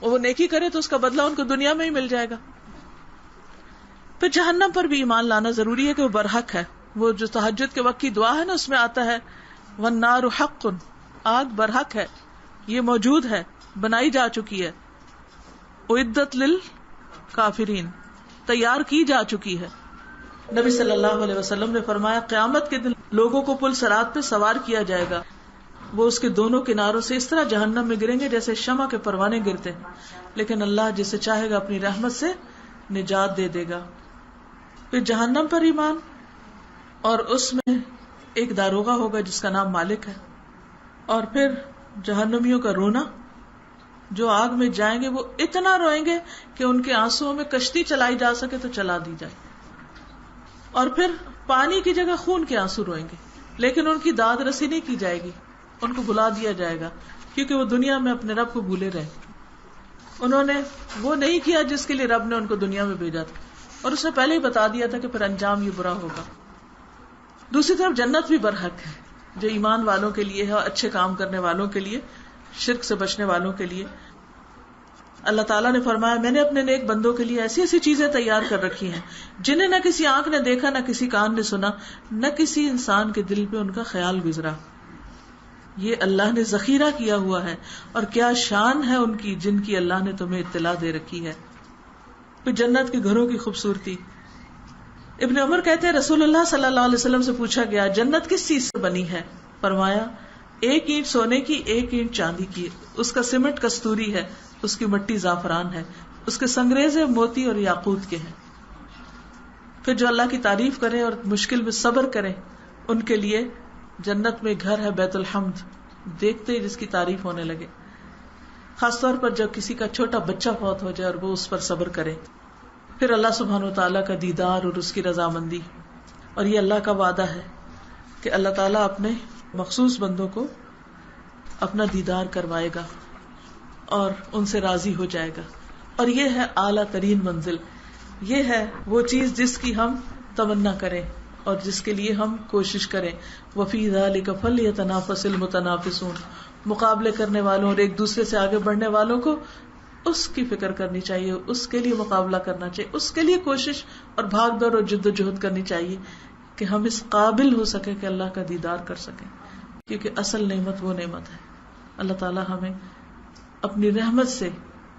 وہ نیکی کرے تو اس کا بدلہ ان کو دنیا میں ہی مل جائے گا. پھر جہنم پر بھی ایمان لانا ضروری ہے کہ وہ برحق ہے. وہ جو تہجد کے وقت کی دعا ہے نا، اس میں آتا ہے وَالنَّارُ حَقٌّ، آگ برحق ہے، یہ موجود ہے، بنائی جا چکی ہے. اُعِدَّتْ لِلْکافرین، تیار کی جا چکی ہے. نبی صلی اللہ علیہ وسلم نے فرمایا قیامت کے دن لوگوں کو پل صراط پہ سوار کیا جائے گا. وہ اس کے دونوں کناروں سے اس طرح جہنم میں گریں گے جیسے شمع کے پروانے گرتے ہیں، لیکن اللہ جسے چاہے گا اپنی رحمت سے نجات دے دے گا. پھر جہنم پر ایمان، اور اس میں ایک داروغہ ہوگا جس کا نام مالک ہے. اور پھر جہنمیوں کا رونا، جو آگ میں جائیں گے وہ اتنا روئیں گے کہ ان کے آنسوؤں میں کشتی چلائی جا سکے تو چلا دی جائے. اور پھر پانی کی جگہ خون کے آنسو روئیں گے، لیکن ان کی داد رسی نہیں کی جائے گی، ان کو بلا دیا جائے گا، کیونکہ وہ دنیا میں اپنے رب کو بھولے رہے. انہوں نے وہ نہیں کیا جس کے لیے رب نے ان کو دنیا میں بھیجا تھا، اور اس نے پہلے ہی بتا دیا تھا کہ پھر انجام یہ برا ہوگا. دوسری طرف جنت بھی برحق ہے. جو ایمان والوں کے لیے ہے اور اچھے کام کرنے والوں کے لیے، شرک سے بچنے والوں کے لیے. اللہ تعالیٰ نے فرمایا میں نے اپنے نیک بندوں کے لیے ایسی ایسی چیزیں تیار کر رکھی ہیں جنہیں نہ کسی آنکھ نے دیکھا، نہ کسی کان نے سنا، نہ کسی انسان کے دل پہ ان کا خیال گزرا. یہ اللہ نے ذخیرہ کیا ہوا ہے، اور کیا شان ہے ان کی جن کی اللہ نے تمہیں اطلاع دے رکھی ہے. پھر جنت کے گھروں کی خوبصورتی. ابن عمر کہتے ہیں رسول اللہ صلی اللہ علیہ وسلم سے پوچھا گیا جنت کس چیز سے بنی ہے؟ فرمایا ایک اینٹ سونے کی، ایک اینٹ چاندی کی، اس کا سیمنٹ کستوری ہے، اس کی مٹی زعفران ہے، اس کے سنگریزے موتی اور یاقوت کے ہیں. پھر جو اللہ کی تعریف کریں اور مشکل میں صبر کریں ان کے لیے جنت میں گھر ہے بیت الحمد، دیکھتے ہی جس کی تعریف ہونے لگے. خاص طور پر جب کسی کا چھوٹا بچہ فوت ہو جائے اور وہ اس پر صبر کرے. پھر اللہ سبحانہ و تعالیٰ کا دیدار اور اس کی رضامندی. اور یہ اللہ کا وعدہ ہے کہ اللہ تعالیٰ اپنے مخصوص بندوں کو اپنا دیدار کروائے گا اور ان سے راضی ہو جائے گا. اور یہ ہے اعلیٰ ترین منزل، یہ ہے وہ چیز جس کی ہم تمنا کریں اور جس کے لیے ہم کوشش کریں. وَفِي ذَلِكَ فَلْيَتَنَافَسِ الْمُتَنَافِسُونَ. مقابلے کرنے والوں اور ایک دوسرے سے آگے بڑھنے والوں کو اس کی فکر کرنی چاہیے، اس کے لیے مقابلہ کرنا چاہیے، اس کے لیے کوشش اور بھاگ دوڑ اور جد و جہد کرنی چاہیے کہ ہم اس قابل ہو سکے کہ اللہ کا دیدار کر سکیں. کیونکہ اصل نعمت وہ نعمت ہے. اللہ تعالیٰ ہمیں اپنی رحمت سے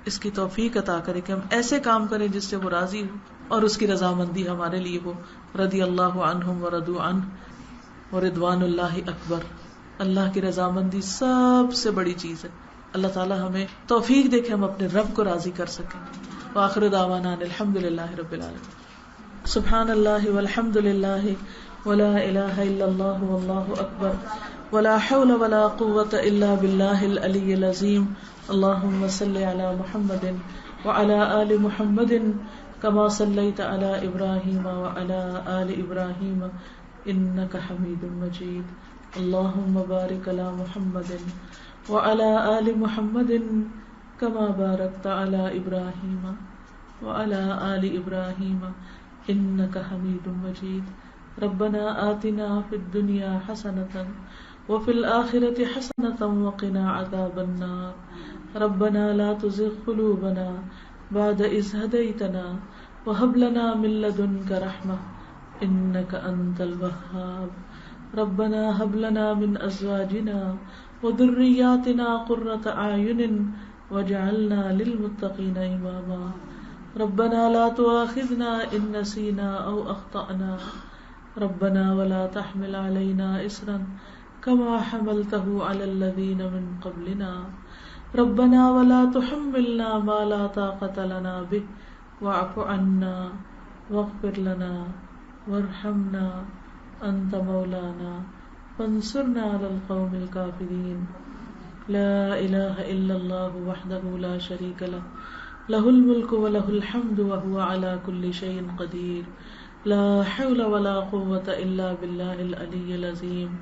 اس کی توفیق عطا کرے کہ ہم ایسے کام کریں جس سے وہ راضی ہو اور اس کی رضامندی ہمارے لیے ہو. رضی اللہ عنہم ورضوا عنہ ورضوان اللہ اکبر. اللہ کی رضامندی سب سے بڑی چیز ہے. اللہ تعالیٰ ہمیں توفیق دے کہ ہم اپنے رب کو راضی کر سکیں. وآخر دعوانا الحمد للہ رب العالمین. سبحان اللہ والحمد للہ ولا الہ الا اللہ واللہ اکبر ولا حول ولا قوة الا باللہ العلی العظیم. اللہم صل علی محمد وعلى آل محمد كما صلیت علی ابراہیم وعلى آل ابراہیم انک حمید مجید. اللہم بارک علی محمد وعلى آل محمد كما باركت على إبراهيم وعلى آل إبراهيم إنك حميد مجيد. ربنا آتنا في الدنيا حسنة وفي الآخرة حسنة وقنا عذاب النار. ربنا لا تزغ قلوبنا بعد إذ هديتنا وهب لنا من لدنك رحمة إنك أنت الوهاب. ربنا هب لنا من أزواجنا وذرياتنا قرة أعين وجعلنا للمتقين إماما. ربنا لا تؤاخذنا إن نسينا أو أخطأنا. ربنا ولا تحمل علينا إصرا كما حملته على الذين من قبلنا. ربنا ولا تحملنا ما لا طاقة لنا به واعف عنا واغفر لنا وارحمنا أنت مولانا فانصرنا على القوم الكافرين. لا إله إلا الله وحده لا شريك له له الملك وله الحمد وهو على كل شيء قدير. لا حول ولا قوة إلا بالله العلي العظيم.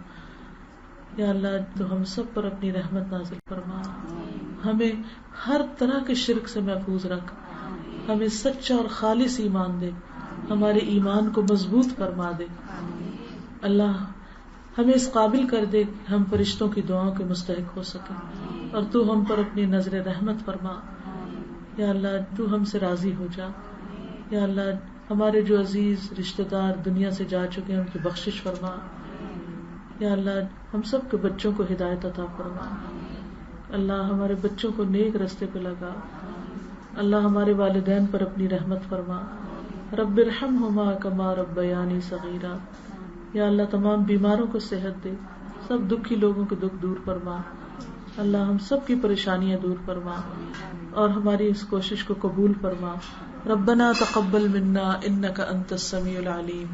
یا اللہ تو ہم سب پر اپنی رحمت نازل فرما، ہمیں ہر طرح کے شرک سے محفوظ رکھ، ہمیں سچا اور خالص ایمان دے، ہمارے ایمان کو مضبوط فرما دے. اللہ ہمیں اس قابل کر دے کہ ہم فرشتوں کی دعاؤں کے مستحق ہو سکیں، اور تو ہم پر اپنی نظر رحمت فرما. یا اللہ تو ہم سے راضی ہو جا. یا اللہ ہمارے جو عزیز رشتہ دار دنیا سے جا چکے ہیں ان کی بخشش فرما. یا اللہ ہم سب کے بچوں کو ہدایت عطا فرما. اللہ ہمارے بچوں کو نیک رستے پہ لگا. اللہ ہمارے والدین پر اپنی رحمت فرما. رب ارحمہما کما ربیانی صغیرا. یا اللہ تمام بیماروں کو صحت دے، سب دکھی لوگوں کے دکھ دور فرما. اللہ ہم سب کی پریشانیاں دور فرما اور ہماری اس کوشش کو قبول فرما. ربنا تقبل منا انک انت السمیع العلیم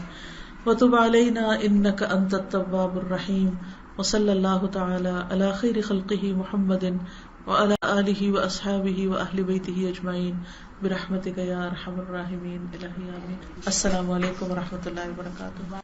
وتب علینا انک انت التواب الرحیم. وصلی اللہ تعالی علی خیر خلقہ محمد وعلی آلہ واصحابہ واہل بیتہ اجمعین برحمتک یا ارحم الراحمین. الہی آمین. السلام علیکم ورحمۃ اللہ وبرکاتہ.